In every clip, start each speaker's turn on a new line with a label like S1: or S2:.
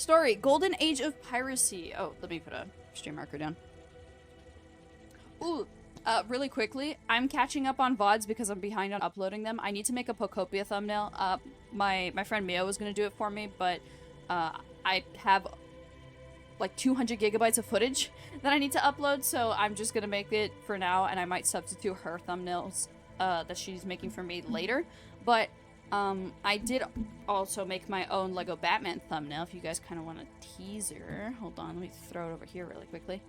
S1: Story, Golden Age of Piracy. Oh, let me put a stream marker down. Ooh, really quickly, I'm catching up on VODs because I'm behind on uploading them. I need to make a Pocopia thumbnail. My friend Mio was going to do it for me, but I have like 200 gigabytes of footage that I need to upload, so I'm just going to make it for now, and I might substitute her thumbnails that she's making for me later. But I did also make my own Lego Batman thumbnail, if you guys kind of want a teaser. Hold on, let me throw it over here really quickly.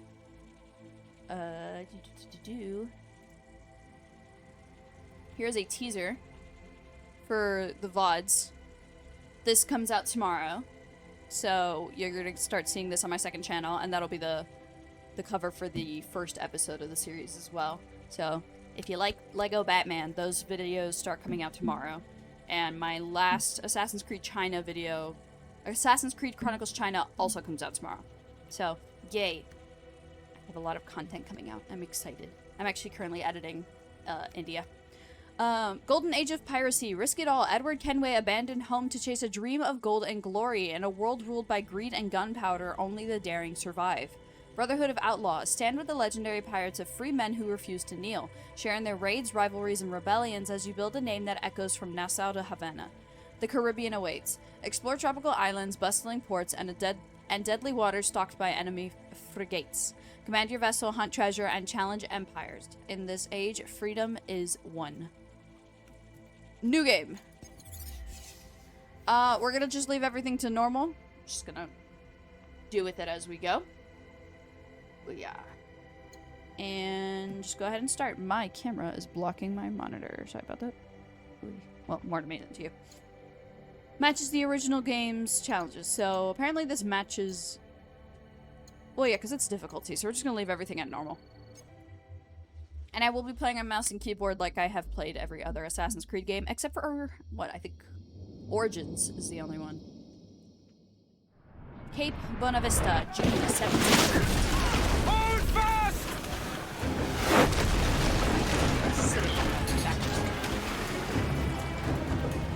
S1: Here's a teaser for the VODs. This comes out tomorrow, so you're gonna start seeing this on my second channel, and that'll be the cover for the first episode of the series as well. So if you like Lego Batman, those videos start coming out tomorrow. And my last Assassin's Creed China video, Assassin's Creed Chronicles China, also comes out tomorrow. So, yay. I have a lot of content coming out. I'm excited. I'm actually currently editing India. Golden Age of Piracy. Risk it all. Edward Kenway abandoned home to chase a dream of gold and glory. In a world ruled by greed and gunpowder, only the daring survive. Brotherhood of Outlaws. Stand with the legendary pirates of free men who refuse to kneel. Share in their raids, rivalries, and rebellions as you build a name that echoes from Nassau to Havana. The Caribbean awaits. Explore tropical islands, bustling ports, and deadly waters stalked by enemy frigates. Command your vessel, hunt treasure, and challenge empires. In this age, freedom is won. New game. We're gonna just leave everything to normal. Just gonna do with it as we go. Yeah. And just go ahead and start. My camera is blocking my monitor. Sorry about that. Well, more to me than to you. Matches the original game's challenges. So apparently this matches... Well, yeah, because it's difficulty. So we're just going to leave everything at normal. And I will be playing on mouse and keyboard like I have played every other Assassin's Creed game. Except for, what, I think Origins is the only one. Cape Bonavista, June 17th.
S2: Hold fast!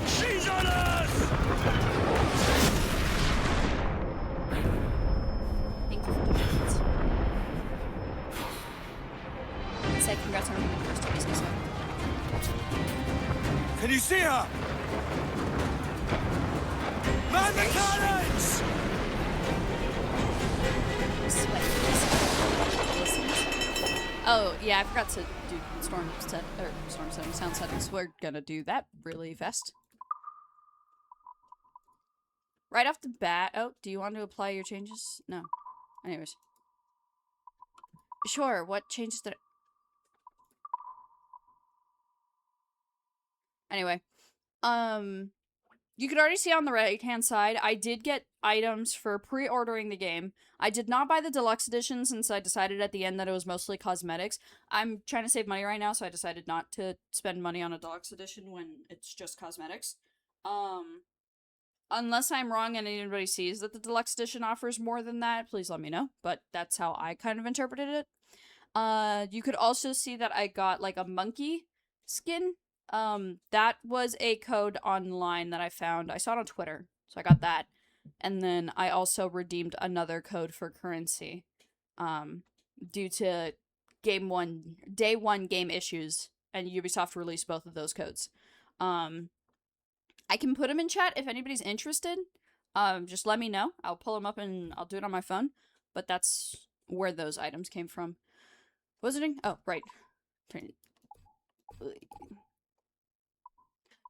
S2: She's on us!
S1: Thank you for doing it. And say congrats on the first episode.
S2: Can you see her? Man the cannons!
S1: Oh, yeah, I forgot to do storm setting sound settings. We're gonna do that really fast. Right off the bat. Oh, do you want to apply your changes? No. Anyways. Sure, what changes did Anyway. You could already see on the right-hand side, I did get items for pre-ordering the game. I did not buy the deluxe edition since I decided at the end that it was mostly cosmetics. I'm trying to save money right now, so I decided not to spend money on a deluxe edition when it's just cosmetics. Unless I'm wrong and anybody sees that the deluxe edition offers more than that, please let me know. But that's how I kind of interpreted it. You could also see that I got like a monkey skin. That was a code online that I found. I saw it on Twitter, so I got that. And then I also redeemed another code for currency, due to day one game issues, and Ubisoft released both of those codes. I can put them in chat if anybody's interested. Just let me know. I'll pull them up and I'll do it on my phone. But that's where those items came from. Wizarding? Oh, right.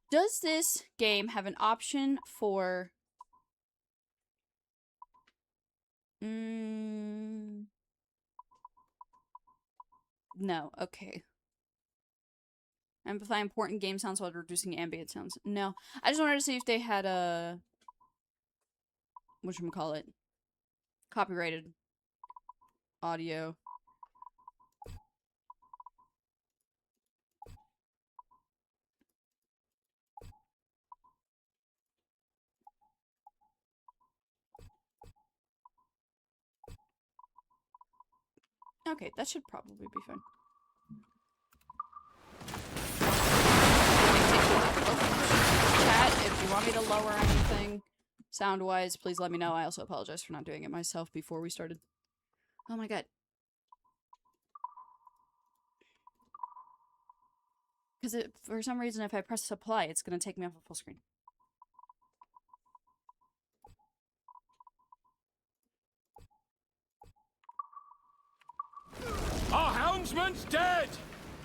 S1: Does this game have an option for... No, okay. Amplify important game sounds while reducing ambient sounds. No. I just wanted to see if they had a... whatchamacallit? Copyrighted audio. Okay, that should probably be fine. Chat, if you want me to lower anything, Sound-wise, please let me know. I also apologize for not doing it myself before we started. Oh my god. Because for some reason, if I press supply, it's going to take me off of full screen.
S2: Our helmsman's dead!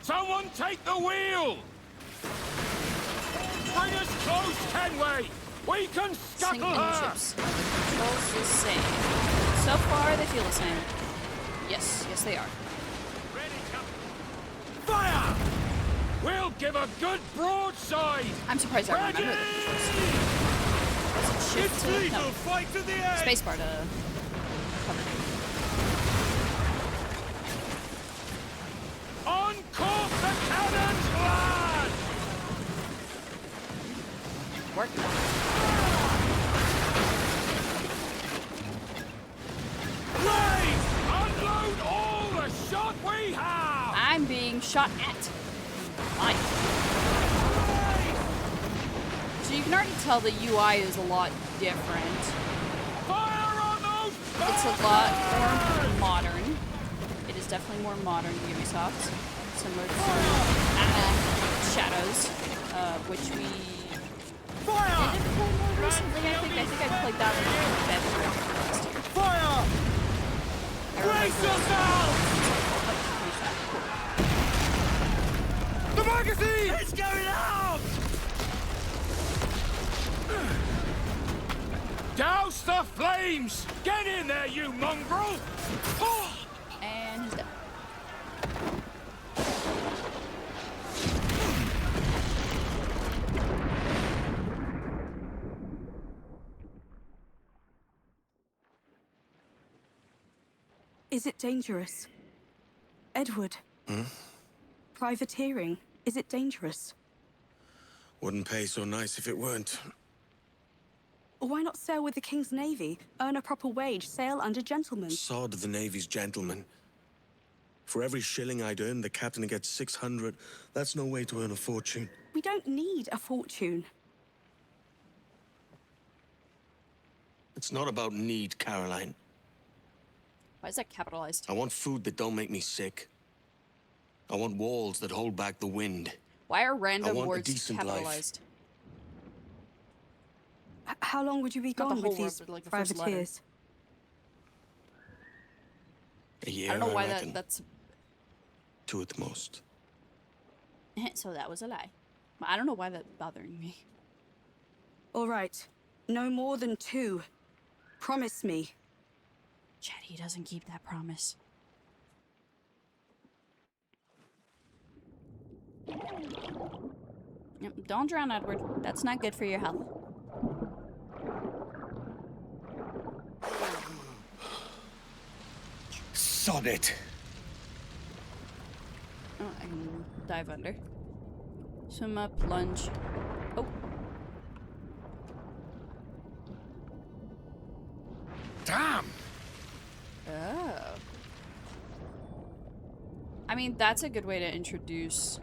S2: Someone take the wheel! Bring us close, Kenway! We can scuttle
S1: Sinking
S2: her!
S1: ships. Controls the same. So far, they feel the same. Yes, yes they are.
S2: Fire! We'll give a good broadside!
S1: I'm surprised I remember the controls. Was it shift
S2: It's
S1: to...
S2: lethal!
S1: No.
S2: Fight to the end!
S1: Spacebar to... cover.
S2: Uncork the cannons, lad!
S1: Work.
S2: Blaze! Unload all the shot we have!
S1: I'm being shot at. Fine. So you can already tell the UI is a lot different.
S2: Fire on those
S1: It's a lot more modern. It is definitely more modern than Ubisoft. Similar to Shadows, which we did
S2: Fire!
S1: play more recently, I think. I think I played that one in February last year.
S2: Fire! Brace yourself! The magazine! It's going out! Douse the flames! Get in there, you mongrel!
S1: And he's dead.
S3: Is it dangerous? Edward? Privateering, is it dangerous?
S4: Wouldn't pay so nice if it weren't.
S3: Why not sail with the King's Navy, earn a proper wage, sail under gentlemen?
S4: Sod the Navy's gentlemen. For every shilling I'd earn, the captain gets 600. That's no way to earn a fortune.
S3: We don't need a fortune.
S4: It's not about need, Caroline.
S1: Why is that capitalized?
S4: I want food that don't make me sick. I want walls that hold back the wind.
S1: Why are
S4: I
S1: random
S4: want a
S1: words
S4: decent life.
S1: capitalized?
S3: How long would you be
S1: Not the
S3: gone
S1: whole
S3: with
S1: word,
S3: these
S1: but, like, the first letter.
S3: privateers?
S4: A year,
S1: I don't know why
S4: reckon.
S1: that's...
S4: 2 at the most.
S1: So that was a lie. I don't know why that's bothering me.
S3: All right, no more than 2. Promise me.
S1: Chad, he doesn't keep that promise. Yep, don't drown, Edward. That's not good for your health.
S2: Sod it!
S1: Oh, I can dive under. Swim up, lunge. Oh.
S2: Damn!
S1: Oh. I mean, that's a good way to introduce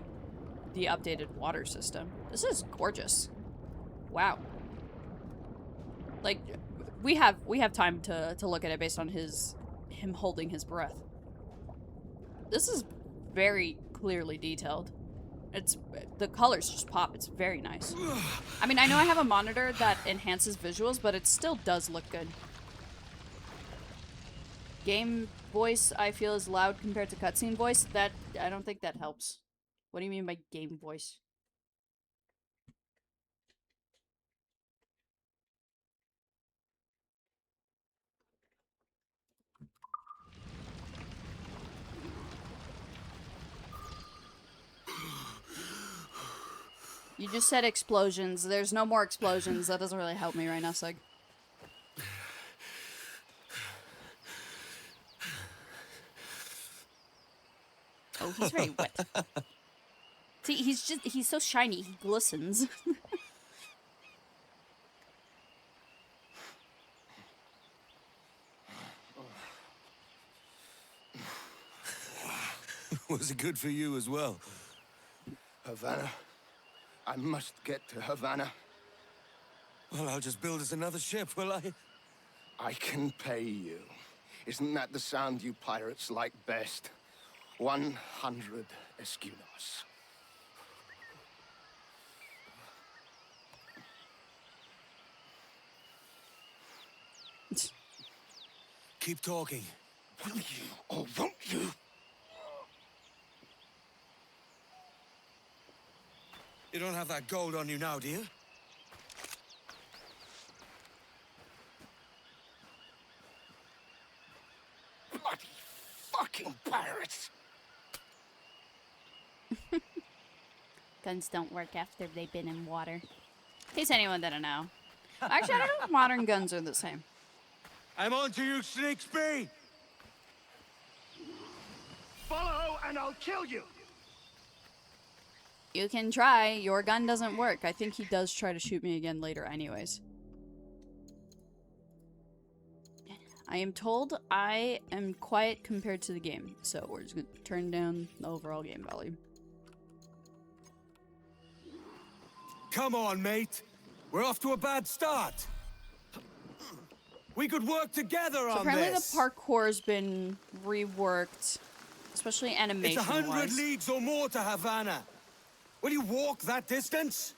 S1: the updated water system. This is gorgeous. Wow. Like, we have time to look at it based on him holding his breath. This is very clearly detailed. The colors just pop. It's very nice. I mean, I know I have a monitor that enhances visuals, but it still does look good. Game voice, I feel, is loud compared to cutscene voice. That, I don't think that helps. What do you mean by game voice? You just said explosions. There's no more explosions. That doesn't really help me right now, Sug. Oh, he's very wet. See, he's so shiny, he glistens.
S4: Was it good for you as well?
S5: Havana. I must get to Havana. Well, I'll just build us another ship, will I?
S6: I can pay you. Isn't that the sound you pirates like best? 100 escudos.
S5: Keep talking.
S6: Will you or won't you?
S5: You don't have that gold on you now, do you?
S6: Bloody fucking pirates!
S1: Guns don't work after they've been in water. In case anyone didn't know. Actually, I don't know if modern guns are the same.
S5: I'm on to you, Snakesby!
S6: Follow and I'll kill you!
S1: You can try. Your gun doesn't work. I think he does try to shoot me again later anyways. I am told I am quiet compared to the game, so we're just gonna turn down the overall game volume.
S5: Come on, mate. We're off to a bad start. We could work together
S1: So
S5: on
S1: apparently
S5: this.
S1: the parkour's been reworked, especially
S5: It's
S1: animation-wise.
S5: 100 leagues or more to Havana. Will you walk that distance?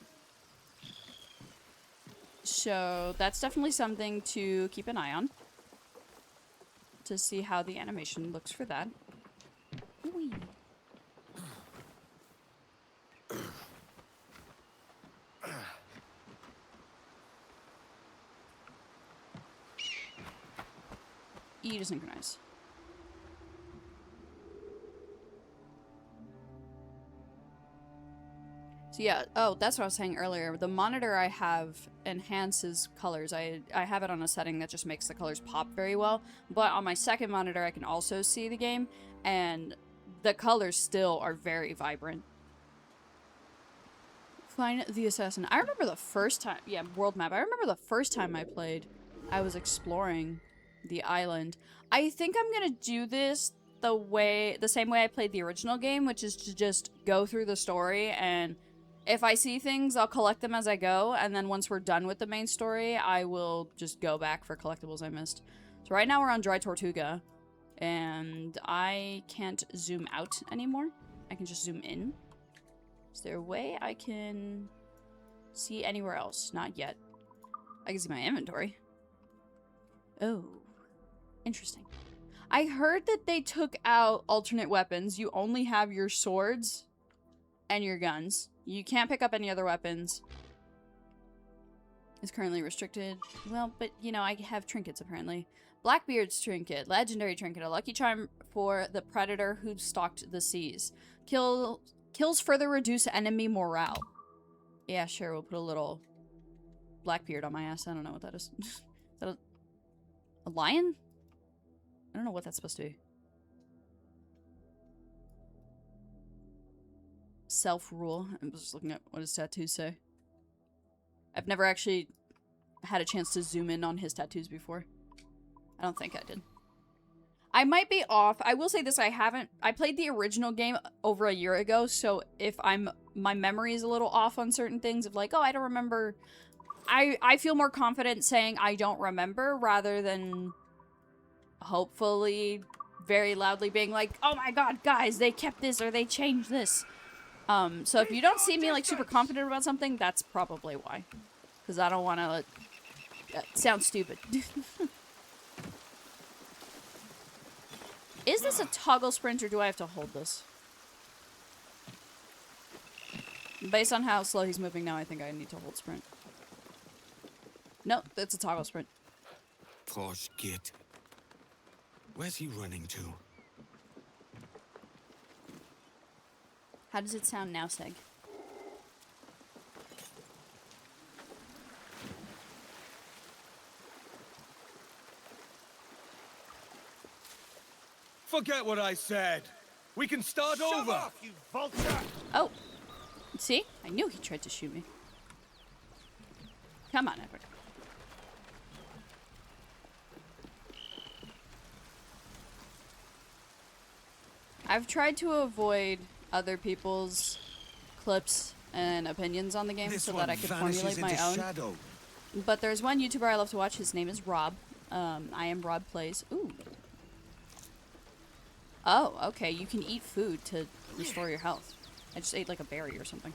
S1: So that's definitely something to keep an eye on. To see how the animation looks for that. Whee. E to synchronize. So yeah, oh, that's what I was saying earlier. The monitor I have enhances colors. I have it on a setting that just makes the colors pop very well. But on my second monitor, I can also see the game, and the colors still are very vibrant. Find the assassin. I remember the first time, yeah, world map. I remember the first time I played, I was exploring the island. I think I'm gonna do this the same way I played the original game, which is to just go through the story, and if I see things, I'll collect them as I go, and then once we're done with the main story, I will just go back for collectibles I missed. So right now we're on Dry Tortuga, and I can't zoom out anymore. I can just zoom in. Is there a way I can see anywhere else? Not yet. I can see my inventory. Oh, interesting. I heard that they took out alternate weapons. You only have your swords and your guns. You can't pick up any other weapons. It's currently restricted. Well, but, you know, I have trinkets, apparently. Blackbeard's trinket. Legendary trinket. A lucky charm for the predator who stalked the seas. Kills further reduce enemy morale. Yeah, sure. We'll put a little Blackbeard on my ass. I don't know what that is. Is that a lion? I don't know what that's supposed to be. Self-rule. I'm just looking at what his tattoos say. I've never actually had a chance to zoom in on his tattoos before. I don't think I did. I might be off. I will say this, I played the original game over a year ago, so if my memory is a little off on certain things of like, oh, I don't remember. I feel more confident saying I don't remember rather than hopefully very loudly being like, oh my god, guys, they kept this or they changed this. So if you don't see me like super confident about something, that's probably why. Because I don't want to sound stupid. Is this a toggle sprint or do I have to hold this? Based on how slow he's moving now, I think I need to hold sprint. Nope, it's a toggle sprint.
S5: Posh git. Where's he running to?
S1: How does it sound now, Seg?
S5: Forget what I said. We can start over.
S6: Off, you vulture!
S1: Oh. See? I knew he tried to shoot me. Come on, Edward. I've tried to avoid other people's clips and opinions on the game
S5: This
S1: so
S5: one
S1: that I could
S5: vanishes
S1: formulate my
S5: into
S1: own.
S5: shadow.
S1: But there's one YouTuber I love to watch. His name is Rob. I am Rob Plays. Ooh. Oh, okay. You can eat food to restore your health. I just ate like a berry or something.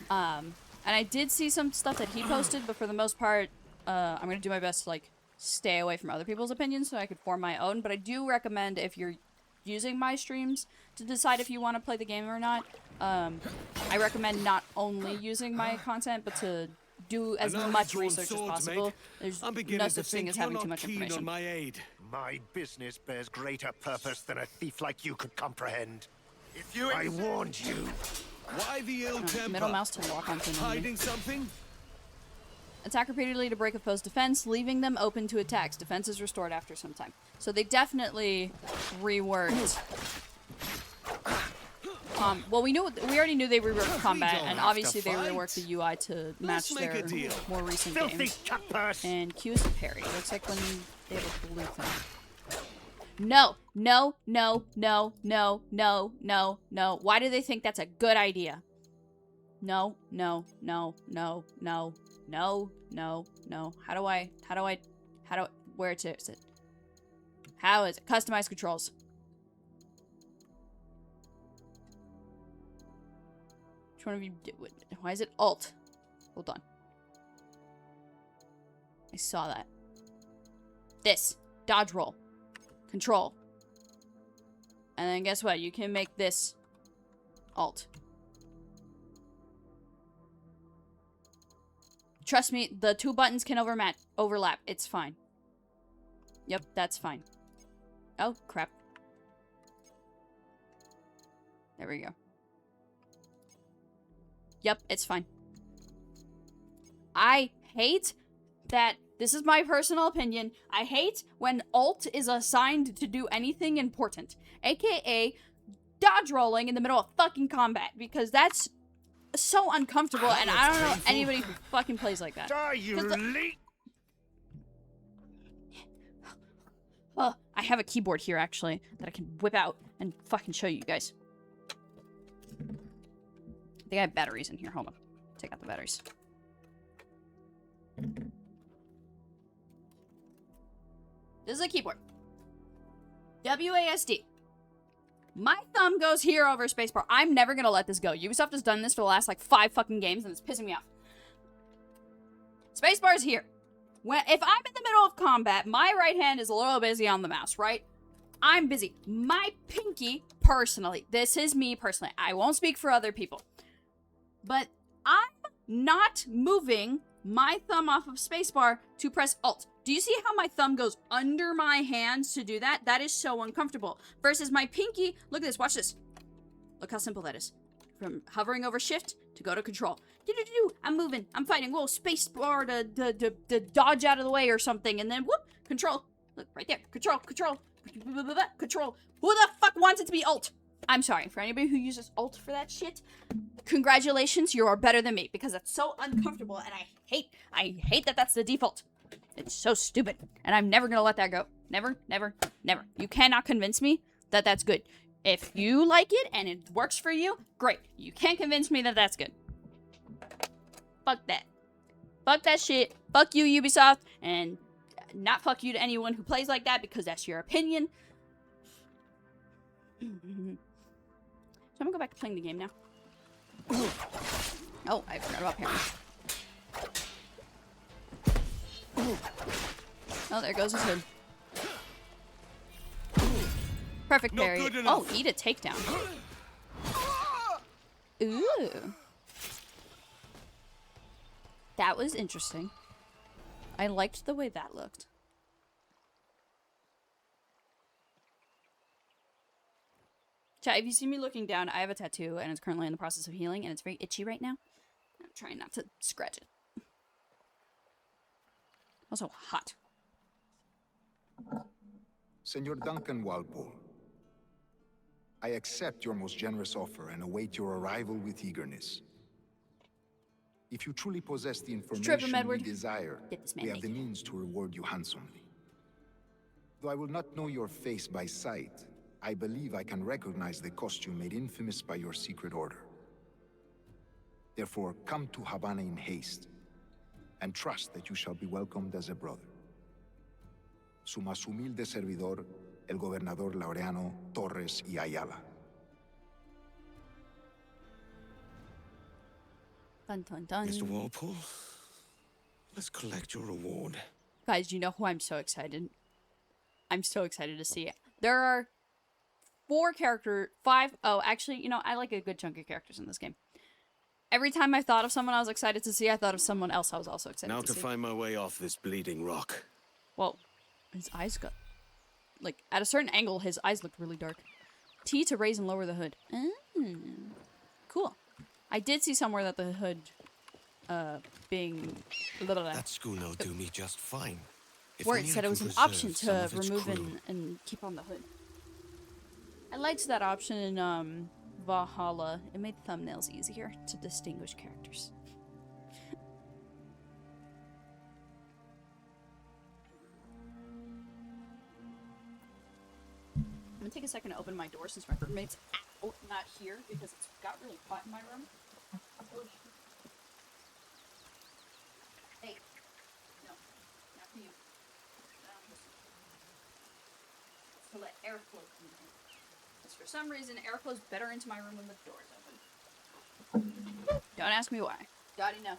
S1: And I did see some stuff that he posted, but for the most part, I'm gonna do my best to like stay away from other people's opinions so I could form my own. But I do recommend, if you're using my streams to decide if you want to play the game or not, I recommend not only using my content, but to do as much research as possible. There's no such thing as having too much information.
S5: On my aid.
S7: My business bears greater purpose than a thief like you could comprehend. If you I warned you.
S5: Why the ill temper?
S1: Middle mouse to walk onto an enemy.
S5: Hiding something?
S1: Attack repeatedly to break a foe's defense, leaving them open to attacks. Defense is restored after some time. So they definitely reworked. Well, we already knew they reworked combat, and obviously they reworked the UI to match their more recent games. And Q is a parry. It looks like when they have a blue thing. No, no, no, no, no, no, no, no. Why do they think that's a good idea? No, no, no, no, no, no, no, no. Where is it? How is it? Customize controls. Which one of you did? Why is it Alt? Hold on. I saw that. This. Dodge roll. Control. And then guess what? You can make this Alt. Trust me, the two buttons can overlap. It's fine. Yep, that's fine. Oh, crap. There we go. Yep, it's fine. I hate that. This is my personal opinion. I hate when Alt is assigned to do anything important. AKA dodge rolling in the middle of fucking combat. Because that's so uncomfortable, and I don't know anybody who fucking plays like that.
S7: Die, you
S1: I have a keyboard here, actually, that I can whip out and fucking show you guys. I think I have batteries in here. Hold on. Take out the batteries. This is a keyboard. WASD. My thumb goes here over spacebar. I'm never gonna let this go. Ubisoft has done this for the last, like, 5 fucking games, and it's pissing me off. Spacebar's here. If I'm in the middle of combat, my right hand is a little busy on the mouse, right? I'm busy. My pinky, personally, this is me personally. I won't speak for other people. But I'm not moving my thumb off of spacebar to press Alt. Do you see how my thumb goes under my hands to do that? That is so uncomfortable. Versus my pinky, look at this, watch this. Look how simple that is. From hovering over shift to go to control. I'm moving, I'm fighting. Whoa, spacebar to dodge out of the way or something. And then whoop, control. Look, right there, control, control, control. Who the fuck wants it to be Alt? I'm sorry, for anybody who uses Alt for that shit, congratulations, you are better than me, because that's so uncomfortable, and I hate that that's the default. It's so stupid, and I'm never gonna let that go. Never, never, never. You cannot convince me that that's good. If you like it and it works for you, great. You can't convince me that that's good. Fuck that. Fuck that shit. Fuck you, Ubisoft, and not fuck you to anyone who plays like that, because that's your opinion. So I'm gonna go back to playing the game now. Oh, I forgot about parry. Oh, there goes his hood. Perfect parry. Oh, eat a takedown. Ooh. That was interesting. I liked the way that looked. Chat, if you see me looking down, I have a tattoo, and it's currently in the process of healing, and it's very itchy right now. I'm trying not to scratch it. Also hot.
S8: Senor Duncan Walpole, I accept your most generous offer and await your arrival with eagerness. If you truly possess the information we desire, we have the means to reward you handsomely. Though I will not know your face by sight, I believe I can recognize the costume made infamous by your secret order. Therefore, come to Havana in haste, and trust that you shall be welcomed as a brother. Su más humilde servidor, el gobernador Laureano Torres y Ayala.
S1: Dun dun dun.
S4: Mr. Walpole, let's collect your reward.
S1: Guys, you know who I'm so excited? I'm so excited to see. There are 5. Oh, actually, you know, I like a good chunk of characters in this game. Every time I thought of someone I was excited to see, I thought of someone else I was also excited
S4: Now
S1: to
S4: to
S1: see.
S4: find my way off this bleeding rock.
S1: Well, his eyes got... Like, at a certain angle, his eyes looked really dark. T to raise and lower the hood. Cool. I did see somewhere that the hood, being...
S4: That schooner'll do me just fine.
S1: Where it said it was an option to remove and keep on the hood. I liked that option in, Valhalla. It made thumbnails easier to distinguish characters. I'm gonna take a second to open my door since my roommate's out, not here, because it's got really hot in my room. Hey. No. Not for you. To let airflow come in. Because for some reason, airflow's better into my room when the door's open. Don't ask me why. Dottie, no.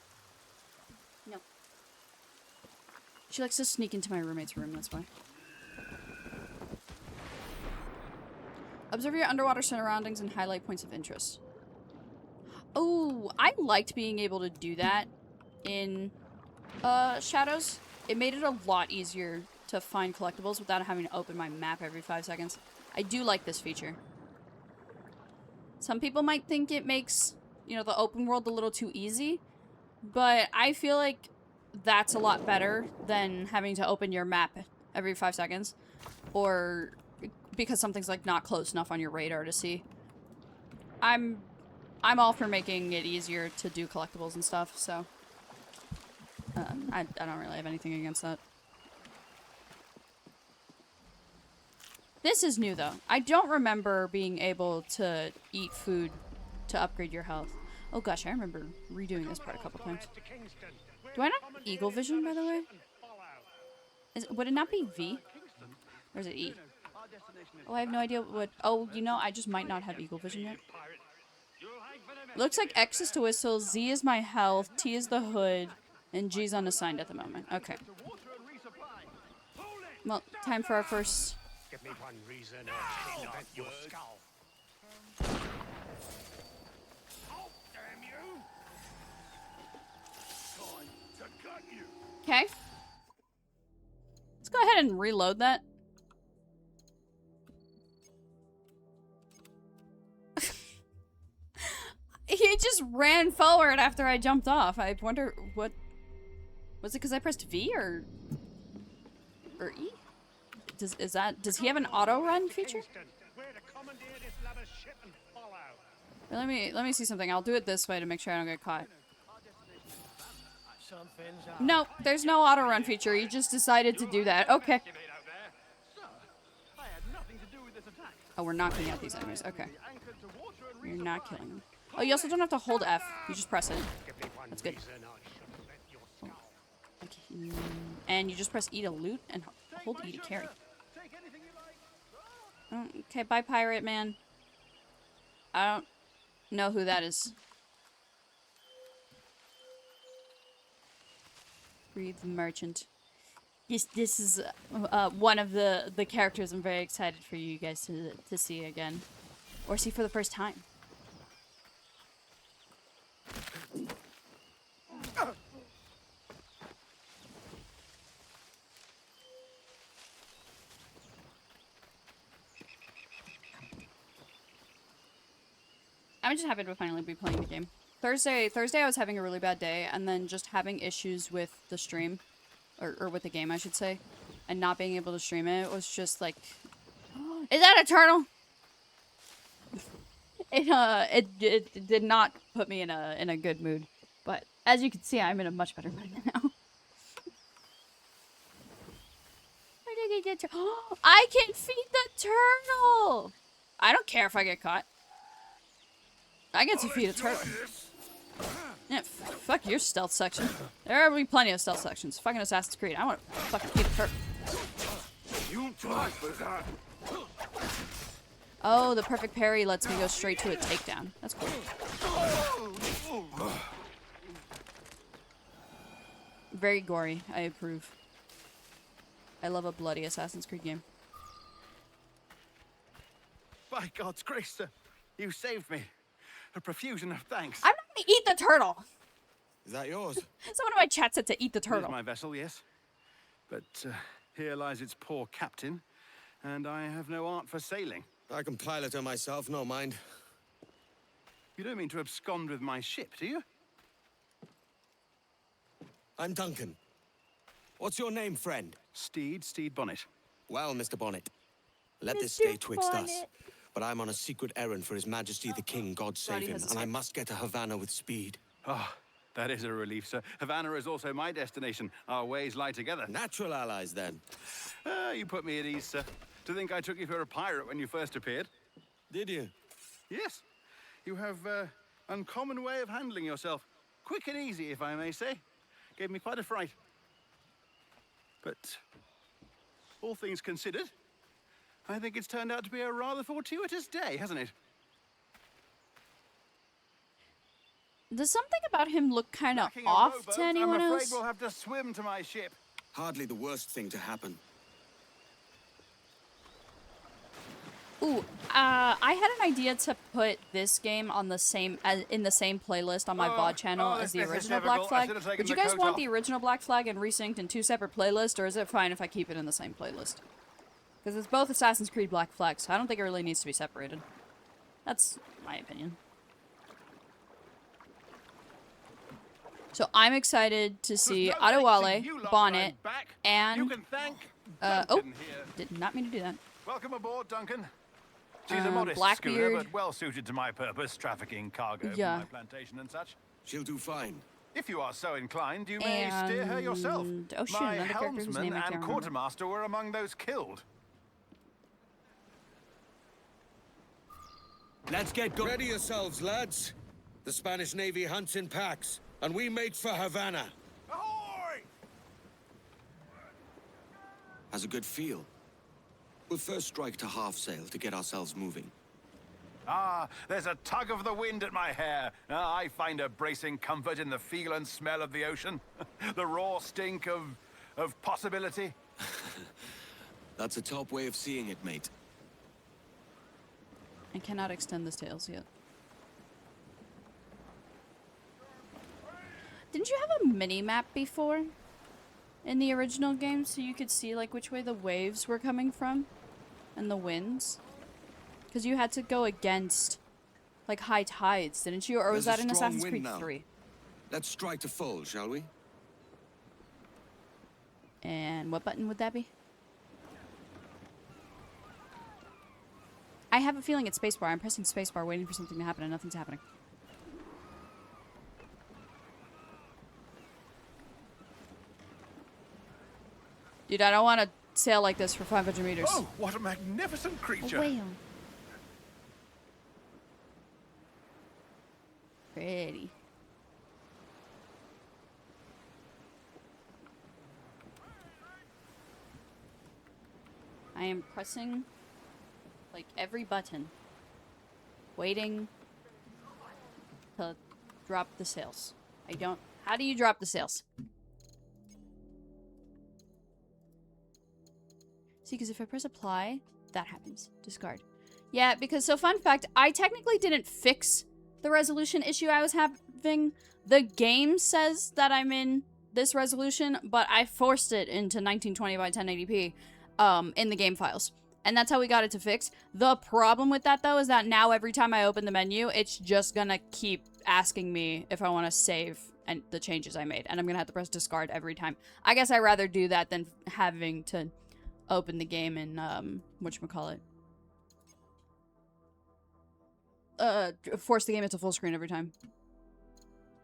S1: No. She likes to sneak into my roommate's room, that's why. Observe your underwater surroundings and highlight points of interest. Oh, I liked being able to do that in Shadows. It made it a lot easier to find collectibles without having to open my map every 5 seconds. I do like this feature. Some people might think it makes, you know, the open world a little too easy, but I feel like that's a lot better than having to open your map every 5 seconds, or because something's like not close enough on your radar to see. I'm all for making it easier to do collectibles and stuff, so I don't really have anything against that. This is new, though. I don't remember being able to eat food to upgrade your health. Oh gosh, I remember redoing this part a couple times. Do I not have Eagle Vision, by the way? Would it not be V? Or is it E? Oh, I have no idea what... Oh, you know, I just might not have Eagle Vision yet. Looks like X is to whistle, Z is my health, T is the hood, and G's unassigned at the moment. Okay. Well, time for our first...
S7: Give me one reason or I'll your skull. Oh, damn you! Time to cut you.
S1: Okay. Let's go ahead and reload that. He just ran forward after I jumped off. I wonder what... Was it because I pressed V or E? Does he have an auto run feature? Let me see something. I'll do it this way to make sure I don't get caught. No, there's no auto run feature. He just decided to do that. Okay. Oh, we're knocking out these enemies. Okay. You're not killing them. Oh, you also don't have to hold F. You just press it. That's good. Oh. Okay. And you just press E to loot and hold E to carry. Oh, okay, bye, pirate man. I don't know who that is. Breathe merchant. This is one of the characters I'm very excited for you guys to see again, or see for the first time. I'm just happy to finally be playing the game. Thursday I was having a really bad day, and then just having issues with the stream, or with the game, I should say, and not being able to stream it was just like, is that a turtle? It did not put me in a good mood, but as you can see, I'm in a much better mood now. Where did he get to? I can feed the turtle. I don't care if I get caught. I get to feed a turtle. Yeah, Fuck your stealth section. There will be plenty of stealth sections. Fucking Assassin's Creed. I want to fucking keep it turtle.
S7: You try for that.
S1: Oh, the perfect parry lets me go straight to a takedown. That's cool. Very gory. I approve. I love a bloody Assassin's Creed game.
S9: By God's grace, sir, you saved me. A profusion of thanks.
S1: I'm not gonna eat the turtle.
S4: Is that yours?
S1: Someone in my chat said to eat the
S9: It is
S1: turtle.
S9: my vessel, yes. But here lies its poor captain, and I have no art for sailing.
S4: I can pilot her myself, no mind.
S9: You don't mean to abscond with my ship, do you?
S4: I'm Duncan. What's your name, friend?
S9: Steed Bonnet.
S4: Well, Mr. Bonnet, let this
S1: Mr.
S4: stay twixt us.
S1: Bonnet.
S4: But I'm on a secret errand for His Majesty the King, God save
S1: Roddy
S4: him,
S1: has
S4: and I
S1: escaped.
S4: must get to Havana with speed.
S9: Ah, that is a relief, sir. Havana is also my destination. Our ways lie together.
S4: Natural allies, then.
S9: You put me at ease, sir. To think I took you for a pirate when you first appeared.
S4: Did you?
S9: Yes. You have uncommon way of handling yourself. Quick and easy, if I may say. Gave me quite a fright. But all things considered, I think it's turned out to be a rather fortuitous day, hasn't it?
S1: Does something about him look kind of
S9: Lacking a
S1: off
S9: rowboat,
S1: to anyone
S9: I'm afraid
S1: else?
S9: we'll have to swim to my ship.
S4: Hardly the worst thing to happen.
S1: Ooh, I had an idea to put this game on the same in the same playlist on my VOD channel as the
S9: this is
S1: original Black
S9: difficult. I
S1: Flag.
S9: should have taken
S1: Would you
S9: the
S1: guys
S9: coat
S1: want
S9: off.
S1: the original Black Flag and Resynced in two separate playlists, or is it fine if I keep it in the same playlist? Because it's both Assassin's Creed Black Flag, so I don't think it really needs to be separated. That's my opinion. So I'm excited to see
S9: There's no thanks to
S1: Adewale,
S9: you lot
S1: Bonnet,
S9: when I'm back. You
S1: and
S9: can thank
S1: oh,
S9: Duncan here.
S1: did not mean to do that.
S9: Welcome aboard, Duncan. She's a modest schooner,
S1: Blackbeard.
S9: but well suited to my purpose, trafficking cargo
S1: Yeah.
S9: from my plantation and such.
S4: She'll do fine.
S9: If you are so inclined, you may steer her yourself.
S1: And- oh, shoot,
S9: My
S1: another character whose
S9: helmsman
S1: name I can't
S9: and
S1: remember.
S9: quartermaster were among those killed.
S5: Let's get going.
S4: Ready yourselves, lads. The Spanish Navy hunts in packs, and we make for Havana.
S9: Ahoy!
S4: Has a good feel. We'll first strike to half sail to get ourselves moving.
S9: Ah, there's a tug of the wind at my hair. Ah, I find a bracing comfort in the feel and smell of the ocean. The raw stink of possibility.
S4: That's a top way of seeing it, mate.
S1: I cannot extend the sails yet. Didn't you have a mini-map before? In the original game, so you could see, like, which way the waves were coming from? And the winds? Because you had to go against, like, high tides, didn't you? Or was
S4: There's
S1: that
S4: a
S1: in
S4: strong
S1: Assassin's
S4: wind
S1: Creed
S4: now.
S1: 3?
S4: Let's strike to full, shall we?
S1: And what button would that be? I have a feeling it's spacebar. I'm pressing spacebar, waiting for something to happen, and nothing's happening. Dude, I don't want to sail like this for 500 meters.
S9: Oh, what a magnificent
S1: A
S9: creature!
S1: whale. Pretty. I am pressing, like, every button, waiting to drop the sails. I don't... How do you drop the sails? See, because if I press apply, that happens. Discard. Yeah, because, so fun fact, I technically didn't fix the resolution issue I was having. The game says that I'm in this resolution, but I forced it into 1920 by 1080p in the game files. And that's how we got it to fix. The problem with that, though, is that now every time I open the menu, it's just gonna keep asking me if I want to save and the changes I made. And I'm gonna have to press discard every time. I guess I'd rather do that than having to open the game in, whatchamacallit. Force the game into full screen every time.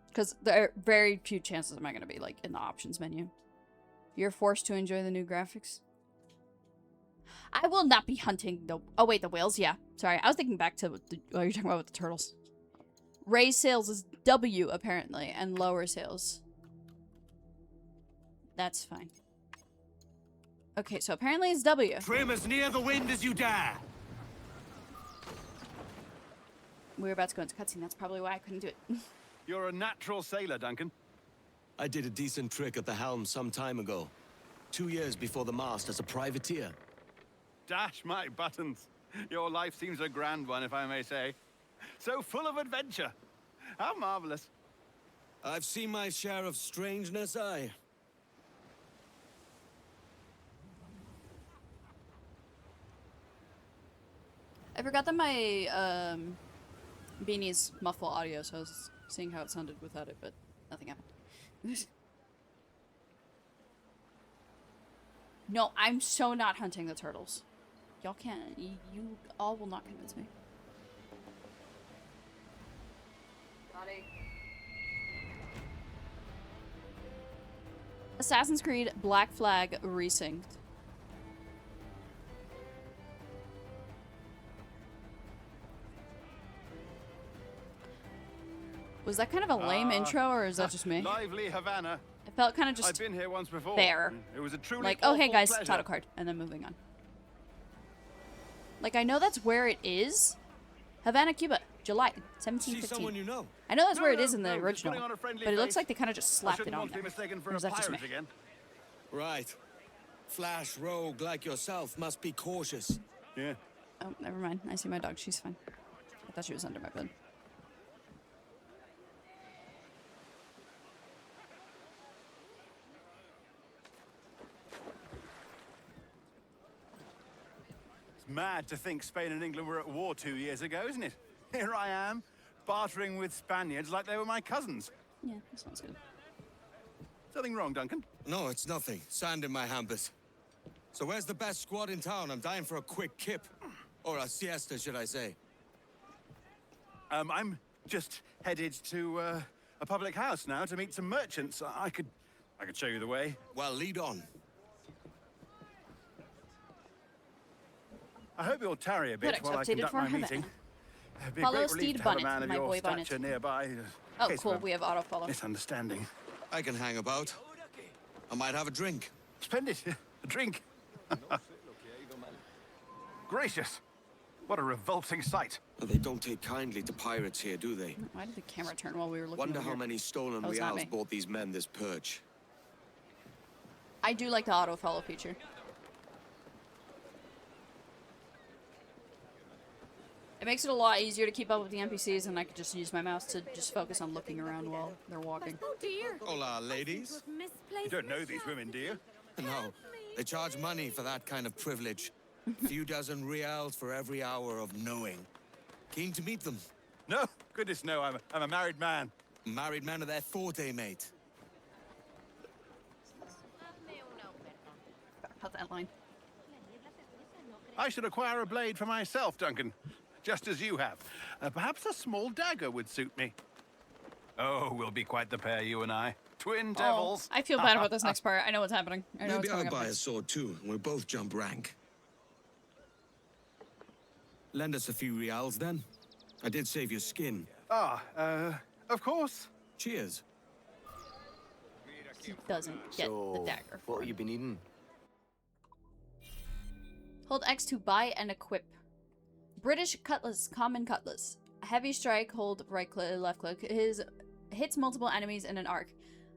S1: Because there are very few chances am I going to be, like, in the options menu. You're forced to enjoy the new graphics. I will not be hunting the... Oh, wait, the whales? Yeah. Sorry, I was thinking back to the... Oh, you're talking about with the turtles. raise sails is W, apparently, and lower sails. That's fine. Okay, so apparently it's W.
S5: Trim as near the wind as you dare.
S1: We were about to go into cutscene. That's probably why I couldn't do it.
S9: You're a natural sailor, Duncan.
S10: I did a decent trick at the helm some time ago. 2 years before the mast as a privateer.
S9: Dash my buttons. Your life seems a grand one, if I may say. So full of adventure. How marvelous.
S10: I've seen my share of strangeness, aye.
S1: I forgot that my beanie's muffle audio, so I was seeing how it sounded without it, but nothing happened. No, I'm so not hunting the turtles. Y'all can't. You all will not convince me. Body. Assassin's Creed Black Flag Resynched. Was that kind of a lame intro, or is that just me?
S9: Lively Havana.
S1: It felt kind of just
S9: I've been here once before.
S1: there.
S9: It was a truly
S1: like, oh, hey
S9: awful
S1: guys,
S9: pleasure.
S1: title card, and then moving on. Like, I know that's where it is. Havana, Cuba, July 1715.
S10: See someone you know?
S1: I know that's where it is in the
S9: just
S1: original,
S9: putting on a friendly
S1: but it looks
S9: face.
S1: like they kind of just
S9: I
S1: slapped
S9: shouldn't
S1: it on
S9: want to
S1: there.
S9: be mistaken for
S1: Or
S9: a
S1: is that just me?
S9: pirate again.
S10: Right. Flash rogue like yourself must be cautious.
S9: Yeah.
S1: Oh, never mind. I see my dog. She's fine. I thought she was under my bed.
S9: It's mad to think Spain and England were at war 2 years ago, isn't it? Here I am, bartering with Spaniards like they were my cousins.
S1: Yeah, that sounds good.
S9: Something wrong, Duncan?
S10: No, it's nothing. Sand in my hampers. So where's the best squad in town? I'm dying for a quick kip. Or a siesta, should I say.
S9: I'm just headed to a public house now to meet some merchants. I could show you the way.
S10: Well, lead on.
S9: I hope you'll tarry a bit
S1: Codex
S9: while I
S1: updated
S9: conduct
S1: for
S9: my
S1: Havana.
S9: meeting. It'd be a
S1: Follow
S9: great relief
S1: Steed
S9: to have a
S1: Bonnet,
S9: man of
S1: my
S9: your
S1: boy Bonnet.
S9: stature nearby.
S1: Oh,
S9: Case
S1: cool.
S9: of
S1: We have autofollow.
S9: misunderstanding.
S10: I can hang about. I might have a drink.
S9: Splendid. A drink. Gracious. What a revolting sight.
S10: They don't take kindly to pirates here, do they?
S1: Why did the camera turn while we were looking
S10: Wonder
S1: over
S10: how
S1: here?
S10: many stolen
S1: That was not
S10: reals
S1: me.
S10: bought these men this perch.
S1: I do like the autofollow feature. It makes it a lot easier to keep up with the NPCs, and I could just use my mouse to just focus on looking around while they're walking.
S3: Oh dear.
S10: Hola, ladies.
S9: You don't know these women, do you?
S10: No, they charge money for that kind of privilege. Few dozen reals for every hour of knowing. Keen to meet them.
S9: No, goodness no, I'm a married man.
S10: Married men are their forte, mate.
S1: Cut that line.
S9: I should acquire a blade for myself, Duncan. Just as you have. Perhaps a small dagger would suit me. Oh, we'll be quite the pair, you and I. Twin devils.
S1: Oh, I feel bad about this next part. I know what's happening. I know
S10: Maybe
S1: what's coming
S10: I'll
S1: up
S10: buy a
S1: next.
S10: sword too, and we'll both jump rank. Lend us a few reals then. I did save your skin.
S9: Of course.
S10: Cheers.
S1: He doesn't get the dagger.
S11: What have you been eating?
S1: Hold X to buy and equip. British cutlass, common cutlass. A heavy strike, hold right click, left click. Hits multiple enemies in an arc.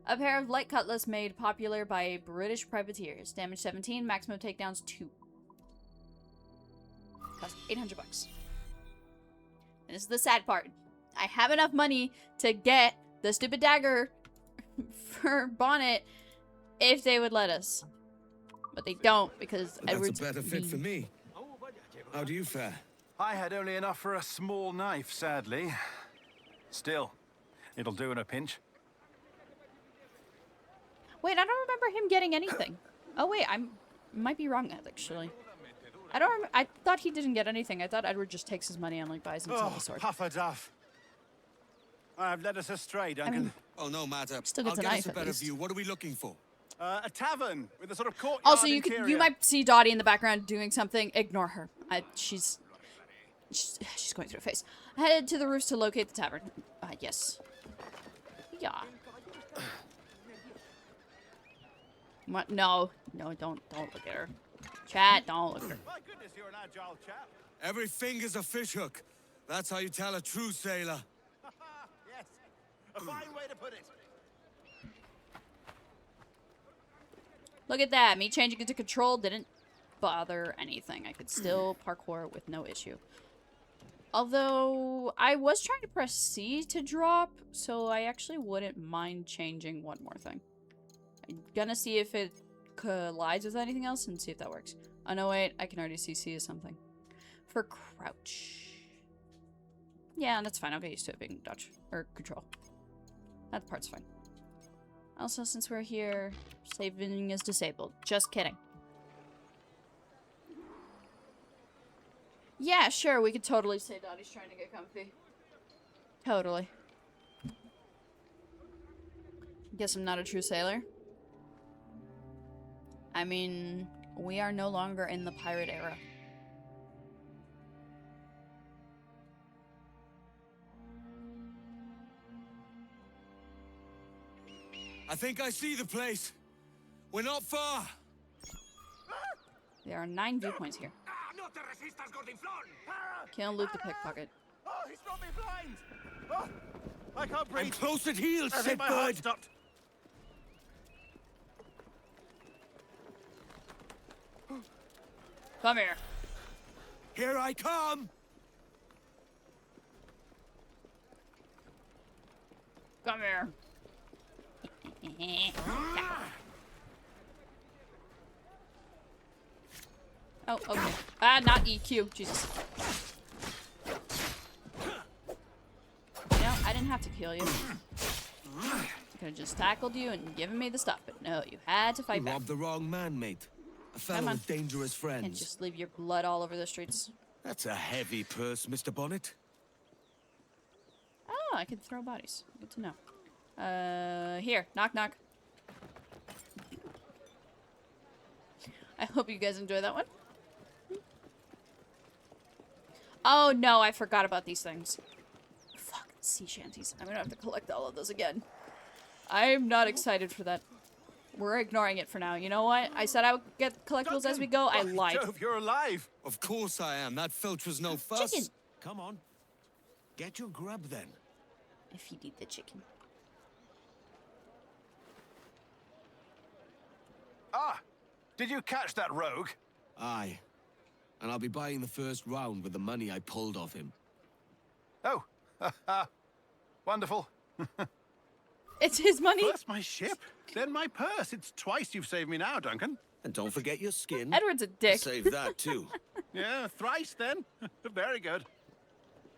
S1: A pair of light cutlass made popular by British privateers. Damage 17, maximum takedowns 2. Cost $800. And this is the sad part. I have enough money to get the stupid dagger for Bonnet if they would let us. But they don't, because Edward's
S10: That's a better fit
S1: mean.
S10: for me. How do you fare?
S9: I had only enough for a small knife, sadly. Still, it'll do in a pinch.
S1: Wait, I don't remember him getting anything. Oh wait, I might be wrong actually. I don't. I thought he didn't get anything. I thought Edward just takes his money and like buys himself
S9: Oh,
S1: a sword.
S9: puffer duff. I've led us astray, Duncan.
S1: mean,
S10: Oh, no matter.
S1: Still
S10: I'll
S1: gets a
S10: get us
S1: knife,
S10: a
S1: at
S10: better
S1: least.
S10: view. What are we looking for?
S9: A tavern with a sort of courtyard
S1: Also, you
S9: interior.
S1: might see Dottie in the background doing something. Ignore her. She's going through a phase. Head to the roofs to locate the tavern. Yes. Yeah. What? No, don't look at her. Chat, don't look at her.
S9: My goodness, you're an agile chap.
S10: Every finger's a fishhook. That's how you tell a true sailor.
S9: Yes, a fine way to put it.
S1: Look at that. Me changing it to control didn't bother anything. I could still parkour with no issue. Although, I was trying to press C to drop, so I actually wouldn't mind changing one more thing. I'm gonna see if it collides with anything else and see if that works. Oh no, wait. I can already see C as something. For crouch. Yeah, that's fine. I'll get used to it being dodge. Or control. That part's fine. Also, since we're here, saving is disabled. Just kidding. Yeah, sure, we could totally say Dottie's trying to get comfy. Totally. Guess I'm not a true sailor. I mean, we are no longer in the pirate era.
S10: I think I see the place. We're not far.
S1: There are 9 viewpoints here. Kill Luke the pickpocket.
S9: Oh, he's got me blind. Oh, I can't breathe.
S10: I'm close at heels,
S9: I think my heart stopped.
S1: Come here.
S10: Here I come.
S1: Come here. Oh, okay. Ah, not EQ. Jesus. You know, I didn't have to kill you. I could have just tackled you and given me the stuff, but no, you had to fight
S10: You
S1: back.
S10: robbed the wrong man, mate. A fellow with dangerous friends.
S1: And just leave your blood all over the streets.
S10: That's a heavy purse, Mr. Bonnet.
S1: Oh, I can throw bodies. Good to know. Here. Knock, knock. I hope you guys enjoy that one. Oh, no, I forgot about these things. Fuck, sea shanties. I'm gonna have to collect all of those again. I'm not excited for that. We're ignoring it for now. You know what? I said I would get collectibles as we go. I lied.
S9: Jove, you're alive.
S10: Of course I am. That filch was no fuss.
S1: Chicken.
S10: Come on. Get your grub then.
S1: If you eat the chicken.
S9: Ah, did you catch that rogue?
S10: Aye. And I'll be buying the first round with the money I pulled off him.
S9: Oh, wonderful.
S1: It's his money.
S9: First my ship, then my purse. It's twice you've saved me now, Duncan.
S10: And don't forget your skin.
S1: Edward's a dick.
S10: Save that too.
S9: Yeah, thrice then. Very good.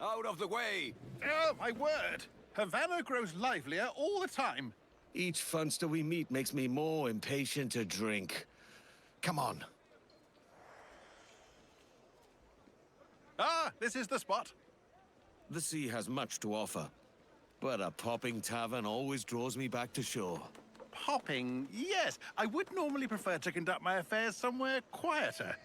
S2: Out of the way!
S9: Oh, my word. Havana grows livelier all the time.
S10: Each funster we meet makes me more impatient to drink. Come on.
S9: Ah, this is the spot.
S10: The sea has much to offer, but a popping tavern always draws me back to shore.
S9: Popping, yes. I would normally prefer to conduct my affairs somewhere quieter.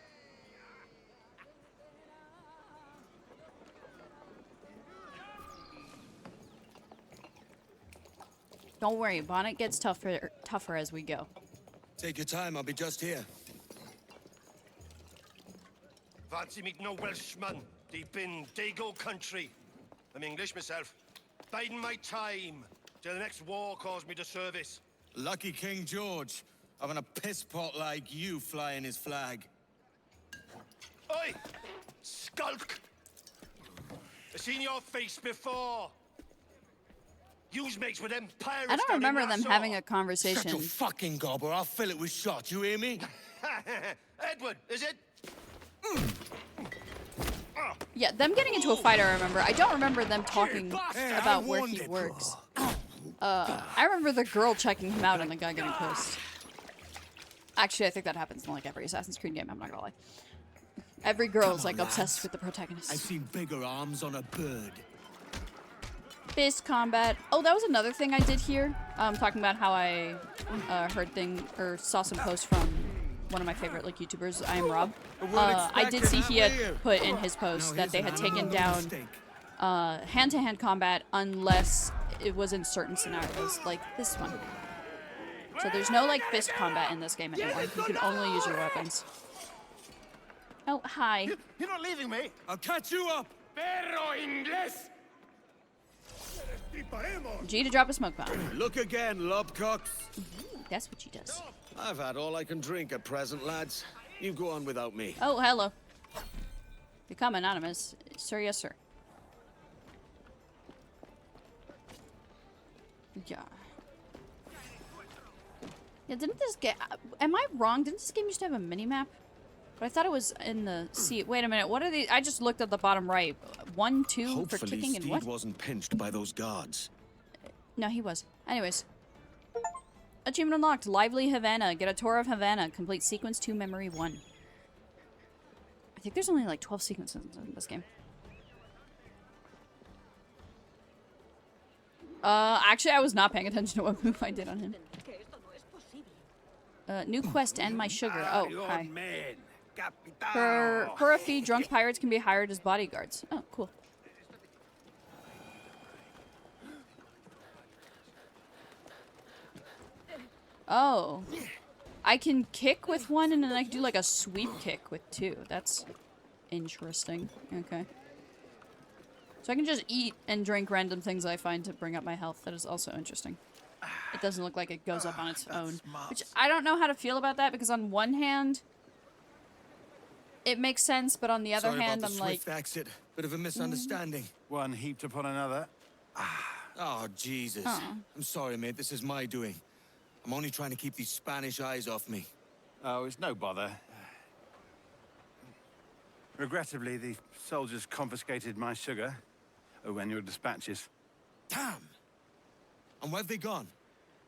S1: Don't worry, Bonnet gets tougher as we go.
S10: Take your time, I'll be just here.
S6: Fancy meet no Welshman deep in Dago country. I'm English myself. Biding my time till the next war calls me to service.
S10: Lucky King George, having a piss pot like you flying his flag.
S6: Oi! Skulk! I've seen your face before. Yous mates with them pirates.
S1: I don't remember them having a
S10: Shut
S1: conversation.
S10: your fucking gobber, I'll fill it with shot, you hear me?
S6: Edward, is it?
S1: Yeah, them getting into a fight I remember. I don't remember them talking about where he works. I remember the girl checking him out and the guy getting pissed. Actually, I think that happens in like every Assassin's Creed game, I'm not gonna lie. Every girl's like obsessed with the protagonist.
S10: I've seen bigger arms on a bird.
S1: Fist combat. Oh, that was another thing I did here. Talking about how I saw some posts from one of my favorite like YouTubers, I Am Rob. I did see he had put in his post that they had taken down hand-to-hand combat unless it was in certain scenarios, like this one. So there's no like fist combat in this game anymore. You can only use your weapons. Oh, hi.
S7: You're not leaving me.
S10: I'll catch you up.
S2: Perro inglés!
S1: G to drop a smoke bomb.
S10: Look again, lobcocks.
S1: That's what she does.
S10: I've had all I can drink at present, lads. You go on without me.
S1: Oh, hello. Become anonymous. Sir, yes, sir. Yeah. Yeah, didn't this game... Am I wrong? Didn't this game used to have a mini-map? But I thought it was in the... See, wait a minute. What are these? I just looked at the bottom right. 1, 2 for kicking and what?
S10: Steve wasn't pinched by those guards.
S1: No, he was. Anyways. Achievement unlocked. Lively Havana. Get a tour of Havana. Complete sequence 2, memory 1. I think there's only like 12 sequences in this game. Actually, I was not paying attention to what move I did on him. New quest and my sugar. Oh, hi. For a fee, drunk pirates can be hired as bodyguards. Oh, cool. Oh. I can kick with one and then I can do like a sweep kick with 2. That's interesting. Okay. So I can just eat and drink random things I find to bring up my health. That is also interesting. It doesn't look like it goes up on its own. Which I don't know how to feel about that because on one hand, it makes sense, but on the other hand, I'm like...
S10: exit. Bit of a misunderstanding.
S9: One heaped upon another.
S10: Oh, Jesus. I'm sorry, mate. This is my doing. I'm only trying to keep these Spanish eyes off me.
S9: Oh, it's no bother. Regrettably, the soldiers confiscated my sugar when your dispatches.
S10: Damn! And where have they gone?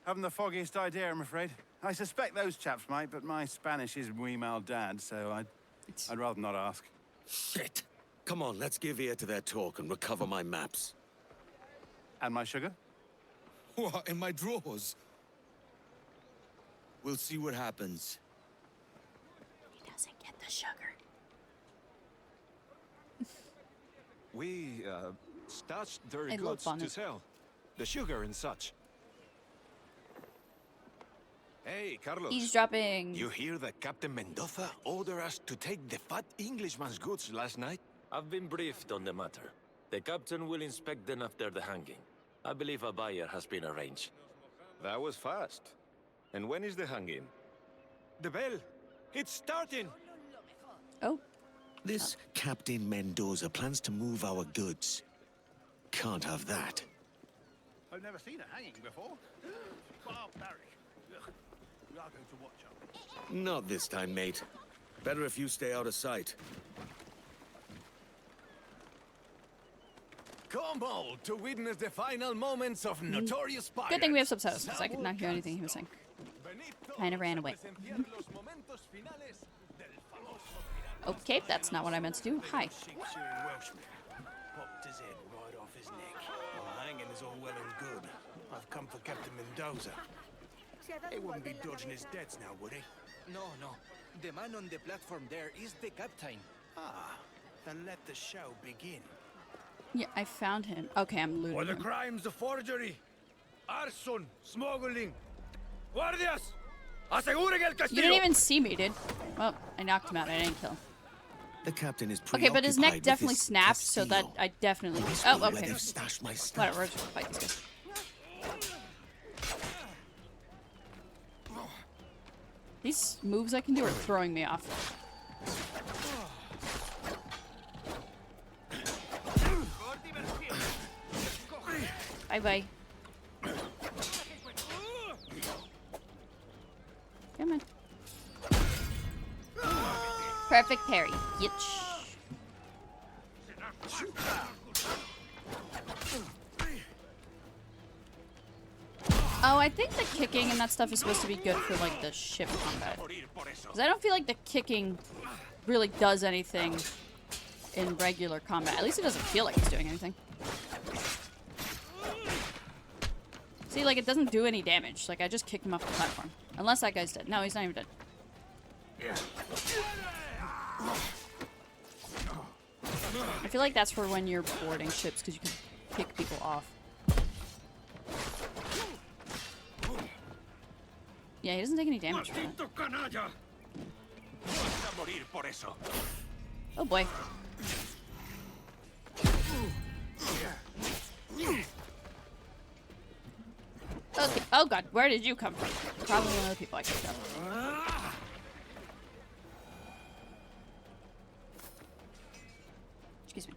S9: Haven't the foggiest idea, I'm afraid. I suspect those chaps might, but my Spanish is muy mal dad, so I'd rather not ask.
S10: Shit! Come on, let's give ear to their talk and recover my maps.
S9: And my sugar?
S10: What, in my drawers? We'll see what happens.
S1: He doesn't get the sugar.
S11: We, stashed their
S1: I
S11: goods
S1: love
S11: to sell. The sugar and such. Hey, Carlos.
S1: Eavesdropping.
S11: You hear that Captain Mendoza ordered us to take the fat Englishman's goods last night?
S12: I've been briefed on the matter. The captain will inspect them after the hanging. I believe a buyer has been arranged.
S11: That was fast. And when is the hanging? The bell! It's starting!
S1: Oh.
S10: This Captain Mendoza plans to move our goods. Can't have that.
S9: I've never seen a hanging before. Barbaric. We are going to watch out.
S10: Not this time, mate. Better if you stay out of sight.
S11: Come all to witness the final moments of notorious pirates.
S1: Good thing we have subtitles, because I could not hear anything he was saying. Kind of ran away. Okay, that's not what I meant to do. Hi.
S5: Popped his head right off his neck. Well, hanging is all well and good. I've come for Captain Mendoza. He wouldn't be dodging his debts now, would he?
S10: No. The man on the platform there is the captain.
S5: Ah, then let the show begin.
S1: Yeah, I found him. Okay, I'm looting
S5: Were the
S1: him.
S5: crimes of forgery, arson, smuggling? Guardias! Aseguren el castillo!
S1: You didn't even see me, dude. Well, I knocked him out. I didn't kill him.
S10: The captain is
S1: Okay, but his neck definitely snapped, so that I definitely... Oh, okay.
S10: My
S1: Whatever, we're just gonna fight these guys. These moves I can do are throwing me off. Bye-bye. Come on. Perfect parry. Yitch. Oh, I think the kicking and that stuff is supposed to be good for, like, the ship combat. Because I don't feel like the kicking really does anything in regular combat. At least it doesn't feel like it's doing anything. See, like, it doesn't do any damage. Like, I just kicked him off the platform. Unless that guy's dead. No, he's not even dead. I feel like that's for when you're boarding ships, because you can pick people off. Yeah, he doesn't take any damage from it. Oh boy. Okay. Oh god, where did you come from? Probably one of the people I kicked up. Excuse me.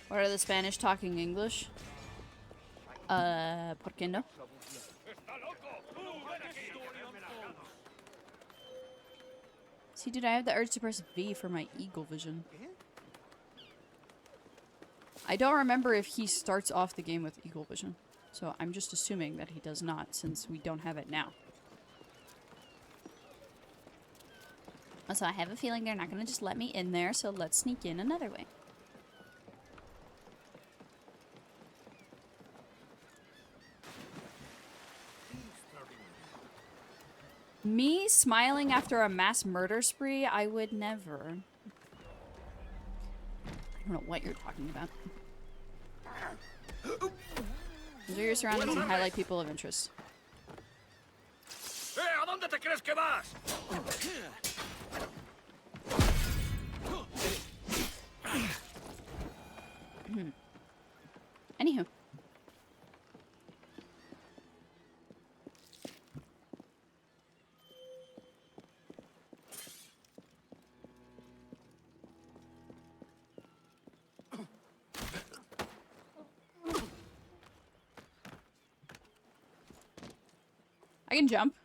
S1: What are the Spanish talking English? ¿Por qué no? See, dude, I have the urge to press V for my eagle vision. I don't remember if he starts off the game with eagle vision. So I'm just assuming that he does not, since we don't have it now. Also, I have a feeling they're not going to just let me in there, so let's sneak in another way. Me smiling after a mass murder spree? I would never. I don't know what you're talking about. Enjoy your surroundings and highlight people of interest.
S2: ¿A dónde te crees que vas?
S1: Anywho. I can jump.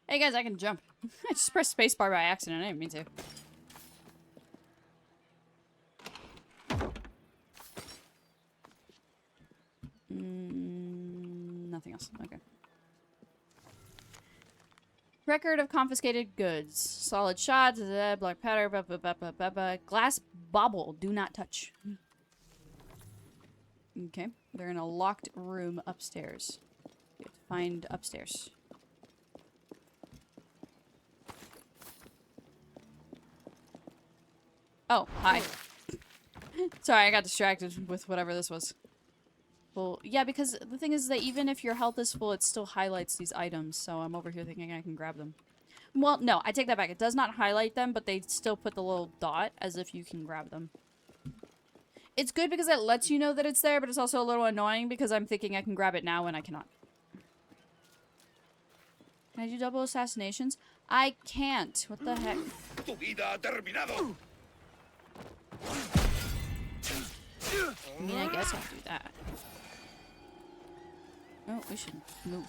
S1: Hey guys, I can jump. I just pressed spacebar by accident. I didn't mean to. Nothing else. Okay. Record of confiscated goods. Solid shots. Black powder. Glass bauble. Do not touch. Okay. They're in a locked room upstairs. You have to find upstairs. Oh, hi. Sorry, I got distracted with whatever this was. Well, yeah, because the thing is that even if your health is full, it still highlights these items, so I'm over here thinking I can grab them. Well, no, I take that back. It does not highlight them, but they still put the little dot as if you can grab them. It's good because it lets you know that it's there, but it's also a little annoying because I'm thinking I can grab it now when I cannot. Can I do double assassinations? I can't. What the heck?
S2: Tu vida ha terminado.
S1: I mean, I guess I'll do that. Oh, we should move.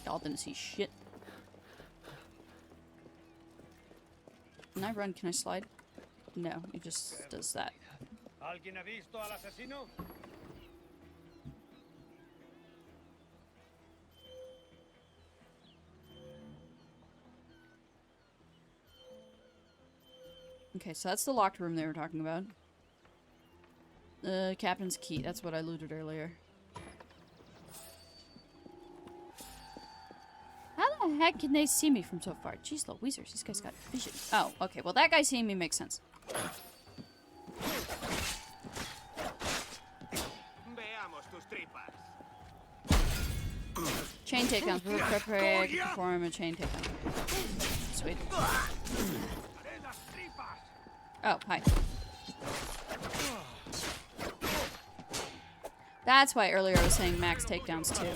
S1: Y'all didn't see shit. Can I run? Can I slide? No, it just does that.
S2: ¿Alguien ha visto al asesino?
S1: Okay, so that's the locked room they were talking about. The captain's key. That's what I looted earlier. How the heck can they see me from so far? Jeez Louisers, these guys got vision. Oh, okay. Well, that guy seeing me makes sense. Chain takedowns. We're prepared to perform a chain takedown. Sweet. Oh, hi. That's why earlier I was saying max takedowns too.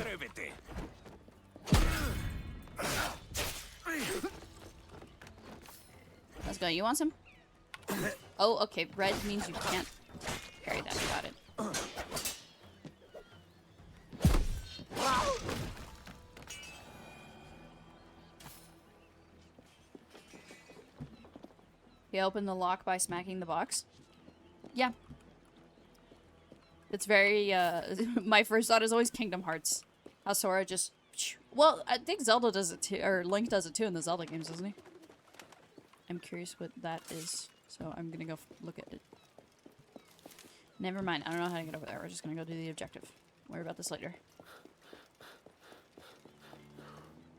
S1: Let's go. You want some? Oh, okay. Red means you can't carry that. Got it. You open the lock by smacking the box? Yeah. It's very, my first thought is always Kingdom Hearts. How Sora just... Well, I think Zelda does it too, or Link does it too in the Zelda games, doesn't he? I'm curious what that is, so I'm gonna go look at it. Never mind, I don't know how to get over there. We're just gonna go do the objective. Worry about this later.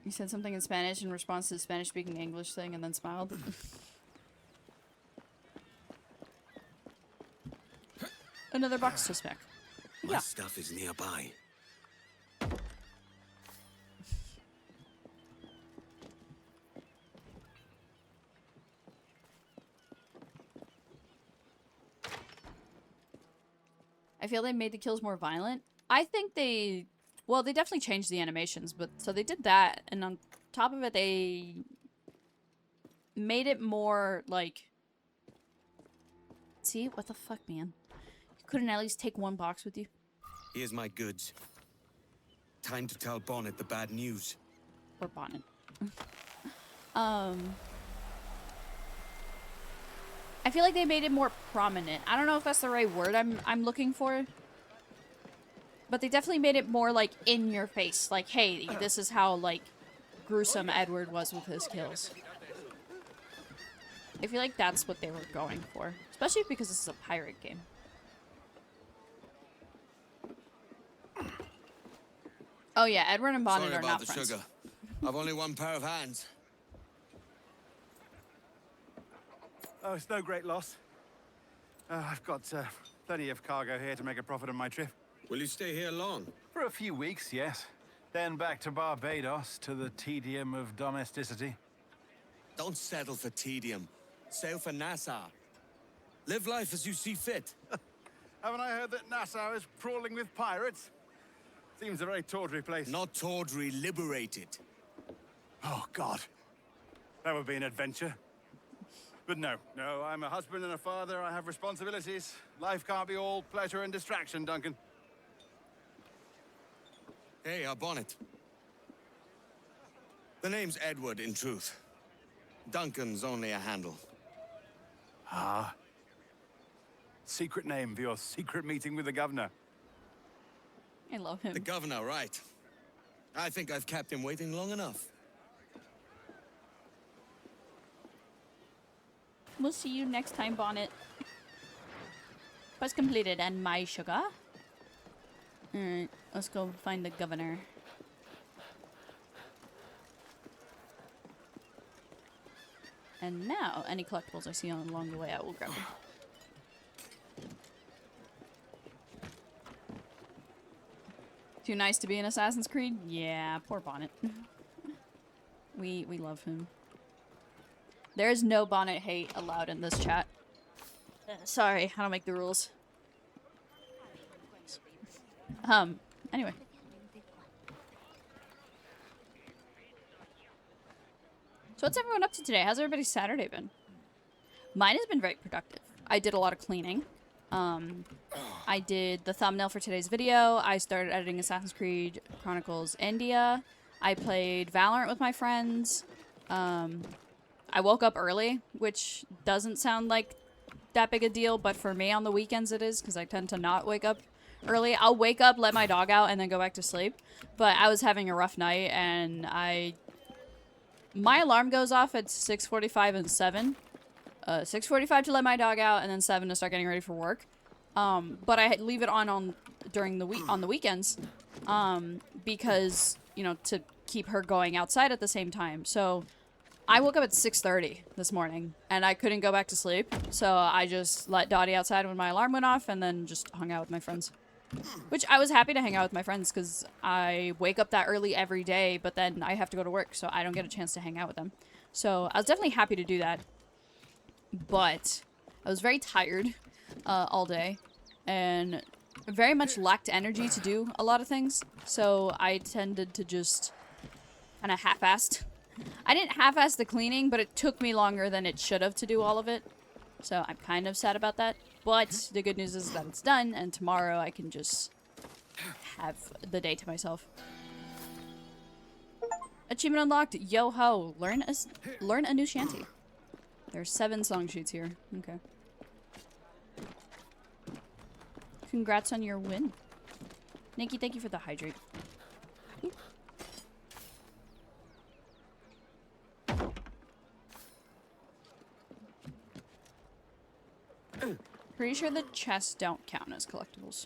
S1: He said something in Spanish in response to the Spanish-speaking English thing and then smiled. Another box to spec.
S10: My stuff is nearby.
S1: I feel they made the kills more violent. I think they... Well, they definitely changed the animations, but... So they did that, and on top of it, they... made it more, like... See? What the fuck, man? You couldn't at least take one box with you?
S10: Here's my goods. Time to tell Bonnet the bad news.
S1: Or Bonnet. I feel like they made it more prominent. I don't know if that's the right word I'm looking for. But they definitely made it more, like, in your face. Like, hey, this is how, like, gruesome Edward was with his kills. I feel like that's what they were going for. Especially because this is a pirate game. Oh yeah, Edward and Bonnet
S10: Sorry
S1: are
S10: about
S1: not
S10: the
S1: friends.
S10: sugar. I've only one pair of hands.
S9: Oh, it's no great loss. I've got plenty of cargo here to make a profit on my trip.
S10: Will you stay here long?
S9: For a few weeks, yes. Then back to Barbados to the tedium of domesticity.
S10: Don't settle for tedium. Sail for Nassau. Live life as you see fit.
S9: Haven't I heard that Nassau is crawling with pirates? Seems a very tawdry place.
S10: Not tawdry, liberated.
S9: Oh, God. That would be an adventure. But no, I'm a husband and a father. I have responsibilities. Life can't be all pleasure and distraction, Duncan.
S10: Hey, Bonnet. The name's Edward, in truth. Duncan's only a handle.
S9: Ah. Secret name for your secret meeting with the governor.
S1: I love him.
S10: The governor, right. I think I've kept him waiting long enough.
S1: We'll see you next time, Bonnet. Quest completed, and my sugar. Alright, let's go find the governor. And now, any collectibles I see along the way, I will grab them. Too nice to be in Assassin's Creed? Yeah, poor Bonnet. We love him. There is no Bonnet hate allowed in this chat. Sorry, I don't make the rules. Anyway. So what's everyone up to today? How's everybody's Saturday been? Mine has been very productive. I did a lot of cleaning. I did the thumbnail for today's video. I started editing Assassin's Creed Chronicles India. I played Valorant with my friends. I woke up early, which doesn't sound like that big a deal, but for me on the weekends it is, because I tend to not wake up early. I'll wake up, let my dog out, and then go back to sleep. But I was having a rough night, and my alarm goes off at 6:45 and 7. 6:45 to let my dog out, and then 7 to start getting ready for work. But I leave it on during the week on the weekends, because to keep her going outside at the same time. So I woke up at 6:30 this morning, and I couldn't go back to sleep. So I just let Dottie outside when my alarm went off, and then just hung out with my friends. Which I was happy to hang out with my friends, because I wake up that early every day, but then I have to go to work, so I don't get a chance to hang out with them. So I was definitely happy to do that. But I was very tired all day, and very much lacked energy to do a lot of things. So I tended to just kind of half-assed. I didn't half-ass the cleaning, but it took me longer than it should have to do all of it. So I'm kind of sad about that. But the good news is that it's done, and tomorrow I can just have the day to myself. Achievement unlocked. Yo ho! Learn a new shanty. There's 7 song sheets here. Okay. Congrats on your win. Nikki, thank you for the hydrate. Pretty sure the chests don't count as collectibles.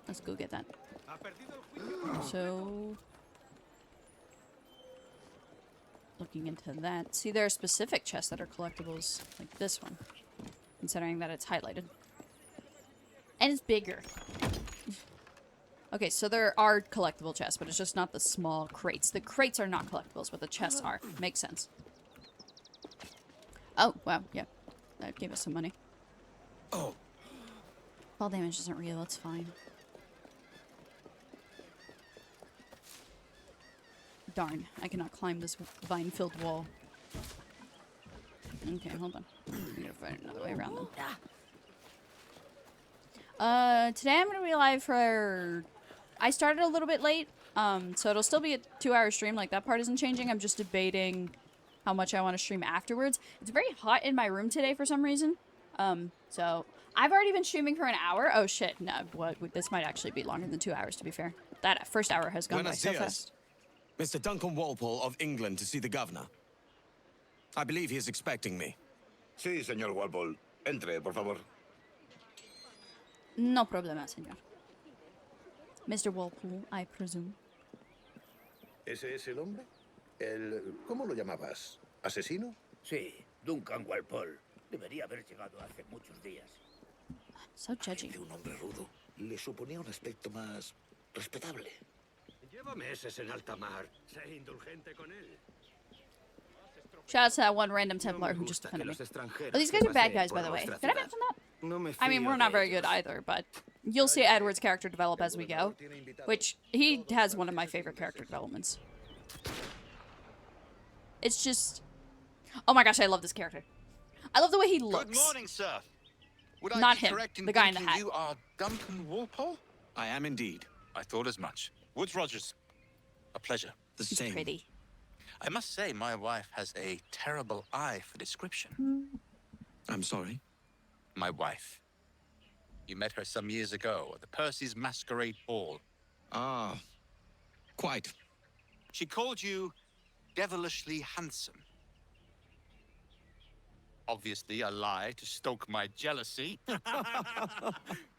S1: Let's go get that. So, looking into that. See, there are specific chests that are collectibles, like this one, considering that it's highlighted. And it's bigger. Okay, so there are collectible chests, but it's just not the small crates. The crates are not collectibles, but the chests are. Makes sense. Oh, wow, yeah. That gave us some money.
S10: Oh.
S1: Fall damage isn't real, it's fine. Darn, I cannot climb this vine-filled wall. Okay, hold on. I'm gonna find another way around them. Today I'm gonna be live for... I started a little bit late, so it'll still be a 2-hour stream. Like, that part isn't changing. I'm just debating how much I want to stream afterwards. It's very hot in my room today for some reason. So I've already been streaming for an hour. Oh shit, no, what? This might actually be longer than 2 hours, to be fair. That first hour has gone by so fast.
S10: Mr. Duncan Walpole of England to see the governor. I believe he is expecting me.
S13: Sí, señor Walpole. Entre, por favor.
S1: No problema, señor. Mr. Walpole, I presume.
S13: ¿Ese es el hombre? ¿Cómo lo llamabas? ¿Asesino?
S14: Sí, Duncan Walpole. Debería haber llegado hace muchos días.
S1: So judgy.
S13: De un hombre rudo. Le suponía un aspecto más respetable.
S14: Lleva meses en alta mar. Sé indulgente con él.
S1: Shout out to that one random Templar who just defended me. Oh, these guys are bad guys, by the way. Did I mention that? I mean, we're not very good either, but you'll see Edward's character develop as we go, which he has one of my favorite character developments. It's just... Oh my gosh, I love this character. I love the way he looks.
S15: Good morning, sir. Would
S1: Not
S15: I be
S1: him,
S15: correct in
S1: the guy in the
S15: thinking
S1: hat.
S15: You are Duncan Walpole?
S10: I am indeed.
S15: I thought as much. Woods Rogers. A pleasure.
S10: The
S1: He's
S10: same.
S1: pretty.
S15: I must say, my wife has a terrible eye for description.
S10: I'm sorry?
S15: My wife. You met her some years ago at the Percy's Masquerade Ball.
S10: Ah, quite.
S15: She called you devilishly handsome. Obviously a lie to stoke my jealousy.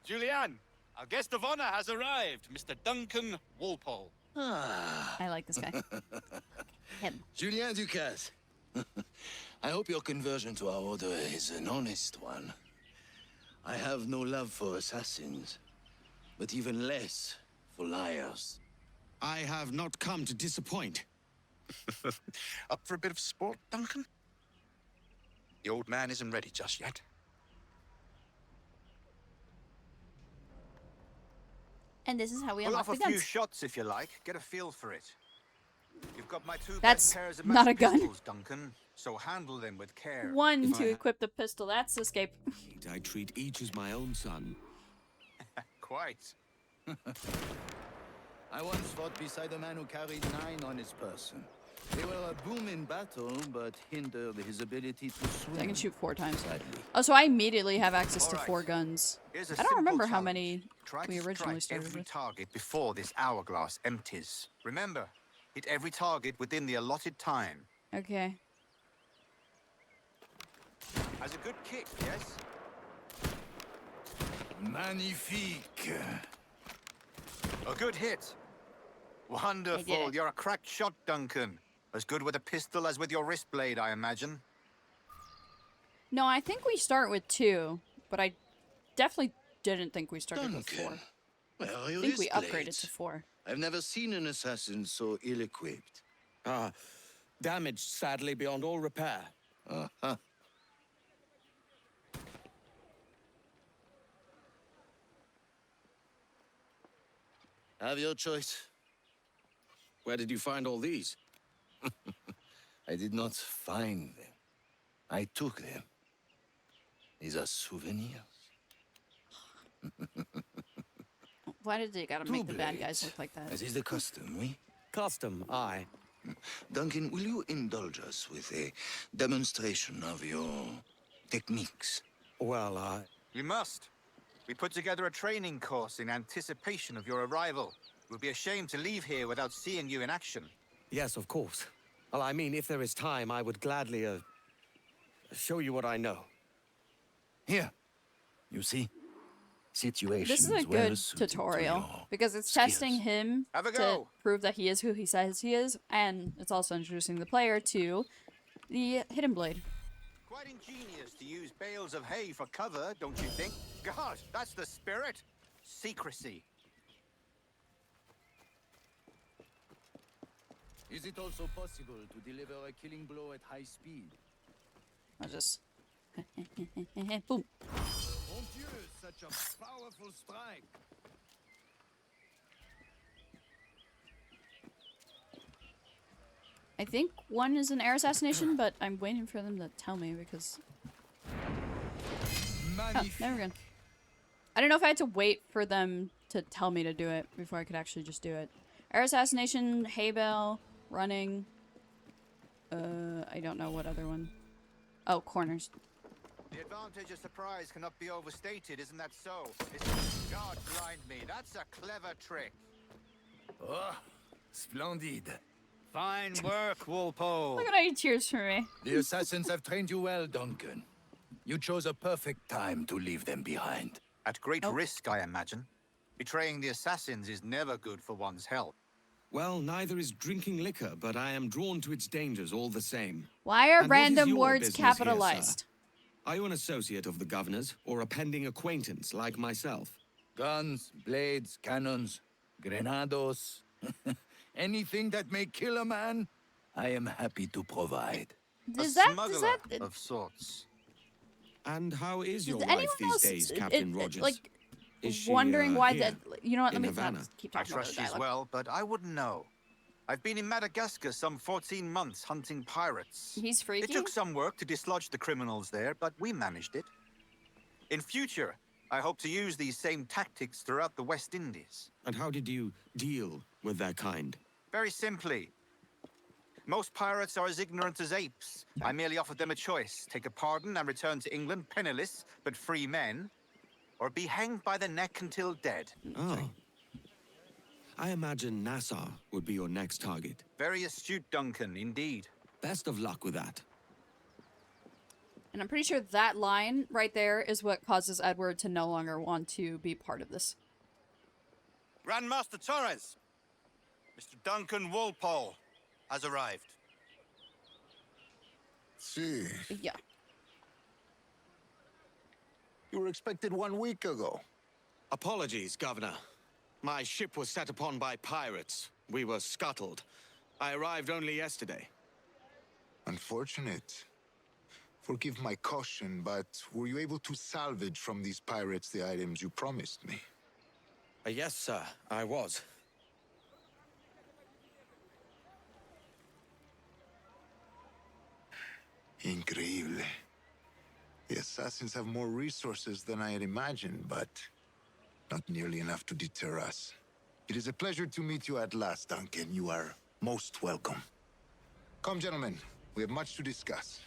S15: Julianne, our guest of honor has arrived, Mr. Duncan Walpole.
S1: I like this guy. Him.
S16: Julien Ducasse. I hope your conversion to our order is an honest one. I have no love for assassins, but even less for liars.
S10: I have not come to disappoint.
S15: Up for a bit of sport, Duncan? The old man isn't ready just yet.
S1: And this is how we
S15: Pull
S1: unlock
S15: off
S1: the
S15: a few
S1: guns.
S15: shots if you like. Get a feel for it. You've got my two
S1: That's
S15: best pairs of
S1: not
S15: mass
S1: a gun.
S15: pistols, Duncan. So handle them with care.
S1: One to equip the pistol. That's escape.
S10: I treat each as my own son.
S15: Quite.
S16: I once fought beside a man who carried 9 on his person. They were a boom in battle, but hindered his ability to swim.
S1: I can shoot 4 times. Oh, so I immediately have access to 4 guns.
S15: Here's a
S1: I don't
S15: simple
S1: remember how
S15: challenge.
S1: many
S15: Try
S1: we
S15: to
S1: originally
S15: strike
S1: started
S15: every
S1: with.
S15: target before this hourglass empties. Remember, hit every target within the allotted time.
S1: Okay.
S15: Has a good kick, yes?
S16: Magnifique.
S15: A good hit. Wonderful. You're a cracked shot, Duncan. As good with a pistol as with your wrist blade, I imagine.
S1: No, I think we start with 2, but I definitely didn't think we started with 4.
S16: Well,
S1: I think we upgraded to 4.
S16: I've never seen an assassin so ill-equipped.
S10: Ah, damaged sadly beyond all repair.
S16: Uh-huh. Have your choice.
S10: Where did you find all these?
S16: I did not find them. I took them. These are souvenirs.
S1: Why did they gotta make the bad guys look like that?
S16: As is the custom, oui?
S10: Custom, aye.
S16: Duncan, will you indulge us with a demonstration of your techniques?
S10: Well,
S15: You must. We put together a training course in anticipation of your arrival. It would be a shame to leave here without seeing you in action.
S10: Yes, of course. Well, I mean, if there is time, I would gladly, show you what I know.
S16: Here. You see? Situation
S1: This is a good tutorial because it's testing him to prove that he is who he says he is, and it's also introducing the player to the Hidden Blade.
S15: Quite ingenious to use bales of hay for cover, don't you think? God, that's the spirit. Secrecy.
S16: Is it also possible to deliver a killing blow at high speed?
S1: I'll just... Boom.
S16: Mon Dieu, such a powerful strike.
S1: I think one is an air assassination, but I'm waiting for them to tell me because... Oh, never again. I don't know if I had to wait for them to tell me to do it before I could actually just do it. Air assassination, hay bale, running. I don't know what other one. Oh, corners.
S15: The advantage of surprise cannot be overstated, isn't that so? God blind me, that's a clever trick.
S16: Oh, splendid. Fine work, Walpole.
S1: Look at how he cheers for me.
S16: The assassins have trained you well, Duncan. You chose a perfect time to leave them behind.
S15: At great risk, I imagine. Betraying the assassins is never good for one's health.
S10: Well, neither is drinking liquor, but I am drawn to its dangers all the same.
S1: Why are
S10: And what is
S1: random
S10: your
S1: words
S10: business here,
S1: capitalized?
S10: sir? Are you an associate of the governor's, or a pending acquaintance like myself?
S16: Guns, blades, cannons, grenados. Anything that may kill a man, I am happy to provide.
S1: Does
S15: a
S1: that
S15: of sorts.
S10: And how is your
S1: Does
S10: wife
S1: anyone
S10: these
S1: else
S10: days, Captain Rogers?
S1: like
S10: Is she,
S1: wondering why
S10: here,
S1: that? You know what? Let
S10: in
S1: me
S10: Havana?
S1: not keep
S15: I
S1: talking about
S15: trust
S1: the
S15: she's
S1: dialogue.
S15: well, but I wouldn't know. I've been in Madagascar some 14 months hunting pirates.
S1: He's freaky.
S15: It took some work to dislodge the criminals there, but we managed it. In future, I hope to use these same tactics throughout the West Indies.
S10: And how did you deal with their kind?
S15: Very simply. Most pirates are as ignorant as apes. I merely offered them a choice. Take a pardon and return to England penniless, but free men. Or be hanged by the neck until dead.
S10: Oh. I imagine Nassau would be your next target.
S15: Very astute, Duncan, indeed.
S10: Best of luck with that.
S1: And I'm pretty sure that line right there is what causes Edward to no longer want to be part of this.
S15: Grandmaster Torres, Mr. Duncan Walpole has arrived.
S8: See.
S1: Yeah.
S8: You were expected 1 week ago.
S10: Apologies, Governor. My ship was set upon by pirates. We were scuttled. I arrived only yesterday.
S8: Unfortunate. Forgive my caution, but were you able to salvage from these pirates the items you promised me?
S10: Yes, sir, I was.
S8: Increíble. The assassins have more resources than I had imagined, but not nearly enough to deter us. It is a pleasure to meet you at last, Duncan. You are most welcome. Come, gentlemen. We have much to discuss.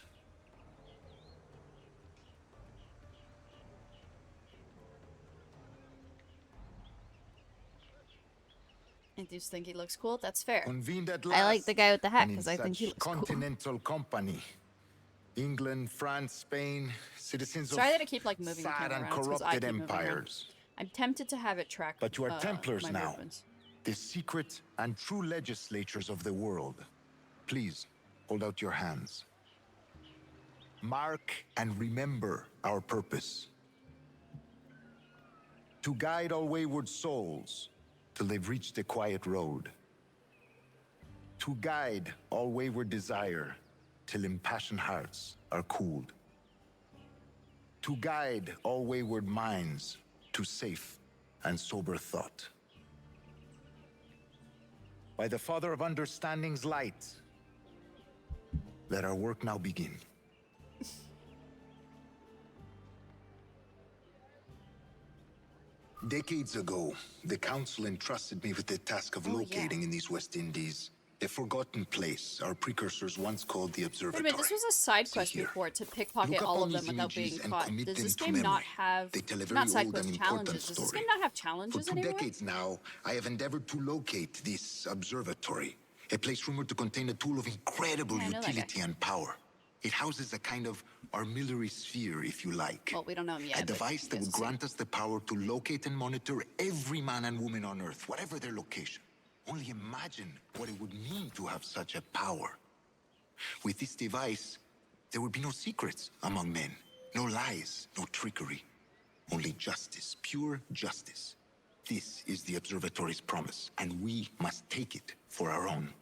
S1: I just think he looks cool. That's fair.
S8: Convened at
S1: I like
S8: last,
S1: the guy with the hat
S8: and in
S1: because I think he
S8: such
S1: looks cool.
S8: continental company. England, France, Spain, citizens
S1: Sorry
S8: of
S1: that I keep like moving the
S8: sad
S1: camera
S8: and
S1: around. It's 'cause I
S8: corrupted
S1: keep moving around.
S8: empires.
S1: I'm tempted to have it track.
S8: But you are Templars
S1: my
S8: now,
S1: movements.
S8: the secret and true legislatures of the world. Please, hold out your hands. Mark and remember our purpose. To guide all wayward souls till they've reached the quiet road. To guide all wayward desire till impassioned hearts are cooled. To guide all wayward minds to safe and sober thought. By the Father of Understanding's light, let our work now begin. Decades ago, the Council entrusted me with the task of locating in these West Indies a forgotten place our precursors once called the
S1: Wait a
S8: Observatory.
S1: minute, this was a side quest before to pickpocket
S8: Look
S1: all
S8: upon
S1: of them
S8: these
S1: without being
S8: images and
S1: caught.
S8: commit
S1: Does
S8: them
S1: this
S8: to
S1: game not
S8: memory.
S1: have
S8: They tell a very
S1: not side
S8: old
S1: quest
S8: and important
S1: challenges? Does this
S8: story.
S1: game not have
S8: For
S1: challenges
S8: 2
S1: anymore?
S8: decades now, I have endeavored to locate this observatory, a place rumored to contain a tool of incredible
S1: Yeah, I know that guy.
S8: utility and power. It houses a kind of armillary sphere, if you like.
S1: Well, we don't know him yet.
S8: A device that would grant us the power to locate and monitor every man and woman on Earth, whatever their location. Only imagine what it would mean to have such a power. With this device, there would be no secrets among men. No lies, no trickery. Only justice, pure justice. This is the observatory's promise, and we must take it for our own.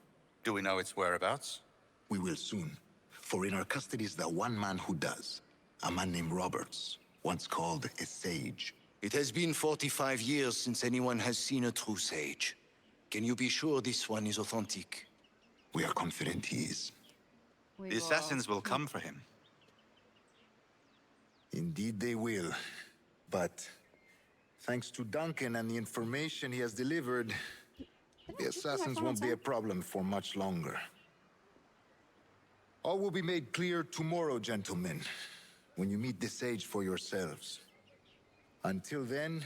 S15: Do we know its whereabouts?
S8: We will soon. For in our custody is the one man who does. A man named Roberts, once called a sage.
S16: It has been 45 years since anyone has seen a true sage. Can you be sure this one is authentic?
S8: We are confident he is.
S15: The assassins will come for him.
S8: Indeed they will. But thanks to Duncan and the information he has delivered, the assassins won't be a problem for much longer. All will be made clear tomorrow, gentlemen, when you meet the sage for yourselves. Until then,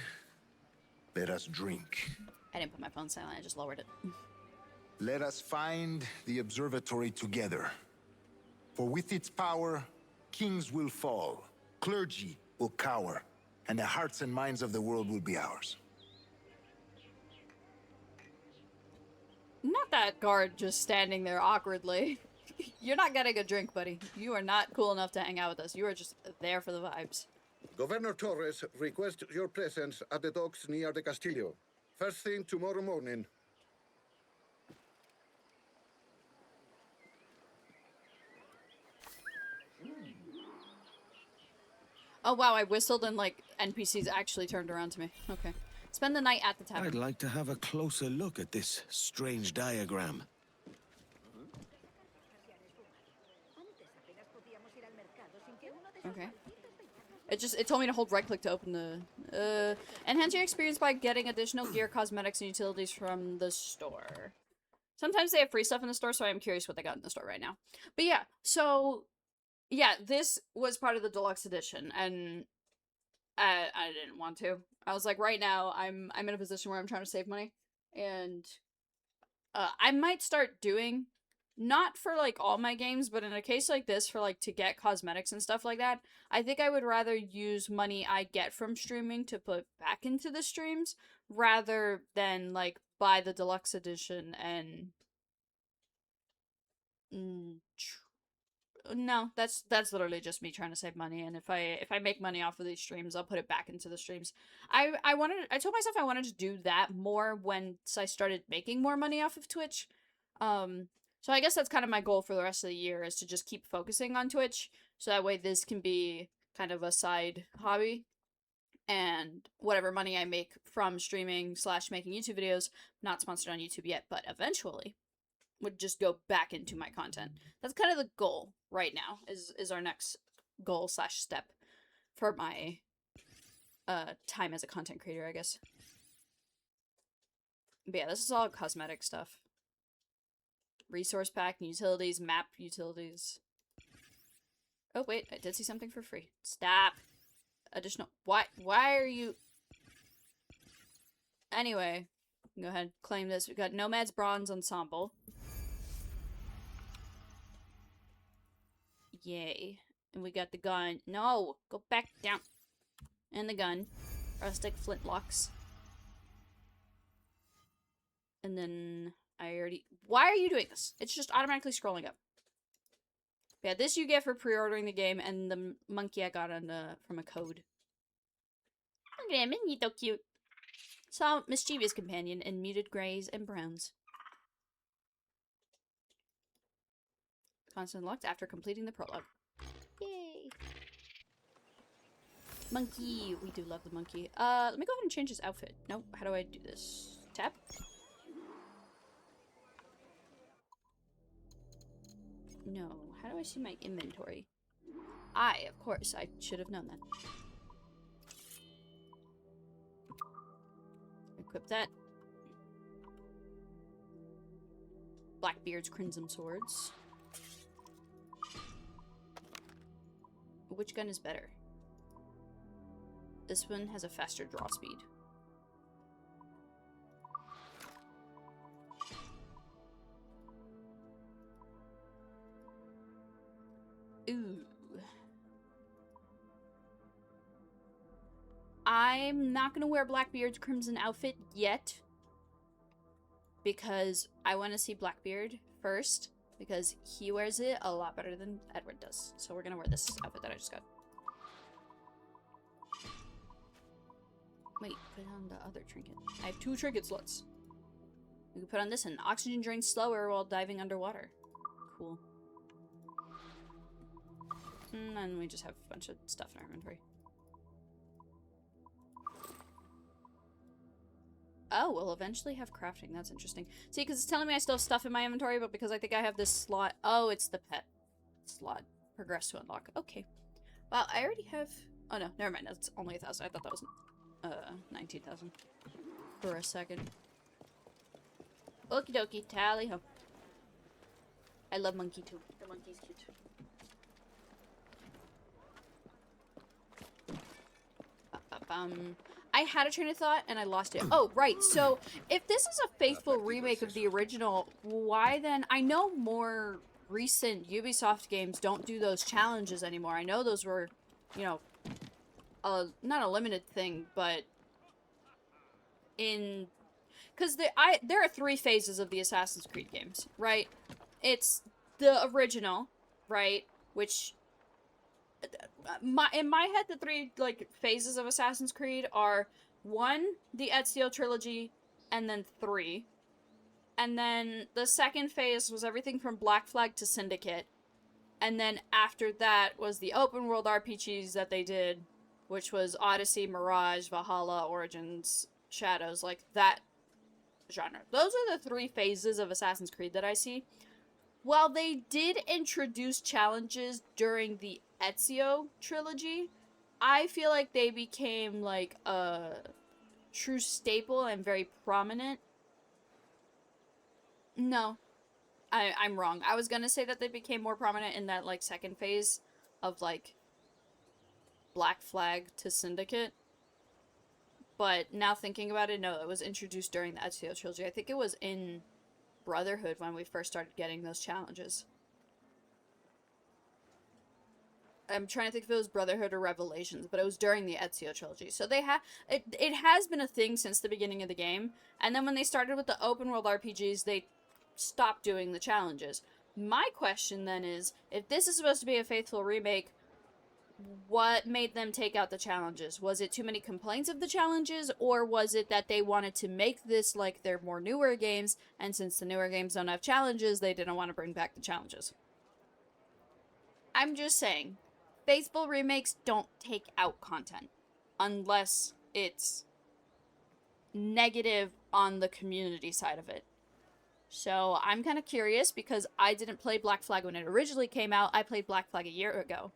S8: let us drink.
S1: I didn't put my phone silent, I just lowered it.
S8: Let us find the observatory together. For with its power, kings will fall, clergy will cower, and the hearts and minds of the world will be ours.
S1: Not that guard just standing there awkwardly. You're not getting a drink, buddy. You are not cool enough to hang out with us. You are just there for the vibes.
S13: Governor Torres requests your presence at the docks near the Castillo. First thing tomorrow morning.
S1: Oh wow, I whistled and like NPCs actually turned around to me. Okay. Spend the night at the tavern.
S4: I'd like to have a closer look at this strange diagram.
S1: Okay. It told me to hold right click to open the enhance your experience by getting additional gear, cosmetics, and utilities from the store. Sometimes they have free stuff in the store, so I'm curious what they got in the store right now. But yeah, so yeah, this was part of the deluxe edition, and I didn't want to. I was like, right now I'm in a position where I'm trying to save money, and I might start doing, not for like all my games, but in a case like this, for like to get cosmetics and stuff like that, I think I would rather use money I get from streaming to put back into the streams rather than like buy the deluxe edition and no, that's literally just me trying to save money. And if I make money off of these streams, I'll put it back into the streams. I told myself I wanted to do that more once I started making more money off of Twitch. So I guess that's kind of my goal for the rest of the year, is to just keep focusing on Twitch, so that way this can be kind of a side hobby, and whatever money I make from streaming / making YouTube videos, not sponsored on YouTube yet, but eventually, would just go back into my content. That's kind of the goal right now, is our next goal / step for my time as a content creator, I guess. But yeah, this is all cosmetic stuff. Resource pack, utilities, map utilities. Oh wait, I did see something for free. Stop. Additional. Why are you? Anyway, go ahead, claim this. We got Nomad's Bronze Ensemble. Yay. And we got the gun. No, go back down. And the gun. Rustic flintlocks. And then I already... Why are you doing this? It's just automatically scrolling up. Yeah, this you get for pre-ordering the game, and the monkey I got on from a code. Look at him, isn't he so cute? So mischievous companion in muted grays and browns. Constant unlocked after completing the prologue. Yay! Monkey! We do love the monkey. Let me go ahead and change his outfit. Nope, how do I do this? Tap? No. How do I see my inventory? Of course, I should have known that. Equip that. Blackbeard's Crimson Swords. Which gun is better? This one has a faster draw speed. Ooh. I'm not gonna wear Blackbeard's crimson outfit yet. Because I want to see Blackbeard first. Because he wears it a lot better than Edward does. So we're gonna wear this outfit that I just got. Wait, put on the other trinket. I have 2 trinket slots. We can put on this and oxygen drains slower while diving underwater. Cool. And then we just have a bunch of stuff in our inventory. Oh, we'll eventually have crafting. That's interesting. See, because it's telling me I still have stuff in my inventory, but because I think I have this slot... Oh, it's the pet slot. Progress to unlock. Okay. Well, I already have... Oh, no. Never mind. That's only 1,000. I thought that was 19,000 for a second. Okie dokie. Tally ho. I love monkey too. The monkey's cute. I had a train of thought and I lost it. Oh, right. So if this is a faithful remake of the original, why then? I know more recent Ubisoft games don't do those challenges anymore. I know those were, you know, not a limited thing, but in... Because there are 3 phases of the Assassin's Creed games, right? It's the original, right? Which... in my head, the 3 like phases of Assassin's Creed are 1, the Ezio trilogy, and then 3. And then the second phase was everything from Black Flag to Syndicate. And then after that was the open world RPGs that they did, which was Odyssey, Mirage, Valhalla, Origins, Shadows, like that genre. Those are the 3 phases of Assassin's Creed that I see. While they did introduce challenges during the Ezio trilogy, I feel like they became like a true staple and very prominent. No, I'm wrong. I was gonna say that they became more prominent in that like second phase of like Black Flag to Syndicate. But now thinking about it, no, it was introduced during the Ezio trilogy. I think it was in Brotherhood when we first started getting those challenges. I'm trying to think if it was Brotherhood or Revelations, but it was during the Ezio trilogy. So they it has been a thing since the beginning of the game. And then when they started with the open world RPGs, they stopped doing the challenges. My question then is, if this is supposed to be a faithful remake, what made them take out the challenges? Was it too many complaints of the challenges, or was it that they wanted to make this like their more newer games, and since the newer games don't have challenges, they didn't want to bring back the challenges? I'm just saying, faithful remakes don't take out content unless it's negative on the community side of it. So I'm kind of curious because I didn't play Black Flag when it originally came out. I played Black Flag a year ago.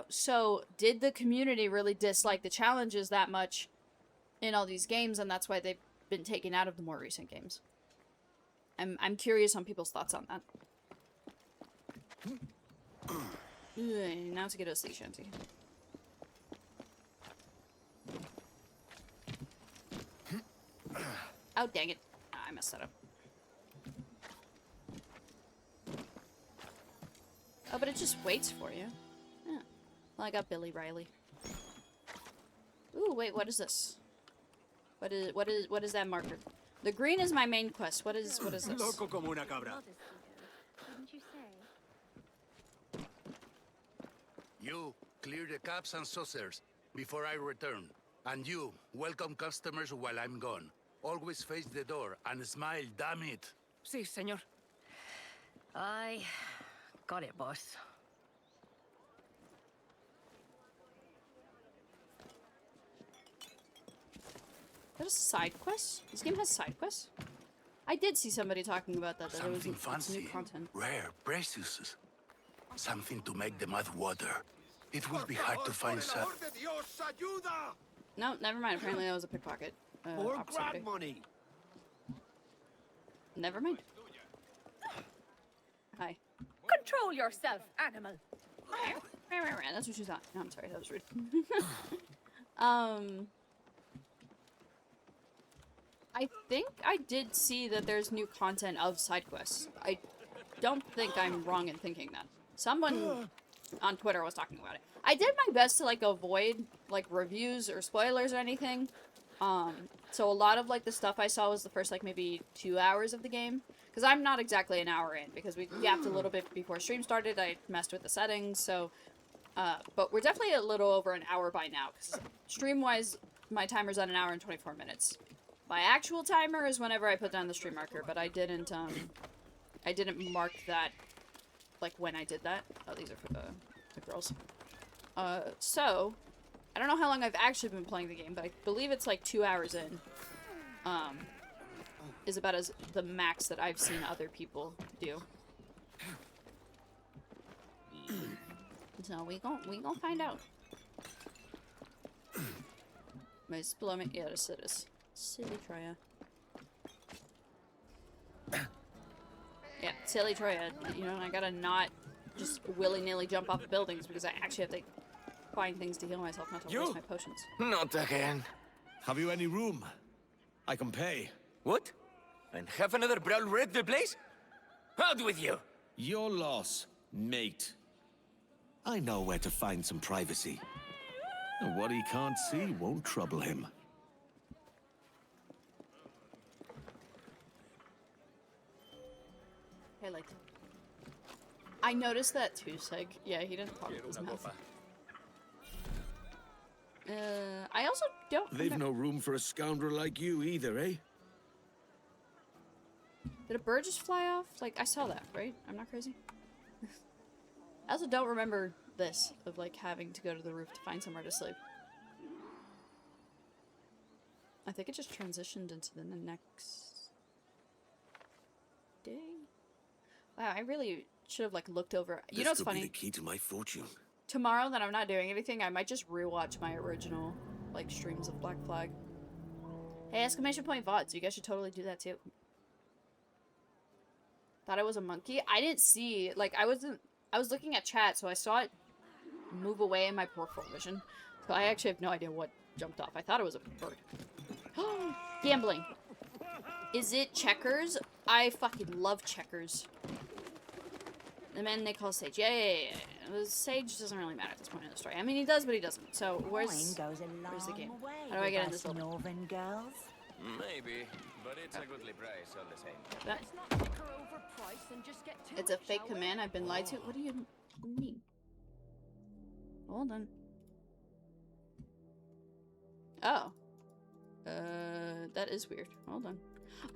S1: So did the community really dislike the challenges that much in all these games, and that's why they've been taken out of the more recent games? I'm curious on people's thoughts on that. Now to get a sea shanty. Oh, dang it. I messed that up. Oh, but it just waits for you. Yeah. Well, I got Billy Riley. Ooh, wait, what is this? What is that marker? The green is my main quest. What is this?
S5: Loco como una cabra.
S17: Didn't you say?
S18: You, clear the cups and saucers before I return. And you, welcome customers while I'm gone. Always face the door and smile, damn it.
S17: Sí, señor. I got it, boss.
S1: Is that a side quest? This game has side quests? I did see somebody talking about that. That it was
S18: fancy,
S1: new content.
S18: rare, precious. Something to make the mouth water. It will be hard to find some.
S1: No, never mind. Apparently that was a pickpocket.
S14: More
S1: opportunity.
S14: grab money.
S1: Never mind. Hi.
S17: Control yourself, animal.
S1: That's what you thought. No, I'm sorry. That was rude. I think I did see that there's new content of side quests. I don't think I'm wrong in thinking that. Someone on Twitter was talking about it. I did my best to, like, avoid, like, reviews or spoilers or anything. So a lot of, like, the stuff I saw was the first, like, maybe 2 hours of the game. Because I'm not exactly an hour in, because we yapped a little bit before stream started. I messed with the settings, so... but we're definitely a little over an hour by now, because stream-wise, my timer's at 1 hour and 24 minutes. My actual timer is whenever I put down the stream marker, but I didn't mark that, like, when I did that. Oh, these are for the girls. So, I don't know how long I've actually been playing the game, but I believe it's, like, 2 hours in. Is about as the max that I've seen other people do. So, we gon' find out. Mas, pelo menos, yeah, this is silly Troya. Yeah, silly Troya. You know, I gotta not just willy-nilly jump off buildings because I actually have to find things to heal myself, not to waste my potions.
S12: Not again.
S10: Have you any room? I can pay.
S12: What? And have another brawl wreck the place? Out with you!
S10: Your loss, mate.
S4: I know where to find some privacy. And what he can't see won't trouble him.
S1: Hey, like... I noticed that too, Seg. Yeah, he didn't talk with his mouth. I also don't...
S4: They've no room for a scoundrel like you either, eh?
S1: Did a bird just fly off? Like, I saw that, right? I'm not crazy? I also don't remember this, of, like, having to go to the roof to find somewhere to sleep. I think it just transitioned into the next... day? Wow, I really should have, like, looked over... You know what's funny?
S4: This could be the key to my fortune.
S1: Tomorrow that I'm not doing anything, I might just rewatch my original, like, streams of Black Flag. Hey, exclamation point VODs. You guys should totally do that, too. Thought it was a monkey. I didn't see, like, I was looking at chat, so I saw it move away in my peripheral vision. So I actually have no idea what jumped off. I thought it was a bird. Gambling. Is it checkers? I fucking love checkers. The man they call Sage. Yeah. Sage doesn't really matter at this point in the story. I mean, he does, but he doesn't. So, where's the game? How do I get in this building?
S19: Northern girls?
S12: Maybe, but it's a goodly price all the same.
S1: Let's not take her overpriced and just get to it. It's a fake command. I've been lied to. What do you mean? Hold on. Oh. That is weird. Hold on.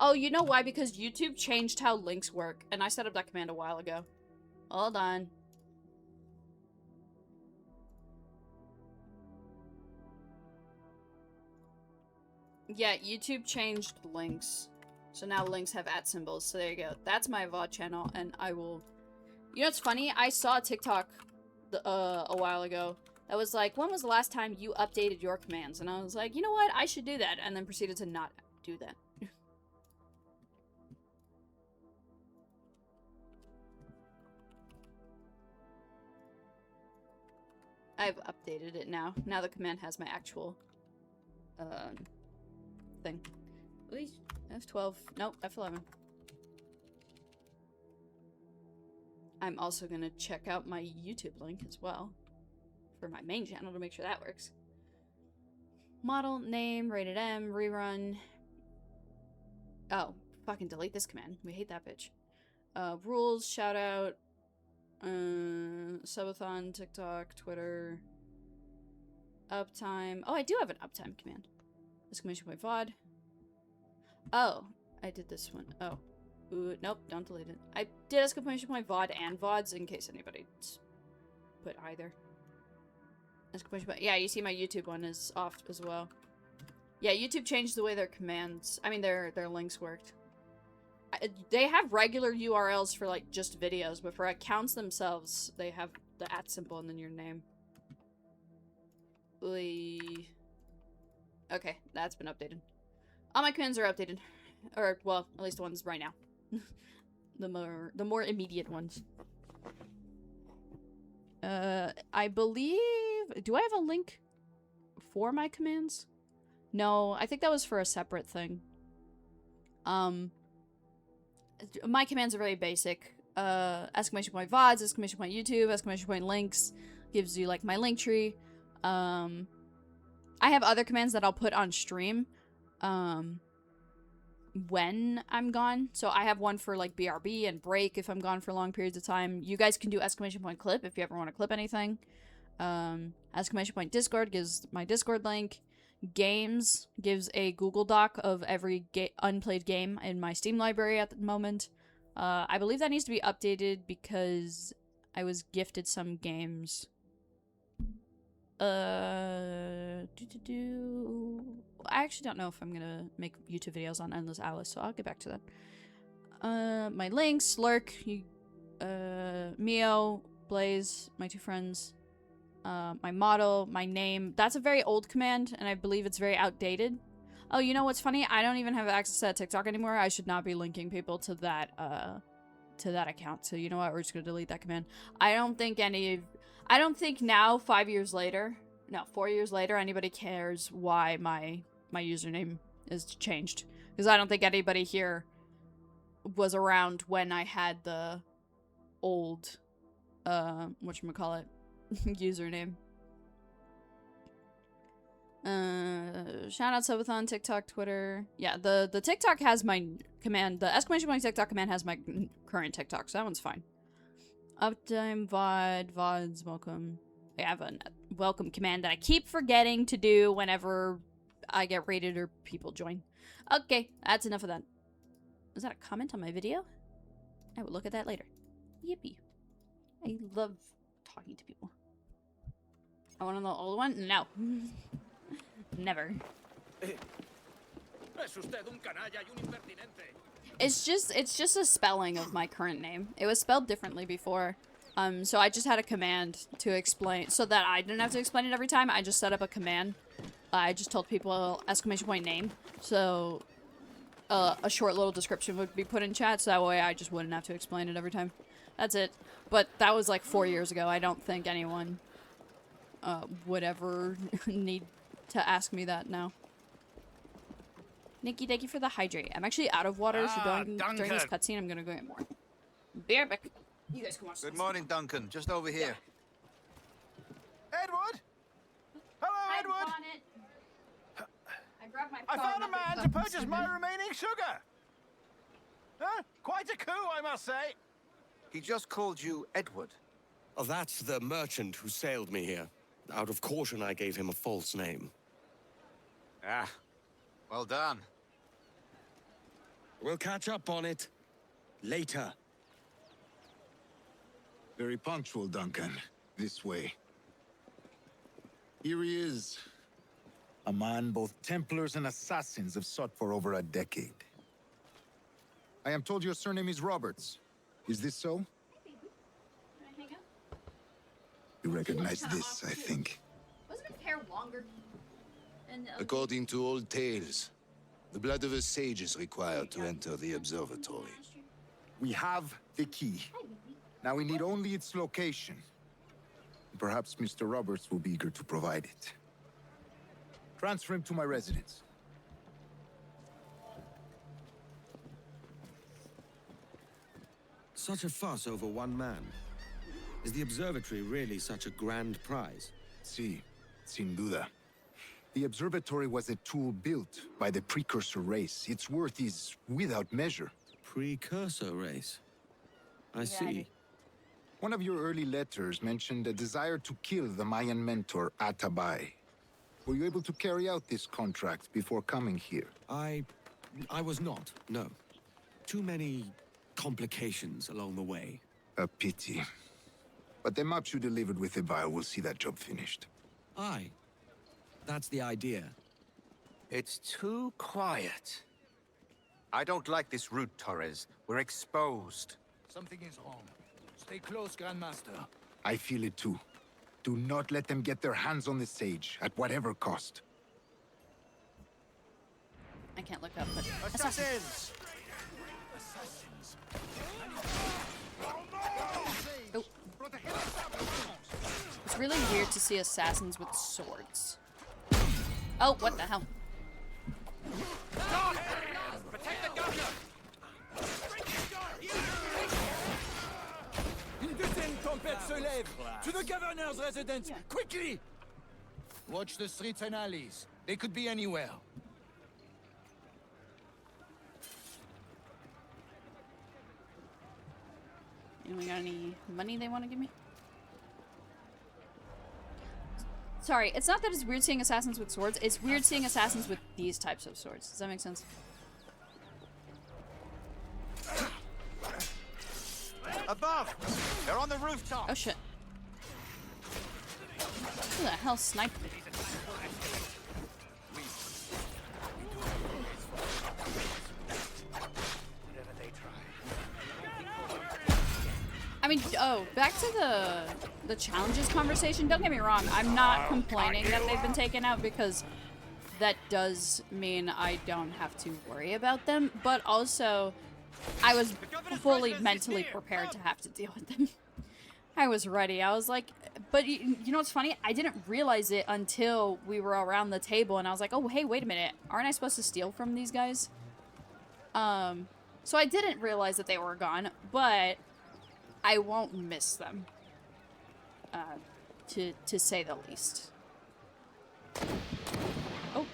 S1: Oh, you know why? Because YouTube changed how links work, and I set up that command a while ago. Hold on. Yeah, YouTube changed links. So now links have @ symbols. So there you go. That's my VOD channel, and I will... You know what's funny? I saw a TikTok a while ago that was like, when was the last time you updated your commands? And I was like, you know what? I should do that. And then proceeded to not do that. I've updated it now. Now the command has my actual thing. F12. Nope, F11. I'm also gonna check out my YouTube link as well for my main channel to make sure that works. Model, name, rated M, rerun. Oh, fucking delete this command. We hate that bitch. Rules, shout out. Subathon, TikTok, Twitter. Uptime. Oh, I do have an uptime command. Exclamation point VOD. Oh, I did this one. Oh. Ooh, nope, don't delete it. I did exclamation point VOD and VODs in case anybody put either. Exclamation point. Yeah, you see my YouTube one is off as well. Yeah, YouTube changed the way their commands, I mean their links worked. They have regular URLs for like just videos, but for accounts themselves, they have the @ symbol and then your name. Okay, that's been updated. All my commands are updated. Or, well, at least the ones right now. the more immediate ones. I believe... Do I have a link for my commands? No, I think that was for a separate thing. My commands are very basic. exclamation point VODs, exclamation point YouTube, exclamation point links. Gives you like my link tree. I have other commands that I'll put on stream when I'm gone. So I have one for like BRB and break if I'm gone for long periods of time. You guys can do exclamation point clip if you ever want to clip anything. Exclamation point Discord gives my Discord link. Games gives a Google Doc of every unplayed game in my Steam library at the moment. I believe that needs to be updated because I was gifted some games. I actually don't know if I'm gonna make YouTube videos on Endless Alice, so I'll get back to that. My links, Lurk, Mio, Blaze, my two friends, my model, my name. That's a very old command, and I believe it's very outdated. Oh, you know what's funny? I don't even have access to that TikTok anymore. I should not be linking people to that account. So you know what? We're just gonna delete that command. I don't think now, 4 years later, anybody cares why my username is changed. Because I don't think anybody here was around when I had the old, whatchamacallit, username. Shout out Subathon, TikTok, Twitter. Yeah, the TikTok has my command. The exclamation point TikTok command has my current TikTok, so that one's fine. Uptime, VODs, welcome. I have a welcome command that I keep forgetting to do whenever I get raided or people join. Okay, that's enough of that. Is that a comment on my video? I will look at that later. Yippee. I love talking to people. I want to know the old one? No. Never. It's just a spelling of my current name. It was spelled differently before. So I just had a command to explain, so that I didn't have to explain it every time. I just set up a command. I just told people exclamation point name. So a short little description would be put in chat, so that way I just wouldn't have to explain it every time. That's it. But that was like 4 years ago. I don't think anyone would ever need to ask me that now. Nikki, thank you for the hydrate. I'm actually out of water, so during this cutscene, I'm gonna go get more. Be right back. You guys can watch this.
S15: Good morning, Duncan. Just over here. Yeah. Edward! Hello, Edward!
S1: I grabbed my phone.
S9: I found a man to purchase my remaining sugar. Huh? Quite a coup, I must say.
S15: He just called you Edward.
S4: Oh, that's the merchant who sailed me here. Out of caution, I gave him a false name.
S15: Ah, well done.
S4: We'll catch up on it later.
S8: Very punctual, Duncan. This way. Here he is. A man both Templars and Assassins have sought for over a decade. I am told your surname is Roberts. Is this so? You recognize this, I think.
S1: Wasn't his hair longer?
S16: According to old tales, the blood of a sage is required to enter the observatory.
S8: We have the key. Now we need only its location. Perhaps Mr. Roberts will be eager to provide it. Transfer him to my residence.
S4: Such a fuss over one man. Is the observatory really such a grand prize?
S8: Si, sin duda. The observatory was a tool built by the precursor race. Its worth is without measure.
S4: Precursor race? I see.
S8: One of your early letters mentioned a desire to kill the Mayan mentor, Atabay. Were you able to carry out this contract before coming here?
S4: I was not, no. Too many complications along the way.
S8: A pity. But the maps you delivered with the vial will see that job finished.
S4: Aye. That's the idea.
S15: It's too quiet. I don't like this route, Torres. We're exposed.
S5: Something is wrong. Stay close, Grandmaster.
S8: I feel it too. Do not let them get their hands on the sage, at whatever cost.
S1: I can't look up, but...
S15: Assassins!
S1: Oh. It's really weird to see assassins with swords. Oh, what the hell?
S2: Protect the governor! tempête se lève! To the governor's residence! Quickly!
S16: Watch the streets and alleys. They could be anywhere.
S1: Anyone got any money they want to give me? Sorry, it's not that it's weird seeing assassins with swords, it's weird seeing assassins with these types of swords. Does that make sense?
S15: Above! They're on the rooftop!
S1: Oh shit. Who the hell sniped me? I mean, back to the challenges conversation. Don't get me wrong, I'm not complaining that they've been taken out because that does mean I don't have to worry about them, but also I was fully mentally prepared to have to deal with them. I was ready. I was like, but you know what's funny? I didn't realize it until we were around the table and I was like, oh, hey, wait a minute. Aren't I supposed to steal from these guys? So I didn't realize that they were gone, but I won't miss them, to say the least. Oh.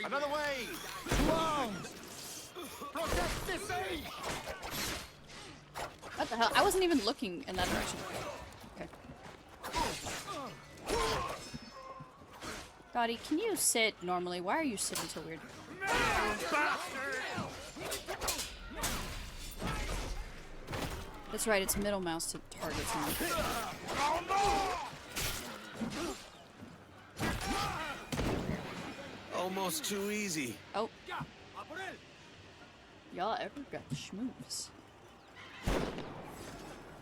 S15: Another way! Protect this age!
S1: What the hell? I wasn't even looking in that direction. Okay. Dottie, can you sit normally? Why are you sitting so weird? That's right, it's middle mouse to target someone.
S10: Almost too easy.
S1: Oh. Y'all ever got schmooze?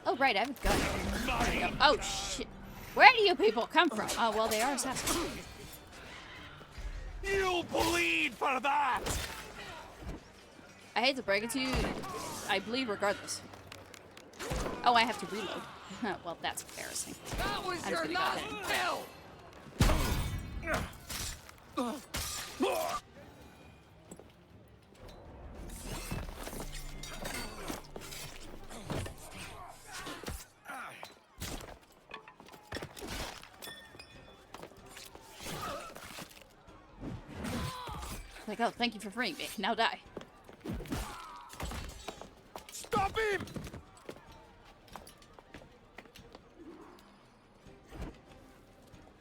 S1: Oh, right, I have a gun. There we go. Oh, shit. Where do you people come from? Oh, well, they are assassins.
S2: You'll bleed for that!
S1: I hate to break it to you, I bleed regardless. Oh, I have to reload. Well, that's embarrassing.
S2: That was
S1: I'm
S2: your
S1: just gonna
S2: last
S1: go ahead. Like, oh, thank you for freeing me. Now die.
S2: Stop him!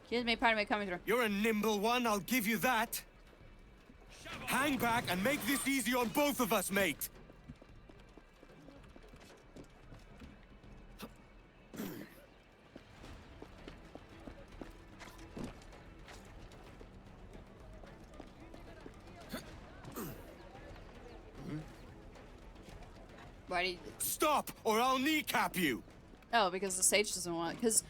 S1: Excuse me, pardon me, coming through.
S10: You're a nimble one, I'll give you that. Hang back and make this easy on both of us, mate.
S1: Why do you...
S10: Stop, or I'll kneecap you!
S1: Oh, because the sage doesn't want... Because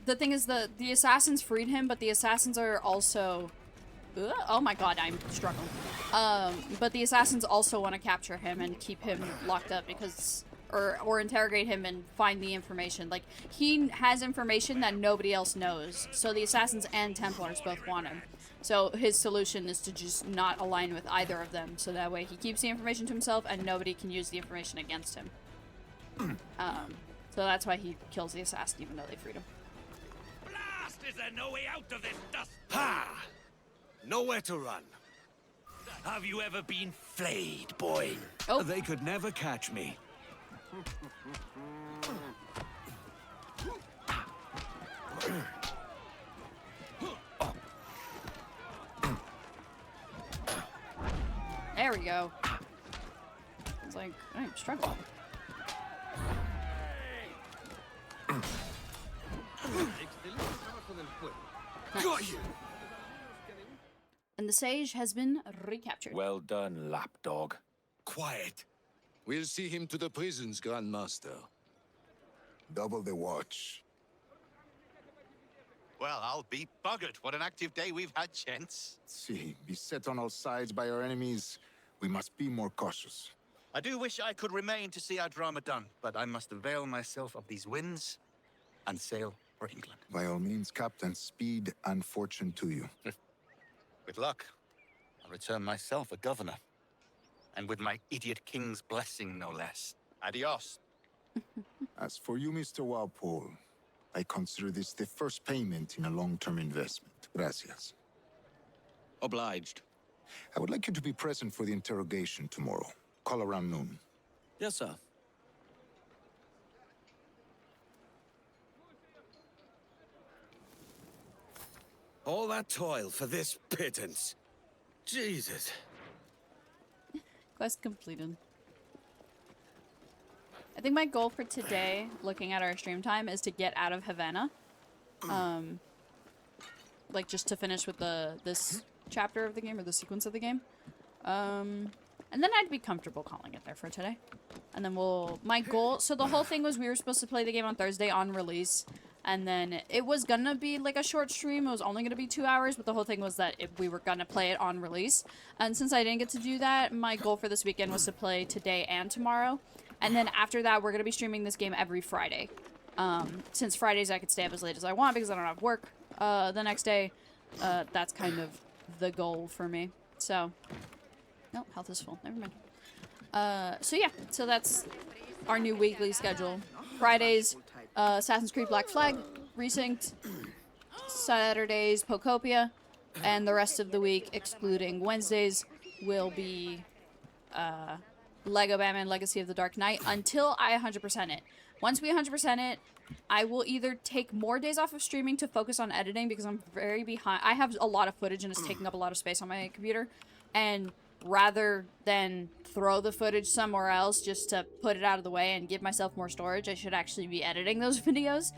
S1: the thing is, the assassins freed him, but the assassins are also... oh my god, I'm struggling. But the assassins also want to capture him and keep him locked up because... Or interrogate him and find the information. Like, he has information that nobody else knows. So the assassins and Templars both want him. So his solution is to just not align with either of them. So that way he keeps the information to himself and nobody can use the information against him. So that's why he kills the assassin even though they freed him.
S2: Blast! Is there no way out of this dust?
S10: Ha! Nowhere to run.
S2: Have you ever been flayed, boy?
S1: Oh.
S10: They could never catch me.
S1: There we go. It's like, I'm struggling.
S2: Got you!
S1: And the sage has been recaptured.
S11: Well done, lapdog.
S10: Quiet.
S16: We'll see him to the prisons, Grand Master.
S8: Double the watch.
S15: Well, I'll be buggered. What an active day we've had, gents.
S8: See, beset on all sides by our enemies, we must be more cautious.
S15: I do wish I could remain to see our drama done, but I must avail myself of these winds and sail for England.
S8: By all means, Captain, speed and fortune to you.
S15: With luck, I'll return myself a governor. And with my idiot king's blessing, no less. Adios.
S8: As for you, Mr. Walpole, I consider this the first payment in a long-term investment. Gracias.
S16: Obliged.
S8: I would like you to be present for the interrogation tomorrow. Call around noon.
S16: Yes, sir.
S10: All that toil for this pittance. Jesus.
S1: Quest completed. I think my goal for today, looking at our stream time, is to get out of Havana. Like, just to finish with this chapter of the game, or the sequence of the game. And then I'd be comfortable calling it there for today. And then my goal, so the whole thing was we were supposed to play the game on Thursday on release. And then it was gonna be like a short stream. It was only gonna be 2 hours, but the whole thing was that we were gonna play it on release. And since I didn't get to do that, my goal for this weekend was to play today and tomorrow. And then after that, we're gonna be streaming this game every Friday. Since Fridays I could stay up as late as I want because I don't have work the next day. That's kind of the goal for me. So, no, health is full. Never mind. So yeah, so that's our new weekly schedule. Fridays, Assassin's Creed Black Flag, Resynched. Saturdays, Pocopia. And the rest of the week, excluding Wednesdays, will be Lego Batman Legacy of the Dark Knight until I 100% it. Once we 100% it, I will either take more days off of streaming to focus on editing because I'm very behind. I have a lot of footage and it's taking up a lot of space on my computer. And rather than throw the footage somewhere else just to put it out of the way and give myself more storage, I should actually be editing those videos.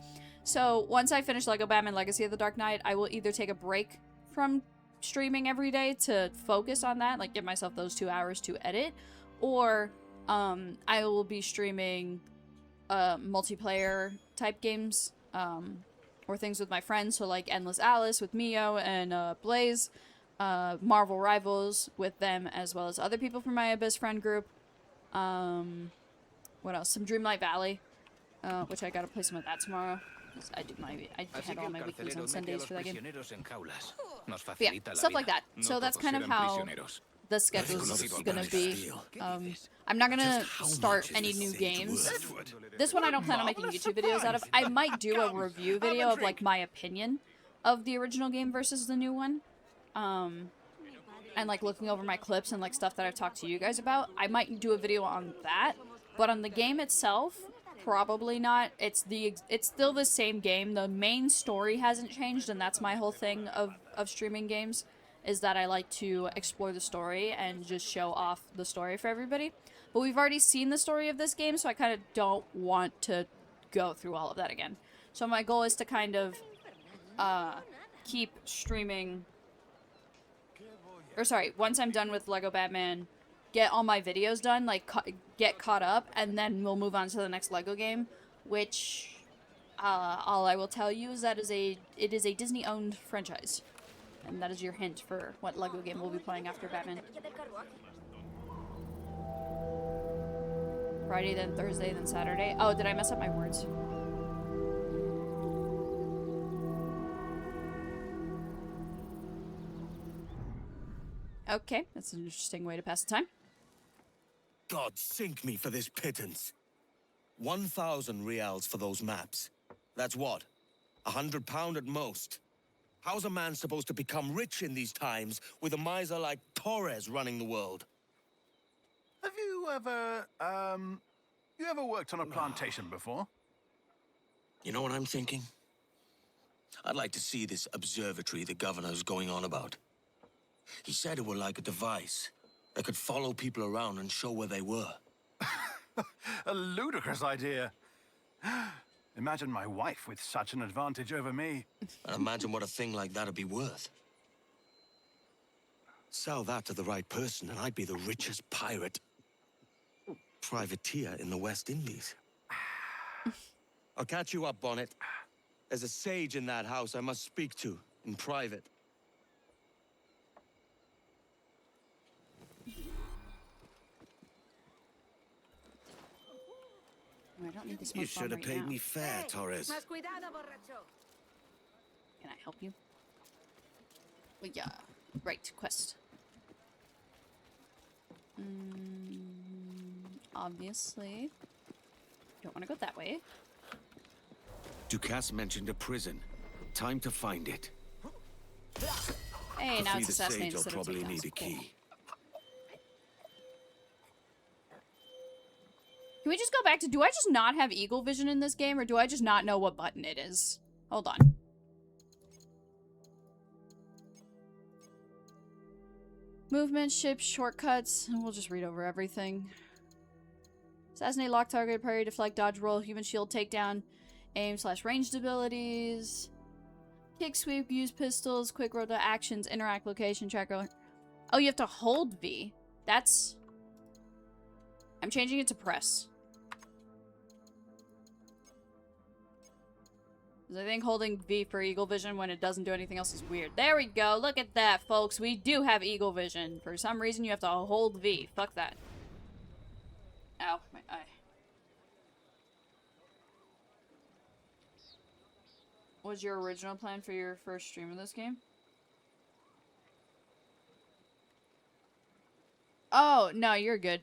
S1: So once I finish Lego Batman Legacy of the Dark Knight, I will either take a break from streaming every day to focus on that, like give myself those 2 hours to edit, or I will be streaming multiplayer type games or things with my friends, so like Endless Alice with Mio and Blaze, Marvel Rivals with them, as well as other people from my Abyss friend group. What else? Some Dreamlight Valley, which I gotta play some of that tomorrow. I had all my weeklies on Sundays for that game. But yeah, stuff like that. So that's kind of how the schedule's gonna be. I'm not gonna start any new games. This one I don't plan on making YouTube videos out of. I might do a review video of like my opinion of the original game versus the new one. And like looking over my clips and like stuff that I've talked to you guys about. I might do a video on that, but on the game itself, probably not. It's still the same game. The main story hasn't changed, and that's my whole thing of streaming games, is that I like to explore the story and just show off the story for everybody. But we've already seen the story of this game, so I kind of don't want to go through all of that again. So my goal is to kind of keep streaming, or sorry, once I'm done with Lego Batman, get all my videos done, like get caught up, and then we'll move on to the next Lego game, which all I will tell you is that it is a Disney-owned franchise. And that is your hint for what Lego game we'll be playing after Batman. Friday, then Thursday, then Saturday. Oh, did I mess up my words? Okay, that's an interesting way to pass the time.
S10: God sink me for this pittance. 1,000 reals for those maps. That's what? £100 at most. How's a man supposed to become rich in these times with a miser like Torres running the world?
S9: Have you ever, worked on a plantation before?
S16: You know what I'm thinking? I'd like to see this observatory the governor's going on about. He said it were like a device that could follow people around and show where they were.
S9: A ludicrous idea. Imagine my wife with such an advantage over me.
S16: And imagine what a thing like that'd be worth. Sell that to the right person and I'd be the richest pirate. Privateer in the West Indies.
S10: I'll catch you up, Bonnet. There's a sage in that house I must speak to in private.
S1: I don't need this.
S10: You should have paid me fair, Torres.
S1: Can I help you? Well, yeah. Right, quest. Obviously. Don't want to go that way.
S10: Ducasse mentioned a prison. Time to find it.
S1: Hey,
S10: To
S1: now
S10: free
S1: it's
S10: the
S1: assassinated
S10: sage, I'll
S1: instead of
S10: probably
S1: takedowns.
S10: need a
S1: Cool.
S10: key.
S1: Can we just go back to, do I just not have eagle vision in this game, or do I just not know what button it is? Hold on. Movement, ships, shortcuts, and we'll just read over everything. Assassinate, lock target, parry, deflect, dodge, roll, human shield, takedown, aim / ranged abilities, kick, sweep, use pistols, quick roll to actions, interact, location, tracker. Oh, you have to hold V. That's... I'm changing it to press. I think holding V for eagle vision when it doesn't do anything else is weird. There we go. Look at that, folks. We do have eagle vision. For some reason, you have to hold V. Fuck that. Ow, my eye. What was your original plan for your first stream of this game? Oh, no, you're good.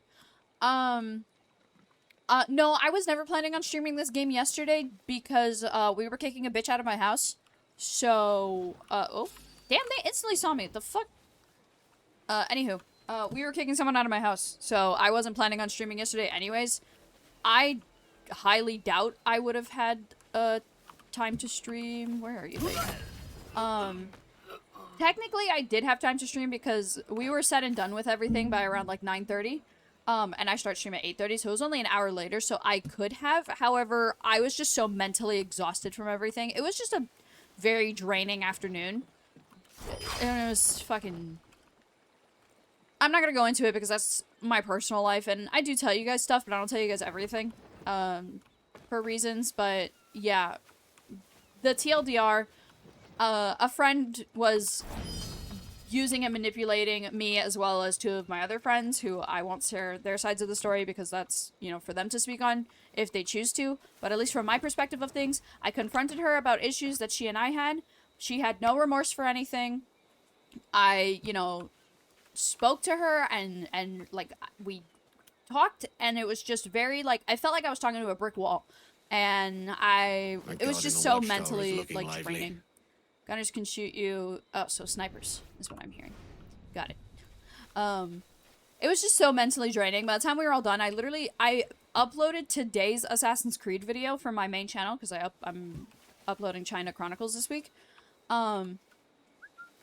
S1: No, I was never planning on streaming this game yesterday because, we were kicking a bitch out of my house. So, oh. Damn, they instantly saw me. The fuck? Anywho. We were kicking someone out of my house. So, I wasn't planning on streaming yesterday anyways. I highly doubt I would have had, time to stream. Where are you, babe? Technically, I did have time to stream because we were said and done with everything by around, like, 9:30. And I start streaming at 8:30, so it was only an hour later, so I could have. However, I was just so mentally exhausted from everything. It was just a very draining afternoon. And it was fucking... I'm not gonna go into it because that's my personal life, and I do tell you guys stuff, but I don't tell you guys everything. For reasons, but yeah. The TLDR, a friend was using and manipulating me as well as two of my other friends who I won't share their sides of the story because that's, you know, for them to speak on if they choose to. But at least from my perspective of things, I confronted her about issues that she and I had. She had no remorse for anything. I, you know, spoke to her and like, we talked and it was just very, like, I felt like I was talking to a brick wall. And it was just so mentally, like, draining. Gunners can shoot you. Oh, so snipers is what I'm hearing. Got it. It was just so mentally draining. By the time we were all done, I uploaded today's Assassin's Creed video for my main channel because I'm uploading China Chronicles this week. I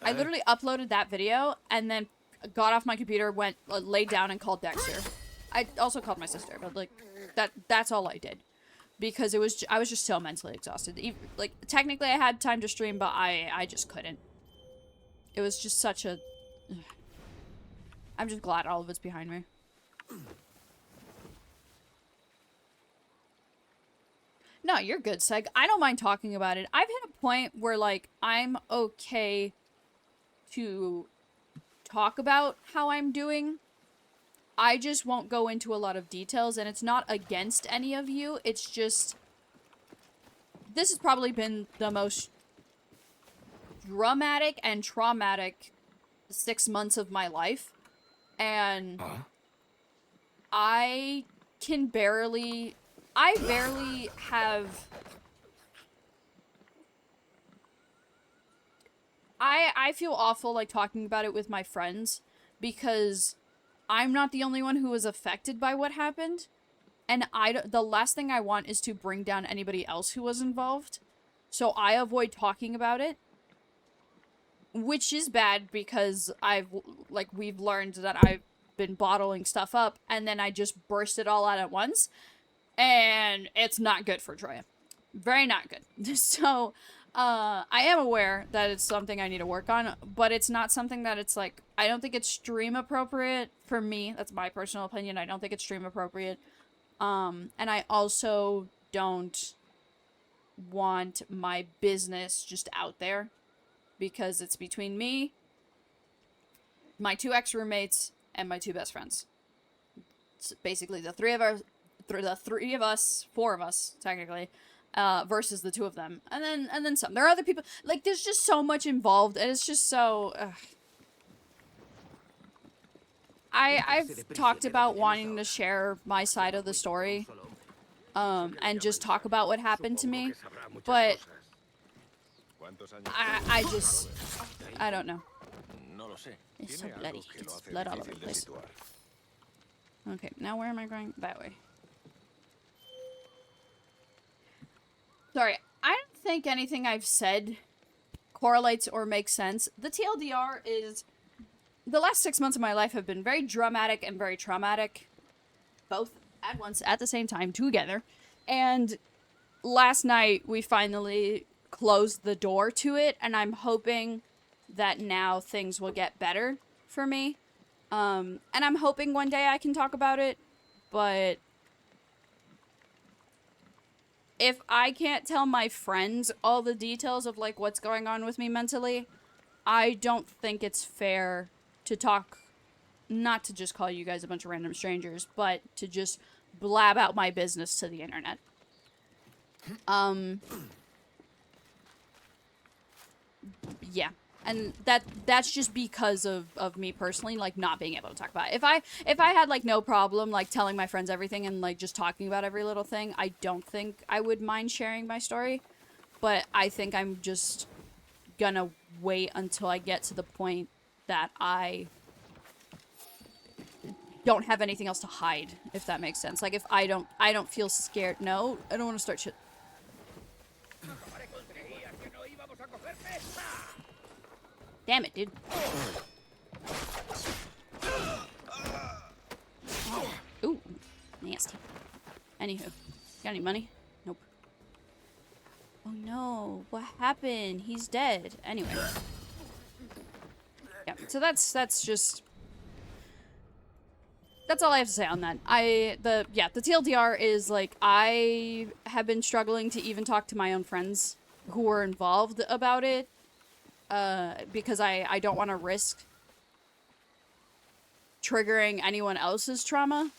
S1: literally uploaded that video and then got off my computer, went laid down and called Dexter. I also called my sister, but like that's all I did. Because I was just so mentally exhausted. Like, technically I had time to stream, but I just couldn't. It was just such a... I'm just glad all of it's behind me. No, you're good, Seg. I don't mind talking about it. I've hit a point where, like, I'm okay to talk about how I'm doing. I just won't go into a lot of details, and it's not against any of you. It's just... This has probably been the most dramatic and traumatic 6 months of my life. And I barely have... I feel awful, like, talking about it with my friends, because I'm not the only one who was affected by what happened, and the last thing I want is to bring down anybody else who was involved, so I avoid talking about it, which is bad because we've learned that I've been bottling stuff up, and then I just burst it all out at once, and it's not good for Troya. Very not good. So, I am aware that it's something I need to work on, but it's not something that it's like, I don't think it's stream appropriate for me. That's my personal opinion. I don't think it's stream appropriate. And I also don't want my business just out there because it's between me, my 2 ex-roommates, and my 2 best friends. It's basically the 4 of us, technically. Versus the 2 of them. And then some. There are other people. Like, there's just so much involved, and it's just so... I've talked about wanting to share my side of the story. and just talk about what happened to me. But I don't know. It's so bloody. It's blood all over the place. Okay, now where am I going? That way. Sorry, I don't think anything I've said correlates or makes sense. The TLDR is... The last 6 months of my life have been very dramatic and very traumatic. Both at once, at the same time, together. And last night, we finally closed the door to it, and I'm hoping that now things will get better for me. And I'm hoping one day I can talk about it, but if I can't tell my friends all the details of, like, what's going on with me mentally, I don't think it's fair to talk, not to just call you guys a bunch of random strangers, but to just blab out my business to the internet. Yeah. And that's just because of me personally, like, not being able to talk about it. If I had, like, no problem, like, telling my friends everything and, like, just talking about every little thing, I don't think I would mind sharing my story. But I think I'm just gonna wait until I get to the point that I don't have anything else to hide, if that makes sense. Like, if I don't feel scared. No, I don't want to start shit. Damn it, dude. Ooh, nasty. Anywho, got any money? Nope. Oh no, what happened? He's dead. Anyway. Yeah, so that's just... That's all I have to say on that. The TLDR is, like, I have been struggling to even talk to my own friends who were involved about it. Because I don't want to risk triggering anyone else's trauma,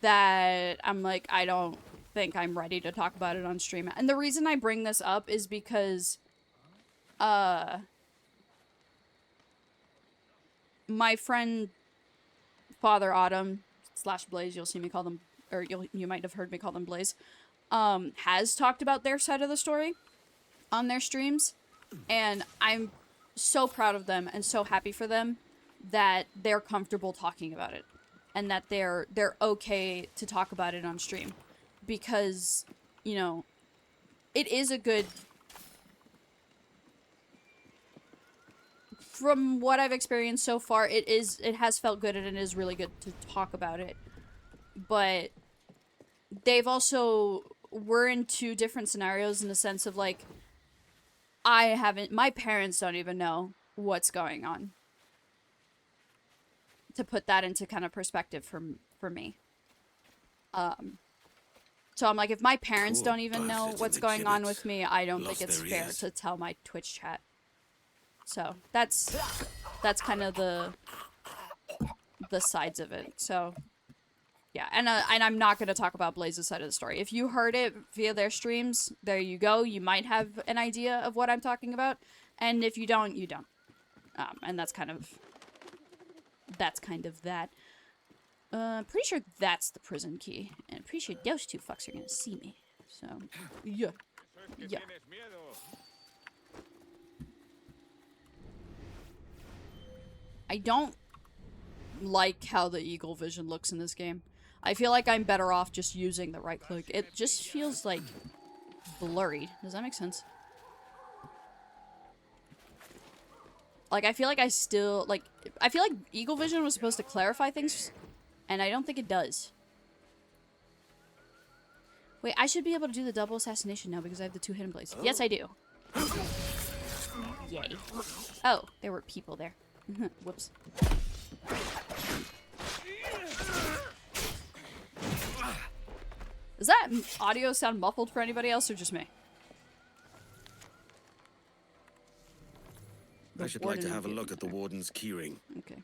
S1: that I'm like, I don't think I'm ready to talk about it on stream. And the reason I bring this up is because, my friend Father Autumn / Blaze, you'll see me call them, or you might have heard me call them Blaze, has talked about their side of the story on their streams. And I'm so proud of them and so happy for them that they're comfortable talking about it. And that they're okay to talk about it on stream. Because, you know, it is a good... From what I've experienced so far, it has felt good and it is really good to talk about it. But they've also... We're in two different scenarios in the sense of, like... my parents don't even know what's going on. To put that into kind of perspective for me. So I'm like, if my parents don't even know what's going on with me, I don't think it's fair to tell my Twitch chat. So that's kind of the sides of it. So yeah, and I'm not going to talk about Blaze's side of the story. If you heard it via their streams, there you go. You might have an idea of what I'm talking about. And if you don't, you don't. And that's kind of that. Pretty sure that's the prison key. And I'm pretty sure those two fucks are going to see me. So, yeah. Yeah. I don't like how the eagle vision looks in this game. I feel like I'm better off just using the right click. It just feels, like, blurry. Does that make sense? Like, I feel like I feel like eagle vision was supposed to clarify things, and I don't think it does. Wait, I should be able to do the double assassination now because I have the 2 hidden blades. Yes, I do. Yay. Oh, there were people there. Whoops. Does that audio sound muffled for anybody else or just me?
S4: I should like to have a look at the warden's keyring.
S1: Okay.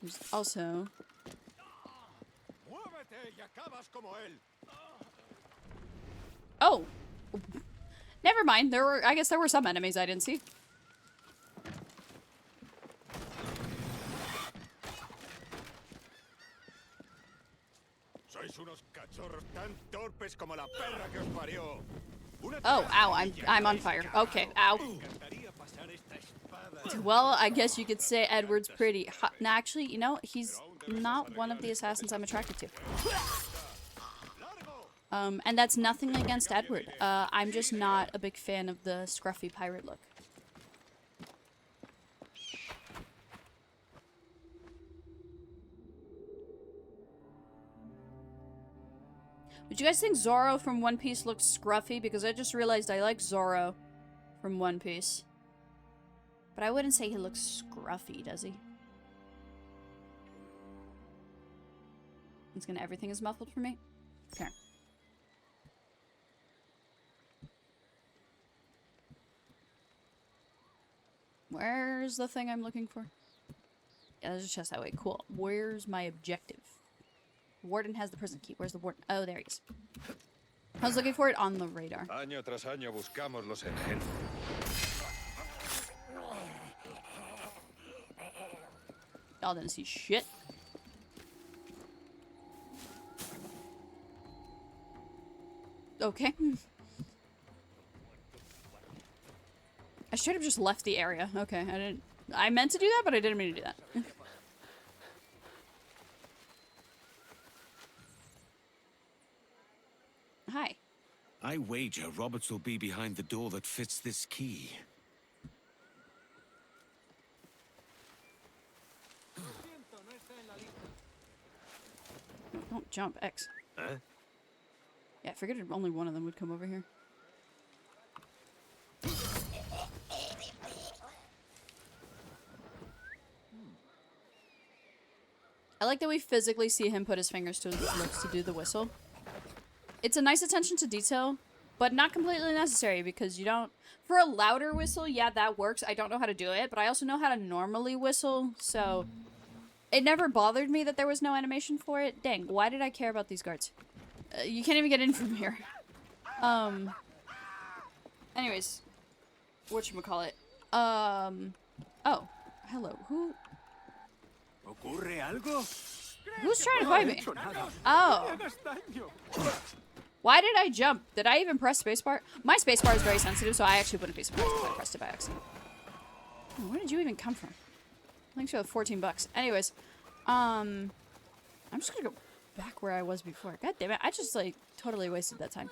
S1: There's also... Oh! Never mind. I guess there were some enemies I didn't see.
S5: Sois unos cachorros tan torpes como la perra que os parió.
S1: Oh, ow, I'm on fire. Okay, ow. Well, I guess you could say Edward's pretty hot. No, actually, you know, he's not one of the assassins I'm attracted to. And that's nothing against Edward. I'm just not a big fan of the scruffy pirate look. Would you guys think Zoro from One Piece looked scruffy? Because I just realized I like Zoro from One Piece. But I wouldn't say he looks scruffy, does he? It's gonna everything is muffled for me? Okay. Where's the thing I'm looking for? Yeah, there's a chest that way. Cool. Where's my objective? Warden has the prison key. Where's the warden? Oh, there he is. I was looking for it on the radar.
S11: Año tras año buscamos los engendros.
S1: Y'all didn't see shit. Okay. I should have just left the area. Okay, I meant to do that, but I didn't mean to do that. Hi.
S10: I wager Roberts will be behind the door that fits this key.
S1: Don't jump, X.
S11: Huh?
S1: Yeah, I figured only one of them would come over here. I like that we physically see him put his fingers to his lips to do the whistle. It's a nice attention to detail, but not completely necessary because you don't... For a louder whistle, yeah, that works. I don't know how to do it, but I also know how to normally whistle, so... It never bothered me that there was no animation for it. Dang, why did I care about these guards? You can't even get in from here. Anyways. Whatchamacallit. Oh. Hello. Who's trying to fight me? Oh. Why did I jump? Did I even press spacebar? My spacebar is very sensitive, so I actually wouldn't be surprised if I pressed it by accident. Where did you even come from? Thanks for the 14 bucks. Anyways, I'm just gonna go back where I was before. God damn it, I just, like, totally wasted that time.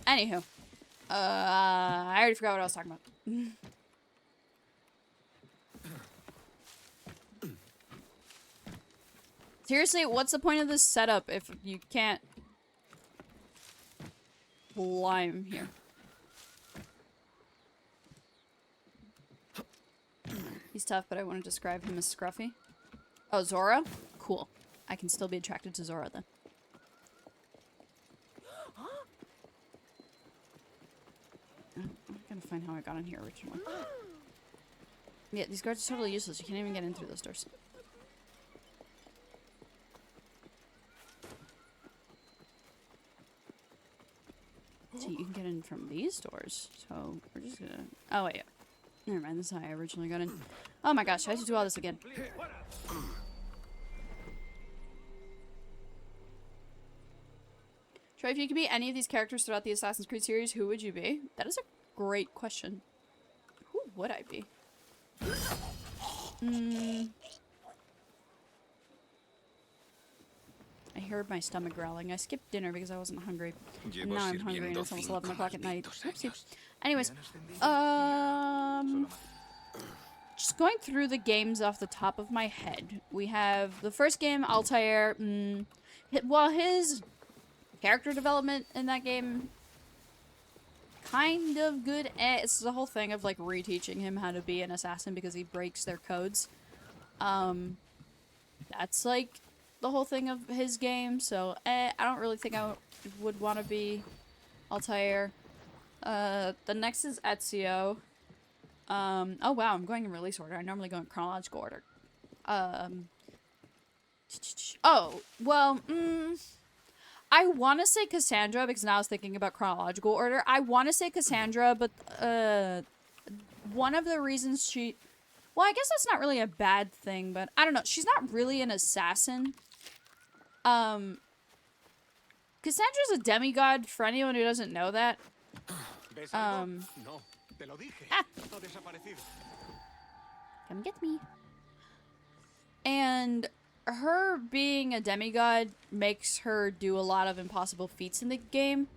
S1: Anywho. I already forgot what I was talking about. Seriously, what's the point of this setup if you can't climb here? He's tough, but I want to describe him as scruffy. Oh, Zoro? Cool. I can still be attracted to Zoro then. I'm gonna find how I got in here originally. Yeah, these guards are totally useless. You can't even get in through those doors. So you can get in from these doors. So we're just gonna... Oh, wait. Never mind, this is how I originally got in. Oh my gosh, I have to do all this again. Troy, if you could be any of these characters throughout the Assassin's Creed series, who would you be? That is a great question. Who would I be? I heard my stomach growling. I skipped dinner because I wasn't hungry. And now I'm hungry and it's almost 11 o'clock at night. Oopsie. Anyways, just going through the games off the top of my head. We have the first game, Altair. Well, his character development in that game, kind of good. It's the whole thing of, like, reteaching him how to be an assassin because he breaks their codes. That's, like, the whole thing of his game, so, I don't really think I would want to be Altair. The next is Ezio. Oh wow, I'm going in release order. I normally go in chronological order. Oh, well, I want to say Cassandra because now I was thinking about chronological order. I want to say Cassandra, but, one of the reasons she... Well, I guess that's not really a bad thing, but I don't know. She's not really an assassin. Cassandra's a demigod, for anyone who doesn't know that.
S10: No, te lo dije. Ha desaparecido.
S1: Come get me. And her being a demigod makes her do a lot of impossible feats in the game.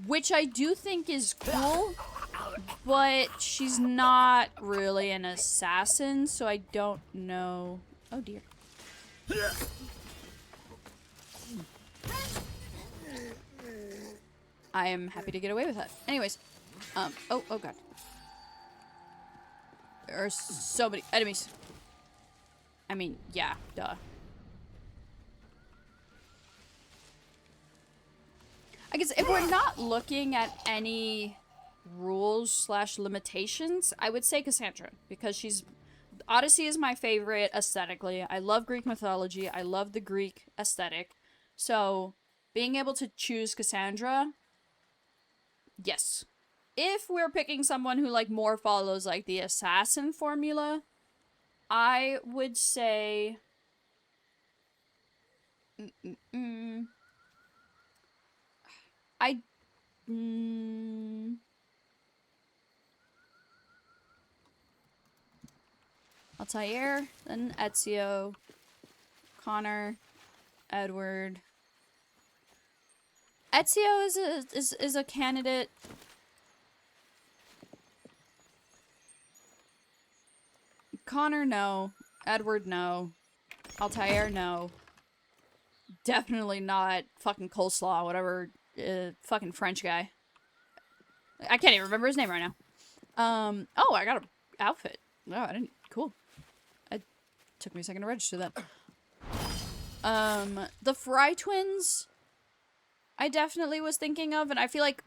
S1: Which I do think is cool, but she's not really an assassin, so I don't know. Oh dear. I am happy to get away with that. Anyways, oh god. There are so many enemies. I mean, yeah, duh. I guess if we're not looking at any rules / limitations, I would say Cassandra, because she's... Odyssey is my favorite aesthetically. I love Greek mythology. I love the Greek aesthetic. So, being able to choose Cassandra, yes. If we're picking someone who, like, more follows, like, the assassin formula, I would say... Altair, then Ezio, Connor, Edward. Ezio is a candidate. Connor, no. Edward, no. Altair, no. Definitely not fucking Coleslaw, whatever, fucking French guy. I can't even remember his name right now. Oh, I got an outfit. No, I didn't. Cool. It took me a second to register that. The Fry twins, I definitely was thinking of, and I feel like...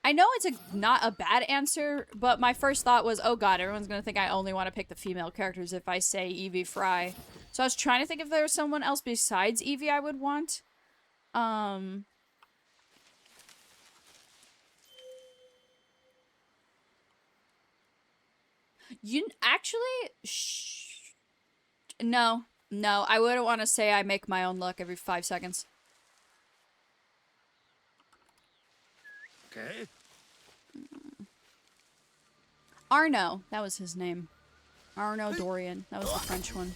S1: I know it's not a bad answer, but my first thought was, oh god, everyone's gonna think I only want to pick the female characters if I say Evie Fry. So I was trying to think if there was someone else besides Evie I would want. You actually... No, I wouldn't want to say I make my own luck every 5 seconds.
S18: Okay.
S1: Arno, that was his name. Arno Dorian, that was the French one.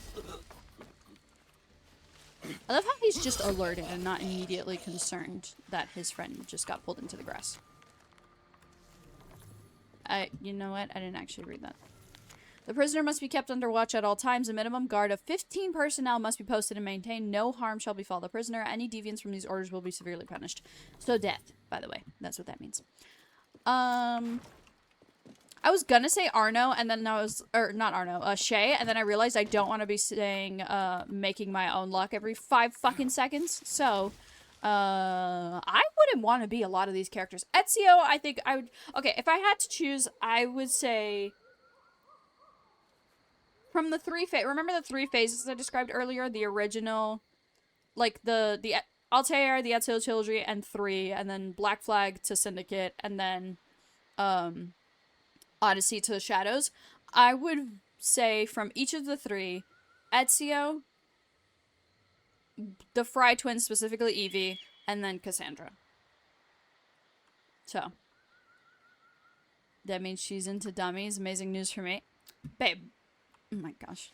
S1: I love how he's just alerted and not immediately concerned that his friend just got pulled into the grass. You know what? I didn't actually read that. The prisoner must be kept under watch at all times. A minimum guard of 15 personnel must be posted and maintained. No harm shall befall the prisoner. Any deviance from these orders will be severely punished. So death, by the way. That's what that means. I was gonna say Arno, and then I was... Or, not Arno. Shay, and then I realized I don't want to be saying, making my own luck every 5 fucking seconds. So, I wouldn't want to be a lot of these characters. Ezio, I think I would... Okay, if I had to choose, I would say... From the 3 phases, remember the 3 phases I described earlier? The original, like the Altair, the Ezio trilogy, and 3, and then Black Flag to Syndicate, and then Odyssey to the Shadows. I would say from each of the 3, Ezio, the Fry twins, specifically Evie, and then Cassandra. So, that means she's into dummies. Amazing news for me. Babe. Oh my gosh.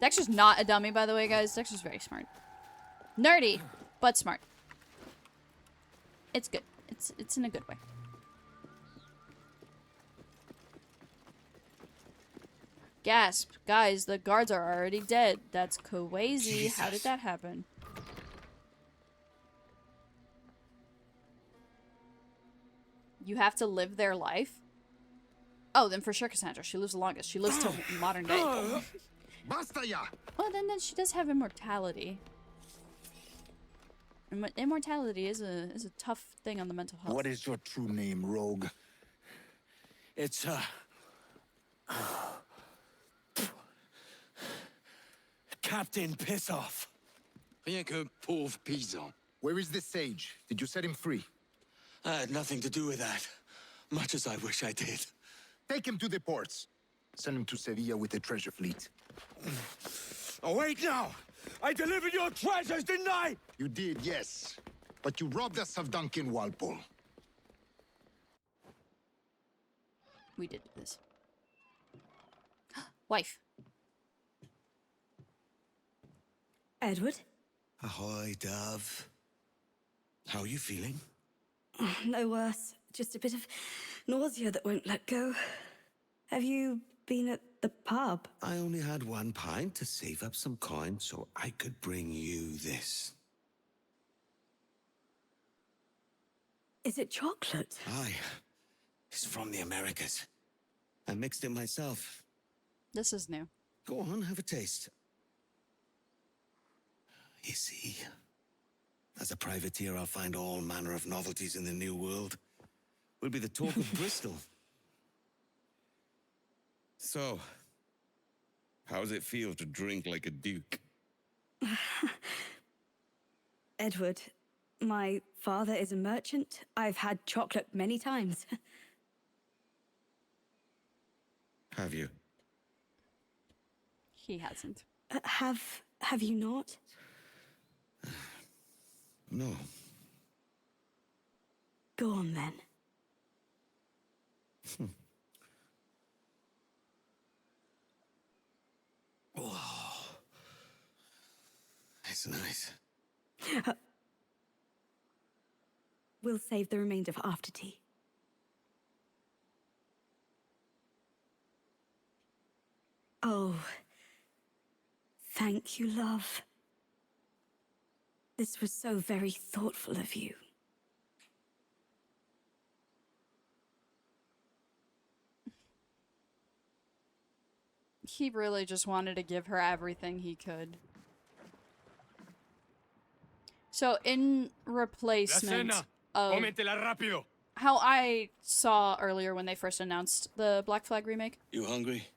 S1: Dexter's not a dummy, by the way, guys. Dexter's very smart. Nerdy, but smart. It's good. It's in a good way. Gasp. Guys, the guards are already dead. That's crazy. Jesus. How did that happen? You have to live their life? Oh, then for sure Cassandra. She lives the longest. She lives till modern day. Well, then she does have immortality. And immortality is a tough thing on the mental health.
S7: What is your true name, rogue?
S10: It's, Captain Pissoff.
S8: Rien qu'un pauvre paysan. Where is the sage? Did you set him free?
S10: I had nothing to do with that. Much as I wish I did.
S8: Take him to the ports. Send him to Sevilla with the treasure fleet.
S10: Oh, wait, no! I delivered your treasures, didn't I?
S8: You did, yes. But you robbed us of Duncan Walpole.
S1: We did this. Wife.
S3: Edward?
S4: Ahoy, Dove. How are you feeling?
S3: No worse. Just a bit of nausea that won't let go. Have you been at the pub?
S4: I only had 1 pint to save up some coin so I could bring you this.
S3: Is it chocolate?
S4: Aye. It's from the Americas. I mixed it myself.
S1: This is new.
S4: Go on, have a taste. You see, as a privateer, I'll find all manner of novelties in the new world. We'll be the talk of Bristol. So, how does it feel to drink like a duke?
S3: Edward, my father is a merchant. I've had chocolate many times.
S4: Have you?
S1: He hasn't.
S3: Have you not?
S4: No.
S3: Go on then.
S4: Oh, it's nice.
S3: We'll save the remainder for after tea. Oh, thank you, love. This was so very thoughtful of you.
S1: He really just wanted to give her everything he could. So, in replacement of how I saw earlier when they first announced the Black Flag remake.
S4: You hungry?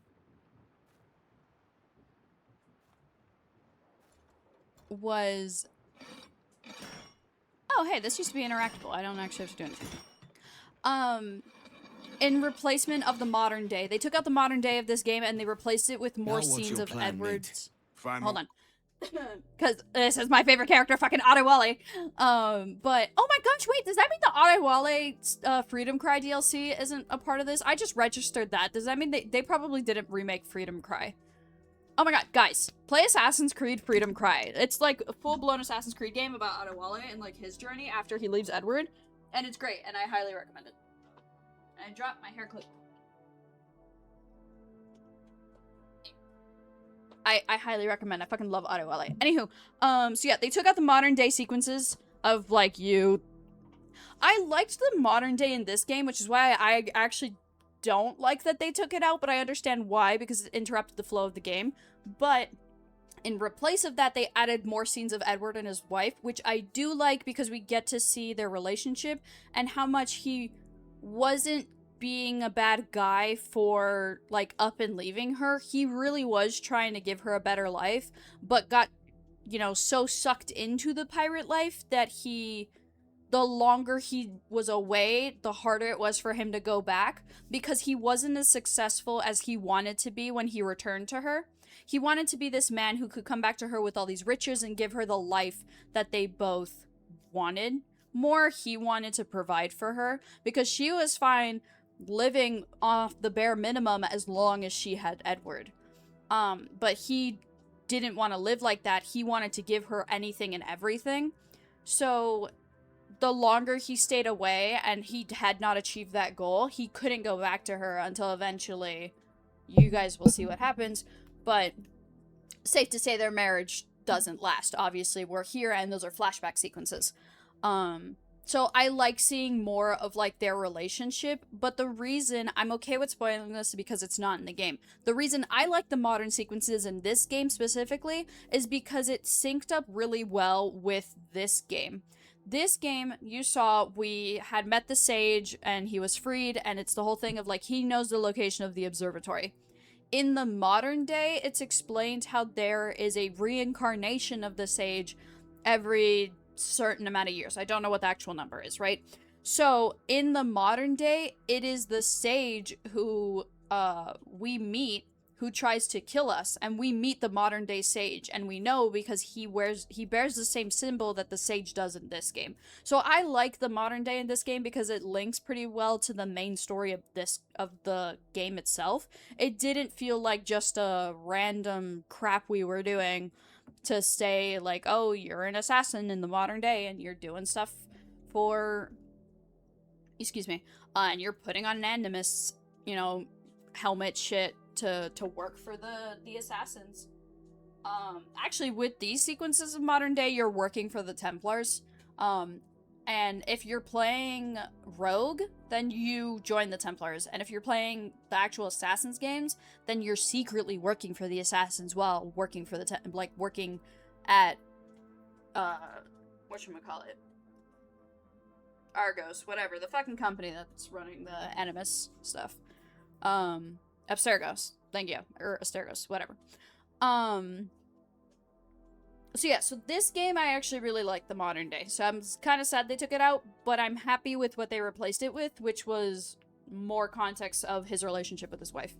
S1: Was... Oh, hey, this used to be interactable. I don't actually have to do anything. In replacement of the modern day, they took out the modern day of this game and they replaced it with more scenes of Edward's... Hold on. Because this is my favorite character, fucking Adewale. But, oh my gosh, wait, does that mean the Adewale Freedom Cry DLC isn't a part of this? I just registered that. Does that mean they probably didn't remake Freedom Cry? Oh my god, guys, play Assassin's Creed Freedom Cry. It's like a full-blown Assassin's Creed game about Adewale and like his journey after he leaves Edward. And it's great, and I highly recommend it. I dropped my hair clip. I highly recommend. I fucking love Adewale. Anywho, so yeah, they took out the modern day sequences of like you. I liked the modern day in this game, which is why I actually don't like that they took it out, but I understand why, because it interrupted the flow of the game. But in replace of that, they added more scenes of Edward and his wife, which I do like because we get to see their relationship and how much he wasn't being a bad guy for like up and leaving her. He really was trying to give her a better life, but got, you know, so sucked into the pirate life that the longer he was away, the harder it was for him to go back, because he wasn't as successful as he wanted to be when he returned to her. He wanted to be this man who could come back to her with all these riches and give her the life that they both wanted. More, he wanted to provide for her, because she was fine living off the bare minimum as long as she had Edward. But he didn't want to live like that. He wanted to give her anything and everything. So the longer he stayed away and he had not achieved that goal, he couldn't go back to her until eventually, you guys will see what happens, but safe to say their marriage doesn't last. Obviously, we're here and those are flashback sequences. So I like seeing more of like their relationship, but the reason I'm okay with spoiling this because it's not in the game. The reason I like the modern sequences in this game specifically is because it synced up really well with this game. This game, you saw, we had met the sage and he was freed, and it's the whole thing of like he knows the location of the observatory. In the modern day, it's explained how there is a reincarnation of the sage every certain amount of years. I don't know what the actual number is, right? So in the modern day, it is the sage who we meet who tries to kill us, and we meet the modern day sage, and we know because he bears the same symbol that the sage does in this game. So I like the modern day in this game because it links pretty well to the main story of the game itself. It didn't feel like just a random crap we were doing to say like, oh, you're an assassin in the modern day and you're doing stuff for, excuse me, and you're putting on an animus, you know, helmet shit to work for the assassins. Actually, with these sequences of modern day, you're working for the Templars. And if you're playing Rogue, then you join the Templars. And if you're playing the actual Assassins games, then you're secretly working for the Assassins while working for the working at whatchamacallit? Argos, whatever, the fucking company that's running the Animus stuff. Abstergos, thank you, or Astergos, whatever. So yeah, so this game I actually really like the modern day, so I'm kind of sad they took it out, but I'm happy with what they replaced it with, which was more context of his relationship with his wife.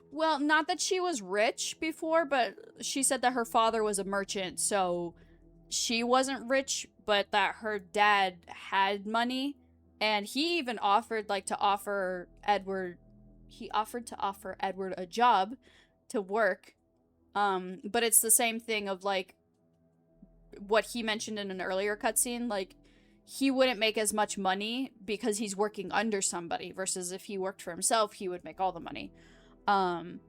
S1: Well, not that she was rich before, but she said that her father was a merchant, so she wasn't rich, but that her dad had money. And he even offered, like, to offer Edward a job to work. But it's the same thing of, like, what he mentioned in an earlier cutscene. Like, he wouldn't make as much money because he's working under somebody, versus if he worked for himself, he would make all the money. And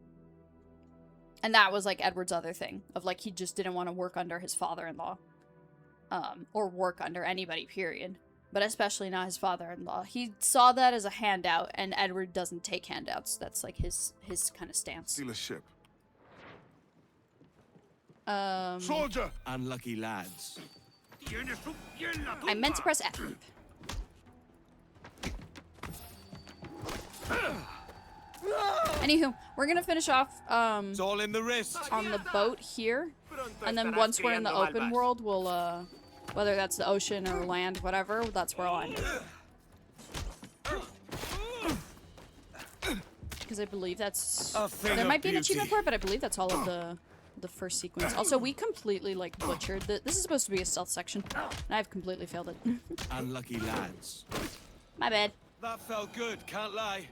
S1: that was, like, Edward's other thing. Of, like, he just didn't want to work under his father-in-law. Or work under anybody, period. But especially not his father-in-law. He saw that as a handout, and Edward doesn't take handouts. That's like his kind of stance.
S19: Steal a ship.
S10: Soldier! Unlucky lads.
S1: I meant to press F. Anywho, we're gonna finish off
S10: it's all in the wrist.
S1: On the boat here. And then once we're in the open world, we'll whether that's the ocean or land, whatever, that's where I'll end it. Because I believe that's... There might be an achievement for it, but I believe that's all of the first sequence. Also, we completely, like, butchered this is supposed to be a stealth section, and I've completely failed it.
S10: Unlucky lads.
S1: My bad.
S10: That felt good, can't lie.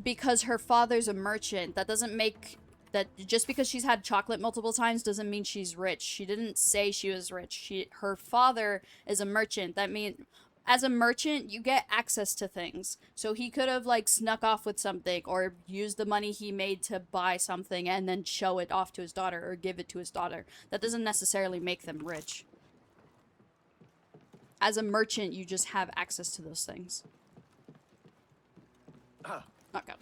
S1: Because her father's a merchant, that doesn't make... That just because she's had chocolate multiple times doesn't mean she's rich. She didn't say she was rich. Her father is a merchant. That means, as a merchant, you get access to things. So he could have, like, snuck off with something or used the money he made to buy something and then show it off to his daughter or give it to his daughter. That doesn't necessarily make them rich. As a merchant, you just have access to those things. Okay.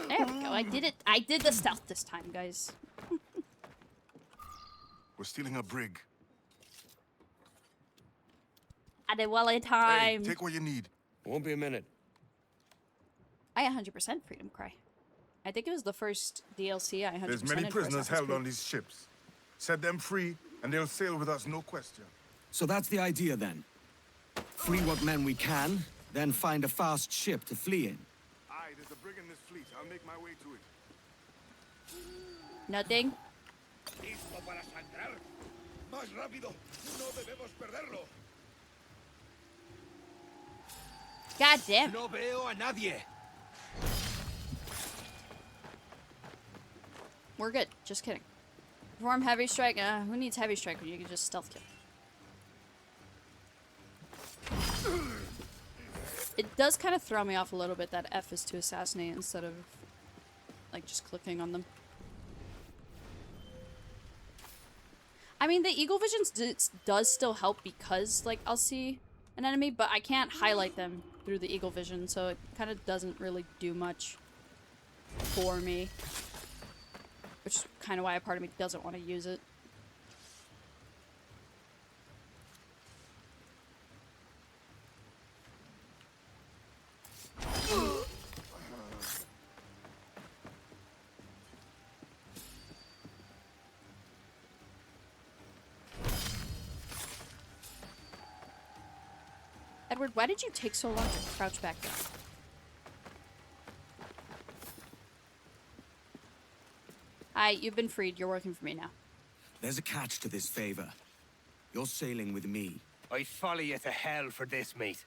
S1: There we go. I did it. I did the stealth this time, guys.
S19: We're stealing a brig.
S1: At a well in time.
S19: Hey, take what you need.
S10: Won't be a minute.
S1: I 100% Freedom Cry. I think it was the first DLC I 100%.
S19: There's many prisoners held on these ships. Set them free, and they'll sail with us, no question.
S10: So that's the idea, then. Free what men we can, then find a fast ship to flee in.
S19: Aye, there's a brig in this fleet. I'll make my way to it.
S1: Nothing.
S5: Listo para sangrar. Más rápido. No debemos perderlo.
S1: God damn.
S5: No veo a nadie.
S1: We're good. Just kidding. Perform heavy strike. Who needs heavy strike when you can just stealth kill? It does kind of throw me off a little bit that F is to assassinate instead of, like, just clicking on them. I mean, the Eagle Visions does still help because, like, I'll see an enemy, but I can't highlight them through the Eagle Vision, so it kind of doesn't really do much for me. Which is kind of why a part of me doesn't want to use it. Edward, why did you take so long to crouch back down? Hi, you've been freed. You're working for me now.
S10: There's a catch to this favor. You're sailing with me.
S5: I'd follow you to hell for this, mate.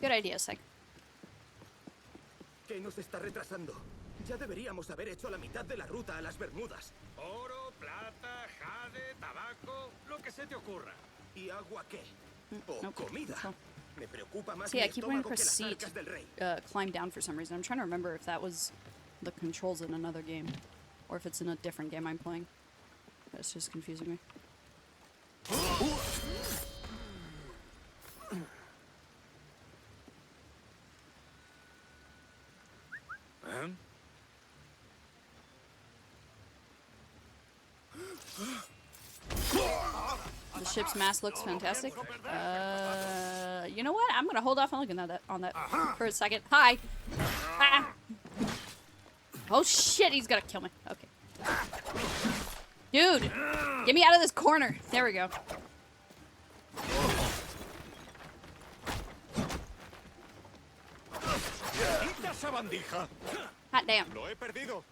S1: Good idea, Seg.
S20: ¿Qué nos está retrasando? Ya deberíamos haber hecho la mitad de la ruta a las Bermudas.
S2: Oro, plata, jade, tabaco, lo que se te ocurra.
S20: ¿Y agua qué? ¿O comida? Me preocupa más
S1: See,
S20: mi
S1: I keep wanting to
S20: estómago
S1: press
S20: que las
S1: C
S20: arcas del rey.
S1: to climb down for some reason. I'm trying to remember if that was the controls in another game, or if it's in a different game I'm playing. That's just confusing me. The ship's mast looks fantastic. You know what? I'm gonna hold off on looking at that for a second. Hi. Ah. Oh shit! He's gonna kill me. Okay. Dude, get me out of this corner. There we go. Hot damn.
S2: Lo he perdido.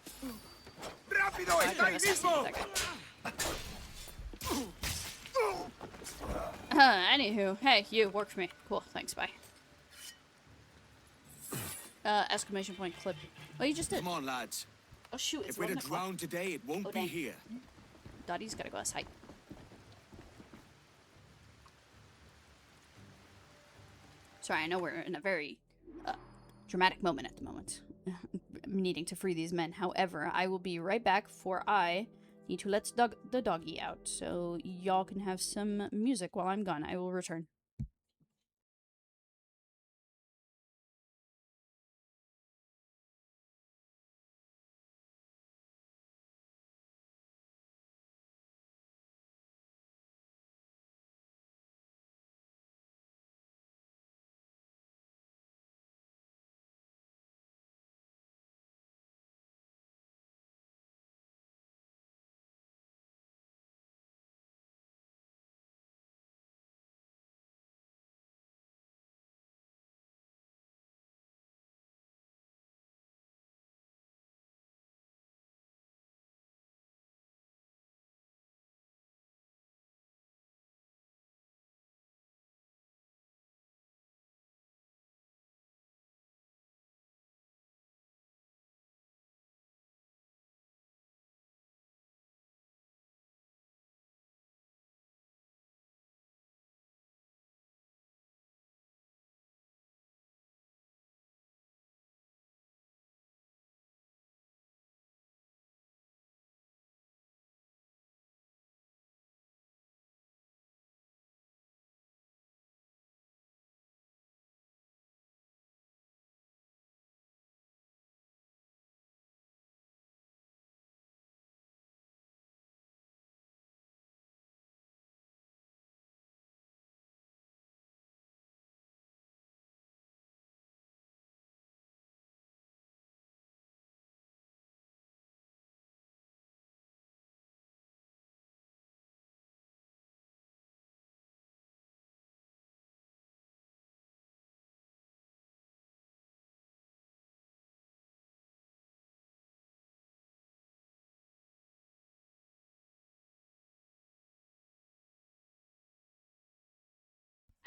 S20: ¡Rápido! ¡Está ahí mismo!
S1: Anywho, hey, you work for me. Cool, thanks, bye. Exclamation point clip. Oh, you just did.
S10: Come on, lads.
S1: Oh shoot, it's
S10: if we're to
S1: 11 o'clock.
S10: drown today, it won't be
S1: dang.
S10: here.
S1: Dottie's gotta go outside. Sorry, I know we're in a very dramatic moment at the moment. Needing to free these men. However, I will be right back, for I need to let the doggy out. So y'all can have some music while I'm gone. I will return.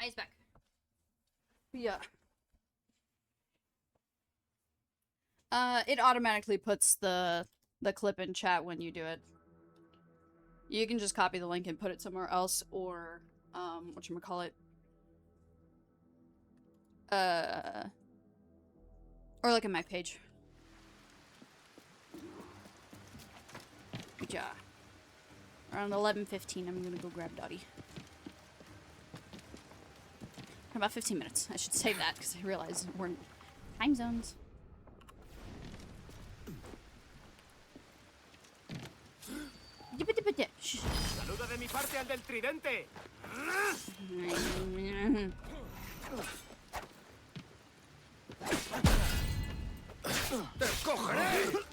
S1: He's back. Yeah. It automatically puts the clip in chat when you do it. You can just copy the link and put it somewhere else, or whatchamacallit. Or like in my page. Yeah. Around 11:15, I'm gonna go grab Dottie. In about 15 minutes. I should say that because I realize we're in time zones.
S20: Saluda de mi parte al del tridente. ¡Te cogeré!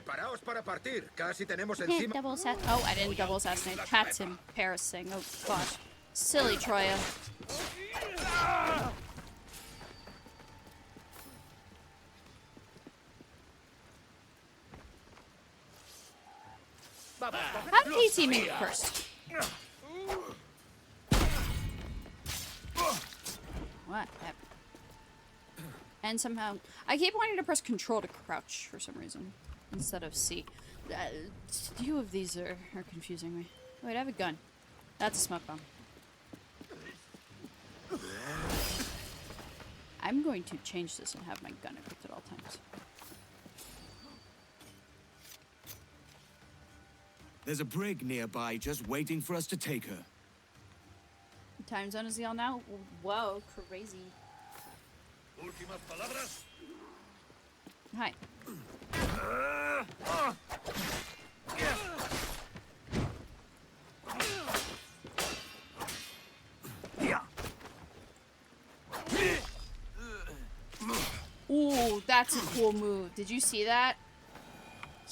S20: Preparaos para partir. Casi tenemos
S1: Can't
S20: encima.
S1: double assassinate. Oh, I didn't double assassinate. That's embarrassing. Oh gosh. Silly Troya. How did he see me first? What happened? And somehow, I keep wanting to press control to crouch for some reason, instead of C. Few of these are confusing me. Wait, I have a gun. That's a smoke bomb. I'm going to change this and have my gun equipped at all times.
S10: There's a brig nearby just waiting for us to take her.
S1: What time zone is he on now? Whoa, crazy.
S6: Últimas palabras.
S1: Hi. Ooh, that's a cool move. Did you see that?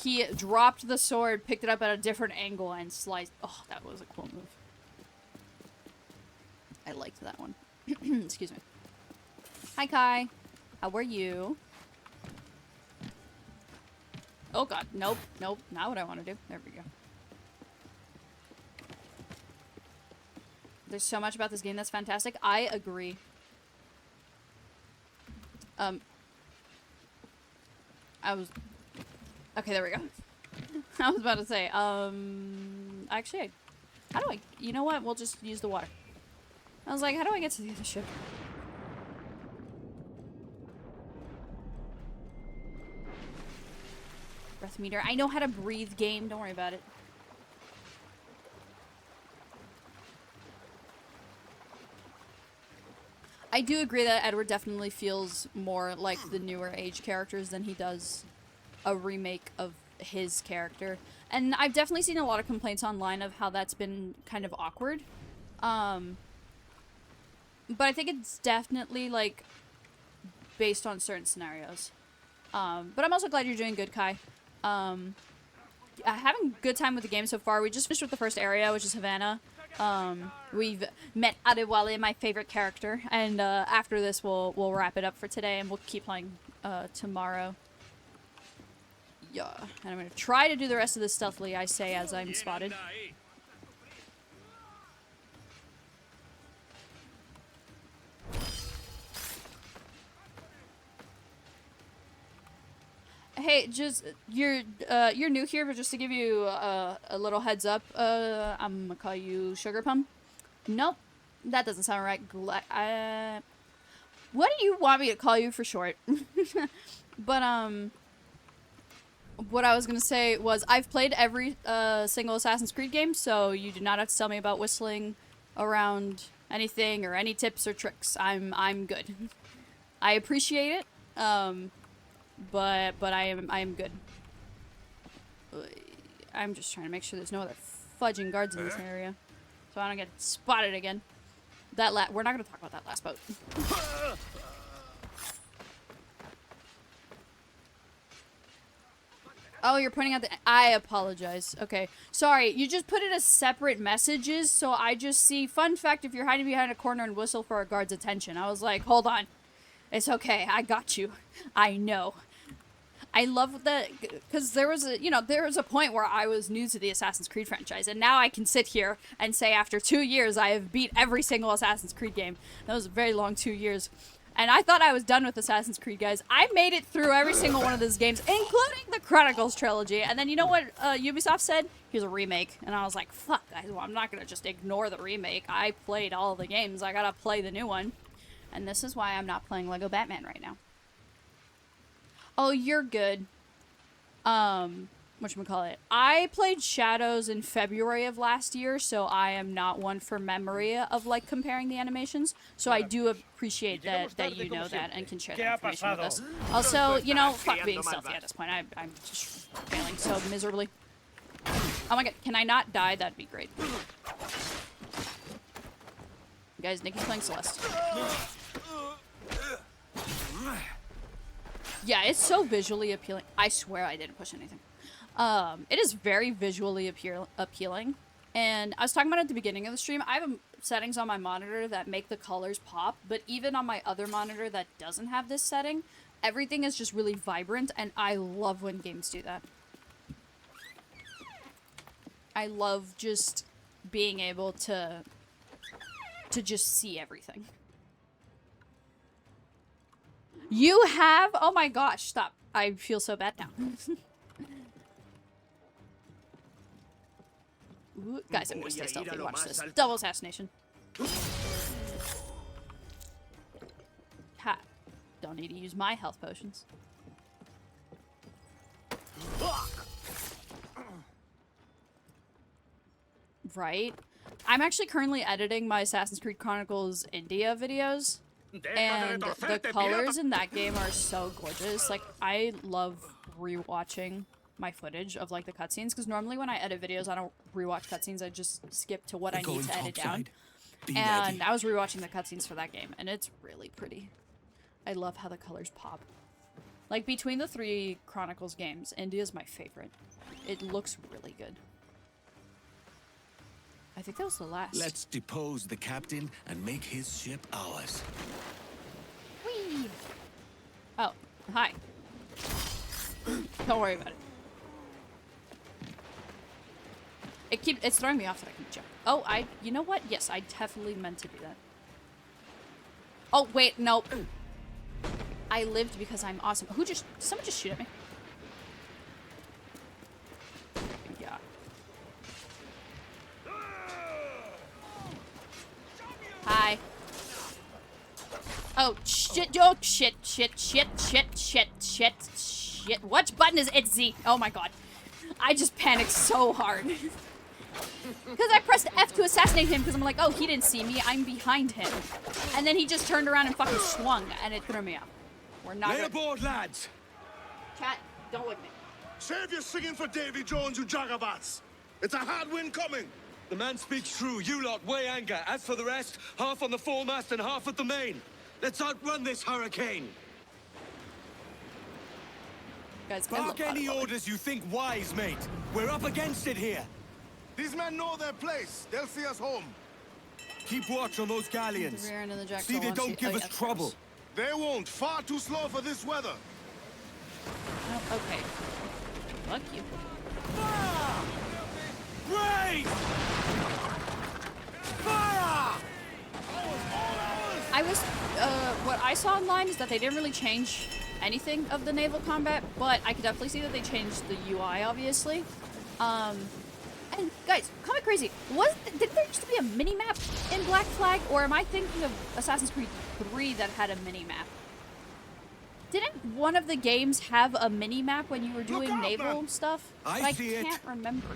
S1: He dropped the sword, picked it up at a different angle, and sliced. Oh, that was a cool move. I liked that one. Excuse me. Hi, Kai. How are you? Oh, God. Nope. Nope. Not what I want to do. There we go. There's so much about this game that's fantastic. I agree. Okay, there we go. I was about to say, actually, how do I, you know what? We'll just use the water. I was like, how do I get to the other ship? Breath meter. I know how to breathe, game. Don't worry about it. I do agree that Edward definitely feels more like the newer age characters than he does a remake of his character. And I've definitely seen a lot of complaints online of how that's been kind of awkward. But I think it's definitely, like, based on certain scenarios. But I'm also glad you're doing good, Kai. Having a good time with the game so far. We just finished with the first area, which is Havana. We've met Adewale, my favorite character, and after this we'll wrap it up for today, and we'll keep playing tomorrow. Yeah, and I'm gonna try to do the rest of this stealthily, I say, as I'm spotted. Hey, just you're new here, but just to give you a little heads up, I'm gonna call you Sugar Plum. Nope, that doesn't sound right. What do you want me to call you for short? But what I was gonna say was I've played every single Assassin's Creed game, so you do not have to tell me about whistling around anything or any tips or tricks. I'm good. I appreciate it. But I am good. I'm just trying to make sure there's no other fudging guards in this area, so I don't get spotted again. We're not gonna talk about that last boat. Oh, you're pointing out the. I apologize. Okay, sorry. You just put it as separate messages, so I just see. Fun fact: if you're hiding behind a corner and whistle for a guard's attention, I was like, hold on, it's okay. I got you. I know. I love that, because there was a point where I was new to the Assassin's Creed franchise, and now I can sit here and say after 2 years I have beat every single Assassin's Creed game. That was a very long 2 years. And I thought I was done with Assassin's Creed, guys. I made it through every single one of those games, including the Chronicles trilogy. And then you know what Ubisoft said? Here's a remake. And I was like, fuck, guys, well, I'm not going to just ignore the remake. I played all the games. I got to play the new one. And this is why I'm not playing Lego Batman right now. Oh, you're good. Whatchamacallit? I played Shadows in February of last year, so I am not one for memory of, like, comparing the animations. So I do appreciate that you know that and can share that information with us. Also, you know, fuck being stealthy at this point. I'm just failing so miserably. Oh my god, can I not die? That'd be great. Guys, Nikki's playing Celeste. Yeah, it's so visually appealing. I swear I didn't push anything. It is very visually appealing. And I was talking about it at the beginning of the stream. I have settings on my monitor that make the colors pop, but even on my other monitor that doesn't have this setting, everything is just really vibrant, and I love when games do that. I love just being able to just see everything. You have? Oh my gosh, stop. I feel so bad now. Ooh, guys, I'm gonna stay stealthy. Watch this. Double assassination. Ha. Don't need to use my health potions. Right? I'm actually currently editing my Assassin's Creed Chronicles India videos. And the colors in that game are so gorgeous. Like, I love rewatching my footage of, like, the cutscenes. Because normally when I edit videos, I don't rewatch cutscenes. I just skip to what I need to edit down. And I was rewatching the cutscenes for that game. And it's really pretty. I love how the colors pop. Like, between the 3 Chronicles games, India's my favorite. It looks really good. I think that was the last.
S10: Let's depose the captain and make his ship ours.
S1: Whee! Oh, hi. Don't worry about it. It's throwing me off that I can jump. Oh, you know what? Yes, I definitely meant to do that. Oh, wait, nope. I lived because I'm awesome. Did someone just shoot at me? Yeah. Hi. Oh, shit. Oh, shit. What button is it? Z. Oh my god. I just panicked so hard. Because I pressed F to assassinate him because I'm like, oh, he didn't see me. I'm behind him. And then he just turned around and fucking swung and it threw me off. We're not
S10: Lay aboard, lads.
S1: Cat, don't look at me.
S5: Save your singing for Davy Jones, you jagabats. It's a hard wind coming.
S10: The man speaks true. You lot weigh anchor. As for the rest, half on the foremast and half at the main. Let's outrun this hurricane.
S1: Guys,
S10: bark any orders you think wise, mate. We're up against it here.
S5: These men know their place. They'll see us home.
S10: Keep watch on those galleons.
S1: The rear end of the
S10: See they don't give us trouble.
S5: They won't. Far too slow for this weather.
S1: Oh, okay. Fuck you.
S10: Fire! Great! Fire!
S1: I was, what I saw online is that they didn't really change anything of the naval combat, but I could definitely see that they changed the UI, obviously. And guys, call me crazy. Did there used to be a mini-map in Black Flag, or am I thinking of Assassin's Creed 3 that had a mini-map? Didn't one of the games have a mini-map when you were doing naval stuff? I can't remember.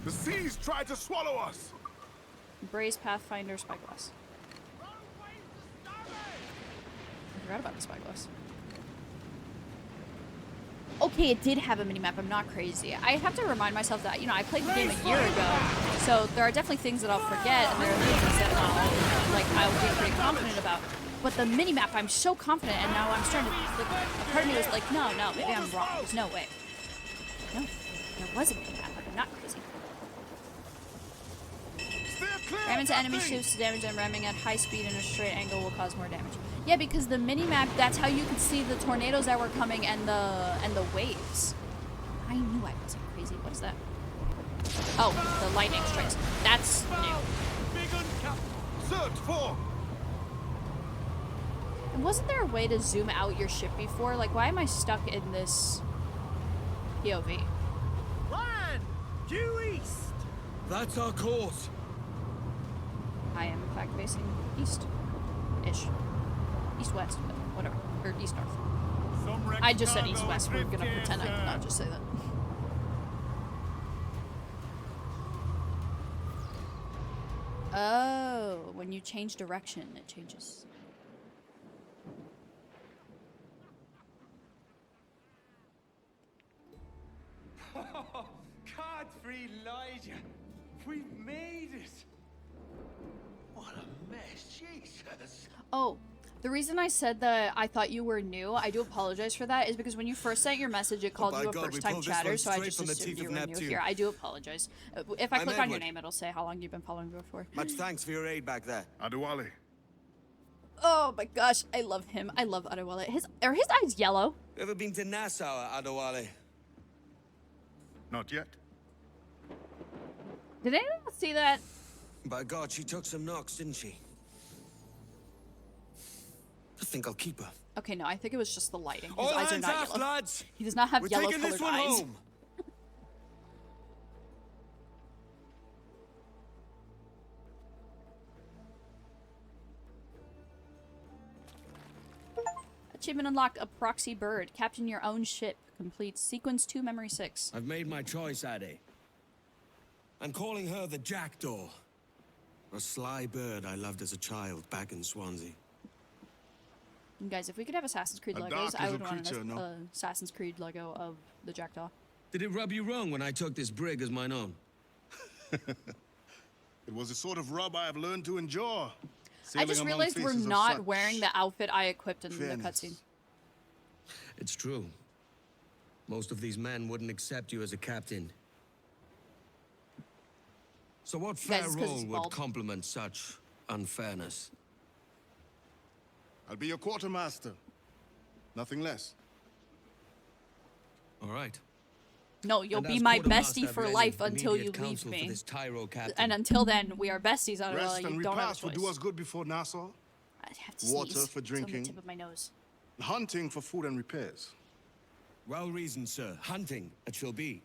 S5: The seas tried to swallow us.
S1: Embrace Pathfinder Spyglass. I forgot about the Spyglass. Okay, it did have a minimap. I'm not crazy. I have to remind myself that, you know, I played the game a year ago, so there are definitely things that I'll forget, and there are things that I'll be pretty confident about. But the minimap, I'm so confident, and now I'm starting to, like, a part of me was like, no, maybe I'm wrong. There's no way. No, there was a minimap. I'm not crazy. Ram into enemy ships to damage them. Ramming at high speed in a straight angle will cause more damage. Yeah, because the mini-map, that's how you could see the tornadoes that were coming and the waves. I knew I wasn't crazy. What is that? Oh, the lightning strikes. That's new.
S5: Search for.
S1: And wasn't there a way to zoom out your ship before? Like, why am I stuck in this POV?
S20: Land! Due east!
S10: That's our course.
S1: I am, in fact, facing east-ish. East-west, but whatever. Or east-north. I just said east-west. We're gonna pretend I did not just say that. Oh, when you change direction, it changes.
S2: Godfrey Elijah, we've made it. What a mess, Jesus.
S1: Oh, The reason I said that I thought you were new, I do apologize for that, is because when you first sent your message, it called you a first-time chatter, so I just assumed you were new here. I do apologize. If I click on your name, it'll say how long you've been following me before.
S10: Much thanks for your aid back there.
S19: Adewale.
S1: Oh my gosh, I love him. I love Adewale. Are his eyes yellow?
S10: Ever been to Nassau, Adewale?
S19: Not yet.
S1: Did anyone see that?
S10: By God, she took some knocks, didn't she? I think I'll keep her.
S1: Okay, no, I think it was just the lighting. His
S10: All
S1: eyes are
S10: hands
S1: not
S10: aft,
S1: yellow.
S10: lads.
S1: He does not have
S10: We're
S1: yellow
S10: taking
S1: colored
S10: this one
S1: eyes.
S10: home.
S1: Achievement unlocked, a proxy bird. Captain your own ship. Complete sequence 2, memory 6.
S10: I've made my choice, Addy. I'm calling her the Jackdaw. A sly bird I loved as a child back in Swansea.
S1: And guys, if we could have Assassin's Creed logos, I would want an Assassin's Creed logo of the Jackdaw.
S10: Did it rub you wrong when I took this brig as mine own?
S19: It was the sort of rub I have learned to endure.
S1: I just realized we're not wearing the outfit I equipped in the cutscene.
S10: It's true. Most of these men wouldn't accept you as a captain. So what fair role would complement such unfairness?
S19: I'll be your quartermaster. Nothing less.
S10: All right.
S1: No, you'll be my bestie for life until you leave me. And until then, we are besties.
S19: Rest and
S1: you don't have a
S19: repast will
S1: choice.
S19: do us good before Nassau.
S1: I have to
S19: Water
S1: sneeze.
S19: for
S1: It's on
S19: drinking.
S1: the tip of my nose.
S19: Hunting for food and repairs.
S10: Well reasoned, sir. Hunting, it shall be.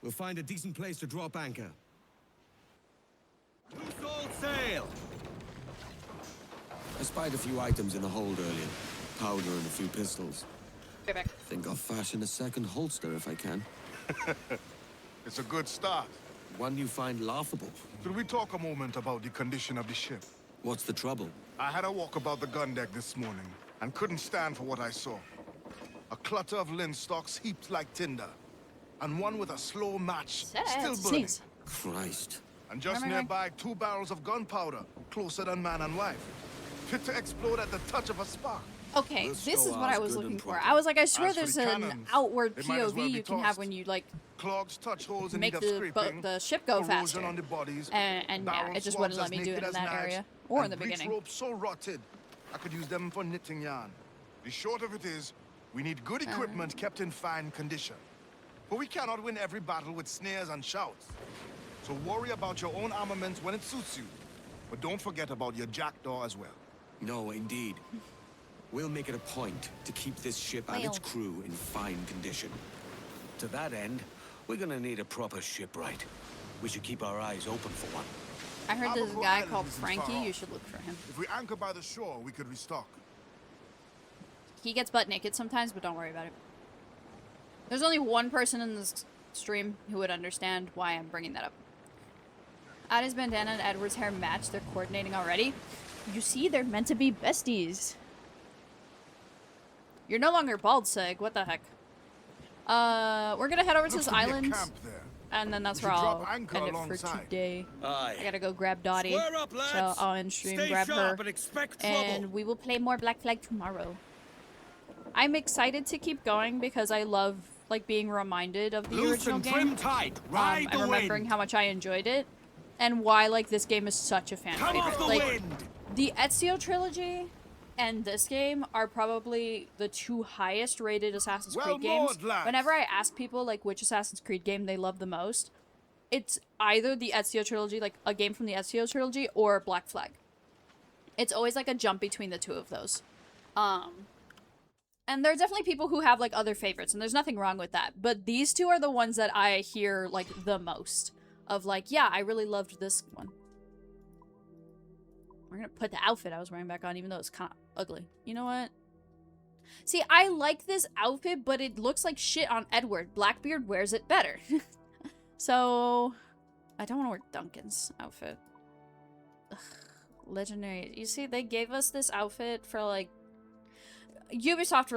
S10: We'll find a decent place to drop anchor. Loose all sail! I spied a few items in the hold earlier. Powder and a few pistols.
S1: Get back.
S10: Think I'll fashion a second holster if I can.
S19: It's a good start.
S10: One you find laughable.
S19: Should we talk a moment about the condition of the ship?
S10: What's the trouble?
S19: I had a walk about the gun deck this morning and couldn't stand for what I saw. A clutter of linstocks heaped like tinder, and one with a slow match still burning.
S10: Christ.
S19: And just nearby, 2 barrels of gunpowder, closer than man and wife, fit to explode at the touch of a spark.
S1: Okay, this is what I was looking for. I was like, I swear there's an outward POV you can have when you like
S19: clogs, touch holes in
S1: make the ship go faster.
S19: On the bodies,
S1: and yeah, it just wouldn't let me do it in that area or in the beginning.
S19: Ropes so rotted, I could use them for knitting yarn. The short of it is, we need good equipment kept in fine condition. But we cannot win every battle with snares and shouts. So worry about your own armaments when it suits you. But don't forget about your Jackdaw as well.
S10: No, indeed. We'll make it a point to keep this ship and its crew in fine condition. To that end, we're gonna need a proper shipwright. We should keep our eyes open for one.
S1: I heard there's a guy called Frankie. You should look for him.
S19: If we anchor by the shore, we could restock.
S1: He gets butt naked sometimes, but don't worry about it. There's only one person in this stream who would understand why I'm bringing that up. Addie's bandana and Edward's hair match. They're coordinating already. You see, they're meant to be besties. You're no longer bald, Sig. What the heck? We're gonna head over to this island, and then that's where I'll end it for today. I gotta go grab Dottie, so I'll end stream, grab her, and we will play more Black Flag tomorrow. I'm excited to keep going because I love like being reminded of the original game, and remembering how much I enjoyed it, and why like this game is such a fan favorite. Like the Ezio trilogy and this game are probably the 2 highest rated Assassin's Creed games. Whenever I ask people like which Assassin's Creed game they love the most, it's either the Ezio trilogy, like a game from the Ezio trilogy, or Black Flag. It's always like a jump between the 2 of those. And there are definitely people who have like other favorites, and there's nothing wrong with that. But these 2 are the ones that I hear like the most of, like, yeah, I really loved this one. We're gonna put the outfit I was wearing back on, even though it's kind of ugly. You know what? See, I like this outfit, but it looks like shit on Edward. Blackbeard wears it better. So, I don't want to wear Duncan's outfit. Ugh, legendary. You see, they gave us this outfit for, like... Ubisoft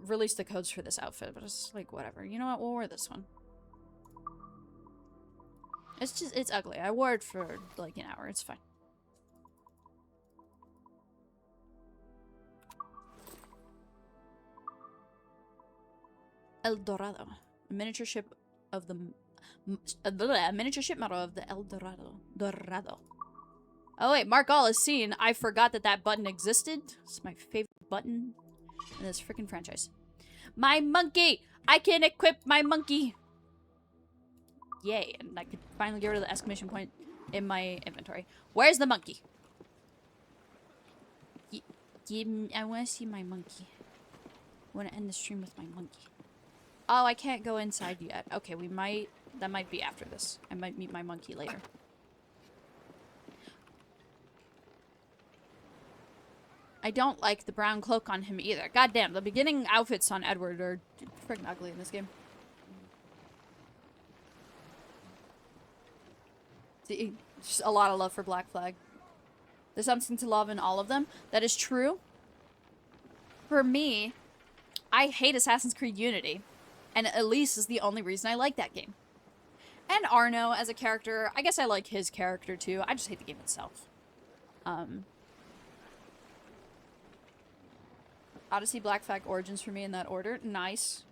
S1: released the codes for this outfit, but it's like, whatever. You know what? We'll wear this one. It's ugly. I wore it for, like, an hour. It's fine. El Dorado. A miniature ship of the... a miniature ship model of the El Dorado. Oh wait, mark all is seen. I forgot that that button existed. It's my favorite button in this freaking franchise. My monkey! I can equip my monkey! Yay, and I could finally get rid of the exclamation point in my inventory. Where's the monkey? I want to see my monkey. I want to end the stream with my monkey. Oh, I can't go inside yet. Okay, we might... That might be after this. I might meet my monkey later. I don't like the brown cloak on him either. God damn, the beginning outfits on Edward are freaking ugly in this game. See, just a lot of love for Black Flag. There's something to love in all of them. That is true. For me, I hate Assassin's Creed Unity. And Elise is the only reason I like that game. And Arno as a character, I guess I like his character too. I just hate the game itself. Odyssey, Black Flag, Origins for me in that order. Nice.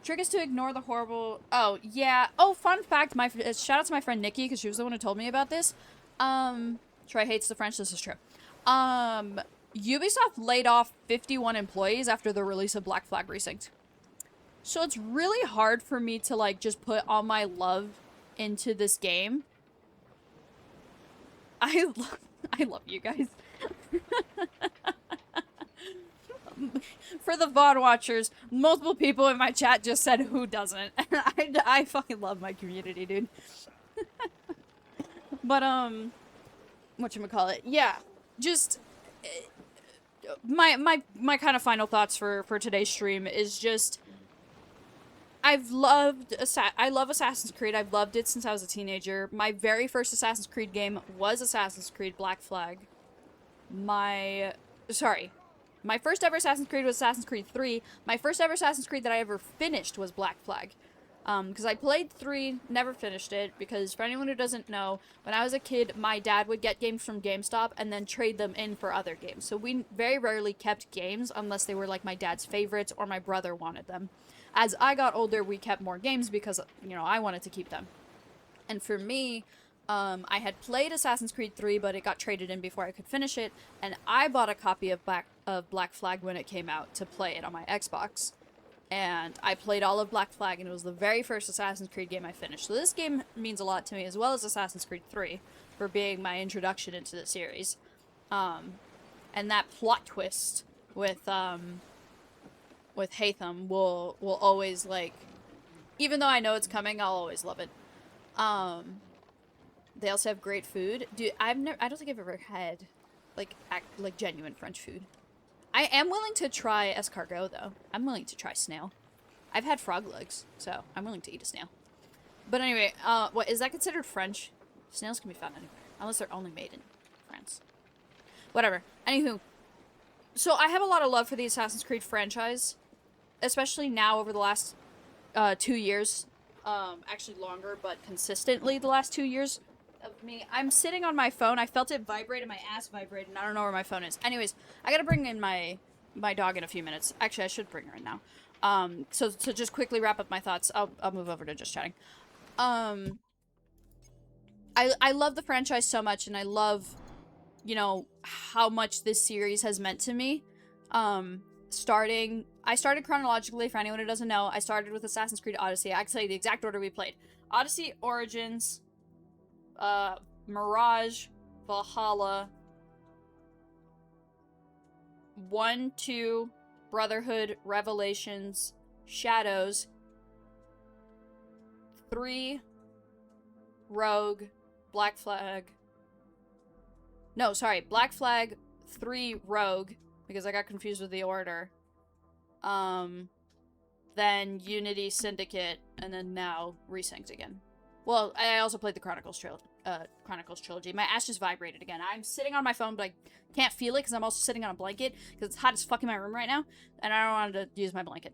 S1: Trick is to ignore the horrible... Oh, yeah. Oh, fun fact. Shout out to my friend Nikki, because she was the one who told me about this. Troy hates the French. This is true. Ubisoft laid off 51 employees after the release of Black Flag Resynced. So it's really hard for me to, like, just put all my love into this game. I love you guys. For the VOD watchers, multiple people in my chat just said, who doesn't? I fucking love my community, dude. But, whatchamacallit? Yeah, just, my kind of final thoughts for today's stream is just, I love Assassin's Creed. I've loved it since I was a teenager. My very first Assassin's Creed game was Assassin's Creed Black Flag. My first ever Assassin's Creed was Assassin's Creed 3. My first ever Assassin's Creed that I ever finished was Black Flag. Because I played 3, never finished it, because for anyone who doesn't know, when I was a kid, my dad would get games from GameStop and then trade them in for other games. So we very rarely kept games unless they were like my dad's favorites or my brother wanted them. As I got older, we kept more games because, you know, I wanted to keep them. And for me... I had played Assassin's Creed 3, but it got traded in before I could finish it, and I bought a copy of Black Flag when it came out to play it on my Xbox. And I played all of Black Flag, and it was the very first Assassin's Creed game I finished. So this game means a lot to me, as well as Assassin's Creed 3, for being my introduction into the series. And that plot twist with Haytham will always, like... Even though I know it's coming, I'll always love it. They also have great food. Dude, I don't think I've ever had, like genuine French food. I am willing to try escargot, though. I'm willing to try snail. I've had frog legs, so I'm willing to eat a snail. But anyway, what, is that considered French? Snails can be found anywhere, unless they're only made in France. Whatever. Anywho, so I have a lot of love for the Assassin's Creed franchise, especially now over the last 2 years. Actually longer, but consistently the last 2 years. Of me. I'm sitting on my phone. I felt it vibrate and my ass vibrated, and I don't know where my phone is. Anyways, I gotta bring in my dog in a few minutes. Actually, I should bring her in now. So just quickly wrap up my thoughts. I'll move over to just chatting. I love the franchise so much, and I love, you know, how much this series has meant to me. I started chronologically, for anyone who doesn't know. I started with Assassin's Creed Odyssey. I can tell you the exact order we played. Odyssey, Origins, Mirage, Valhalla, 1, 2, Brotherhood, Revelations, Shadows, 3, Rogue, Black Flag. No, sorry, Black Flag, 3, Rogue, because I got confused with the order. Then Unity, Syndicate, and then now Resynced again. Well, I also played the Chronicles trilogy. My ass just vibrated again. I'm sitting on my phone, but I can't feel it because I'm also sitting on a blanket because it's hot as fuck in my room right now, and I don't want to use my blanket.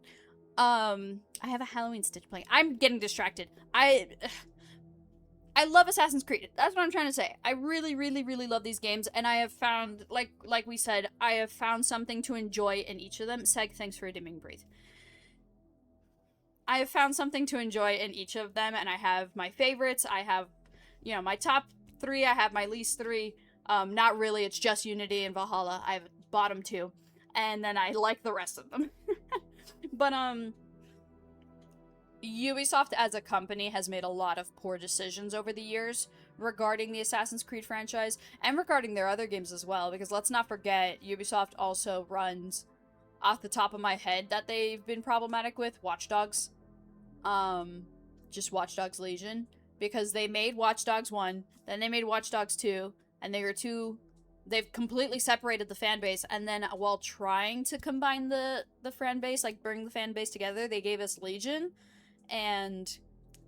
S1: I have a Halloween Stitch playing. I'm getting distracted. I love Assassin's Creed. That's what I'm trying to say. I really, really, really love these games, and I have found, like we said, I have found something to enjoy in each of them. Seg, thanks for a dimming breathe. I have found something to enjoy in each of them, and I have my favorites. I have, you know, my top 3. I have my least 3. Not really. It's just Unity and Valhalla. I have bottom 2, and then I like the rest of them. But Ubisoft as a company has made a lot of poor decisions over the years regarding the Assassin's Creed franchise and regarding their other games as well, because let's not forget, Ubisoft also runs, off the top of my head, that they've been problematic with Watch Dogs. Just Watch Dogs Legion, because they made Watch Dogs 1, then they made Watch Dogs 2, and they've completely separated the fan base, and then while trying to combine the fan base, like bring the fan base together, they gave us Legion. And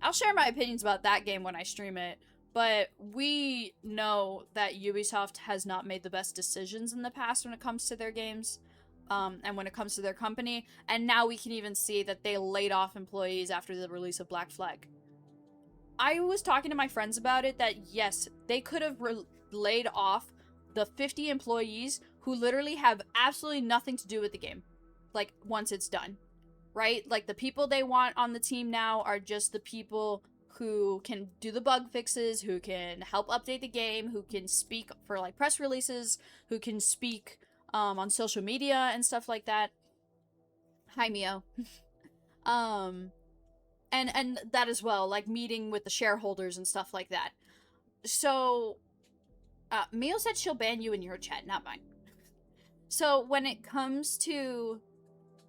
S1: I'll share my opinions about that game when I stream it, but we know that Ubisoft has not made the best decisions in the past when it comes to their games, and when it comes to their company, and now we can even see that they laid off employees after the release of Black Flag. I was talking to my friends about it, that yes, they could have laid off the 50 employees who literally have absolutely nothing to do with the game, like, once it's done. Right? Like, the people they want on the team now are just the people who can do the bug fixes, who can help update the game, who can speak for, like, press releases, who can speak on social media and stuff like that. Hi, Mio. And that as well, like, meeting with the shareholders and stuff like that. So, Mio said she'll ban you in your chat, not mine. So, when it comes to...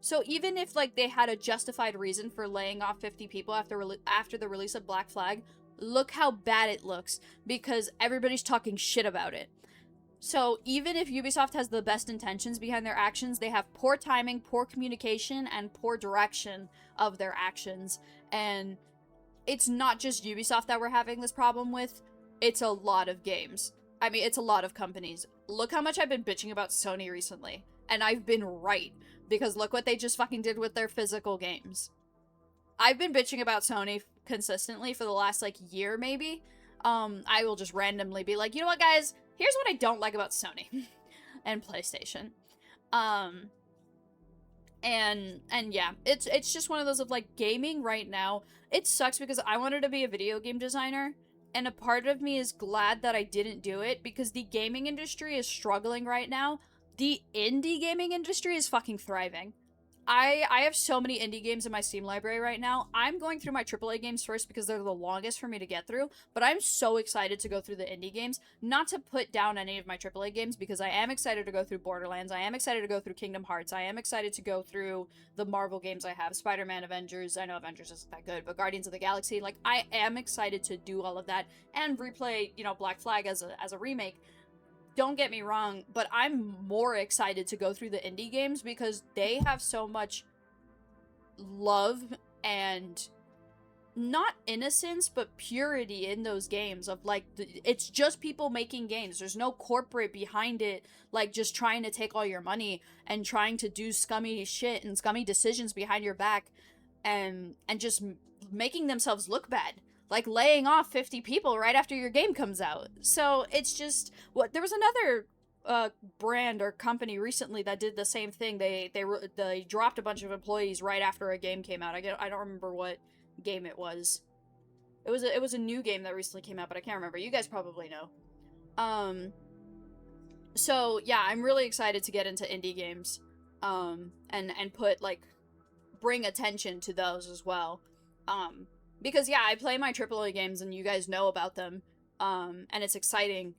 S1: So even if, like, they had a justified reason for laying off 50 people after the release of Black Flag, look how bad it looks, because everybody's talking shit about it. So even if Ubisoft has the best intentions behind their actions, they have poor timing, poor communication, and poor direction of their actions. And it's not just Ubisoft that we're having this problem with, it's a lot of games. I mean, it's a lot of companies. Look how much I've been bitching about Sony recently, and I've been right. Because look what they just fucking did with their physical games. I've been bitching about Sony consistently for the last, like, year, maybe. I will just randomly be like, you know what, guys? Here's what I don't like about Sony. And PlayStation. And yeah, it's just one of those of, like, gaming right now. It sucks because I wanted to be a video game designer. And a part of me is glad that I didn't do it, because the gaming industry is struggling right now. The indie gaming industry is fucking thriving. I have so many indie games in my Steam library right now. I'm going through my AAA games first because they're the longest for me to get through, but I'm so excited to go through the indie games. Not to put down any of my AAA games, because I am excited to go through Borderlands, I am excited to go through Kingdom Hearts, I am excited to go through the Marvel games I have, Spider-Man, Avengers, I know Avengers isn't that good, but Guardians of the Galaxy, like, I am excited to do all of that, and replay, you know, Black Flag as a remake. Don't get me wrong, but I'm more excited to go through the indie games because they have so much love and not innocence, but purity in those games of, like, it's just people making games. There's no corporate behind it, like, just trying to take all your money and trying to do scummy shit and scummy decisions behind your back and just making themselves look bad. Like, laying off 50 people right after your game comes out. So, it's just... There was another brand or company recently that did the same thing. They dropped a bunch of employees right after a game came out. I don't remember what game it was. It was a new game that recently came out, but I can't remember. You guys probably know. So, yeah, I'm really excited to get into indie games. And put, like... bring attention to those as well. Because, yeah, I play my AAA games and you guys know about them, and it's exciting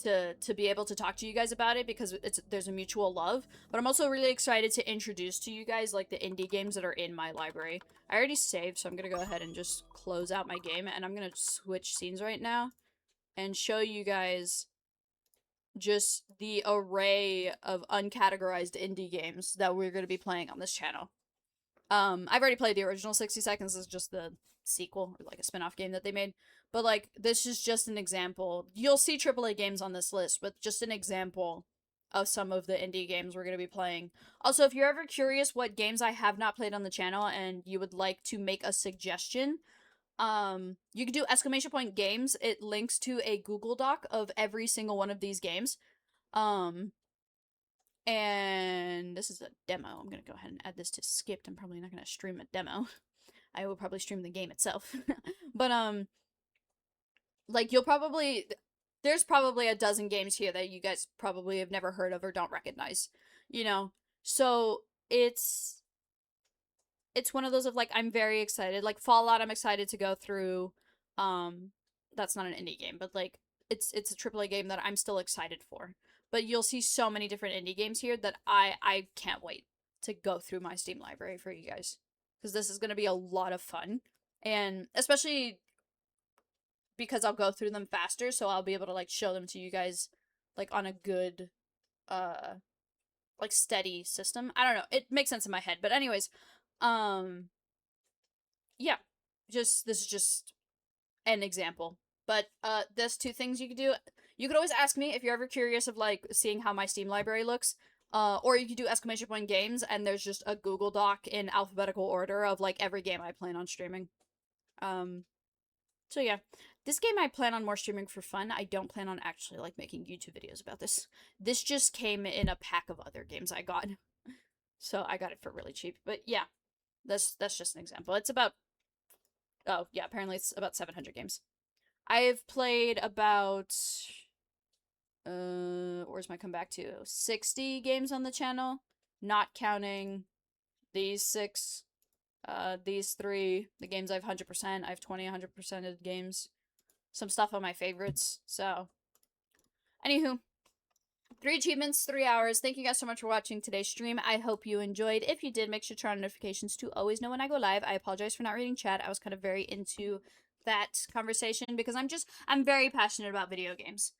S1: to be able to talk to you guys about it because there's a mutual love, but I'm also really excited to introduce to you guys, like, the indie games that are in my library. I already saved, so I'm gonna go ahead and just close out my game, and I'm gonna switch scenes right now and show you guys just the array of uncategorized indie games that we're gonna be playing on this channel. I've already played the original 60 Seconds. This is just the sequel, or like a spin-off game that they made. But, like, this is just an example. You'll see AAA games on this list, but just an example of some of the indie games we're going to be playing. Also, if you're ever curious what games I have not played on the channel and you would like to make a suggestion, you can do !games. It links to a Google Doc of every single one of these games. And this is a demo. I'm going to go ahead and add this to skipped. I'm probably not going to stream a demo. I will probably stream the game itself. But, like, there's probably a dozen games here that you guys probably have never heard of or don't recognize, you know? So, it's one of those of, like, I'm very excited. Like, Fallout, I'm excited to go through. That's not an indie game, but, like, it's a AAA game that I'm still excited for. But you'll see so many different indie games here that I can't wait to go through my Steam library for you guys. Because this is going to be a lot of fun. And especially because I'll go through them faster, so I'll be able to, like, show them to you guys, like, on a good, like, steady system. I don't know. It makes sense in my head. But anyways, yeah. This is just an example. But, there's two things you could do. You could always ask me if you're ever curious of, like, seeing how my Steam library looks. Or you could do !games, and there's just a Google Doc in alphabetical order of, like, every game I plan on streaming. So yeah. This game I plan on more streaming for fun. I don't plan on actually, like, making YouTube videos about this. This just came in a pack of other games I got. So I got it for really cheap. But yeah, that's just an example. It's about, oh yeah, apparently it's about 700 games. I've played about, where's my comeback to? 60 games on the channel, not counting these 6, these 3, the games I've 100%, I have 100%ed games, some stuff on my favorites, so, anywho, 3 achievements, 3 hours. Thank you guys so much for watching today's stream. I hope you enjoyed. If you did, make sure to turn on notifications to always know when I go live. I apologize for not reading chat. I was kind of very into that conversation because I'm very passionate about video games.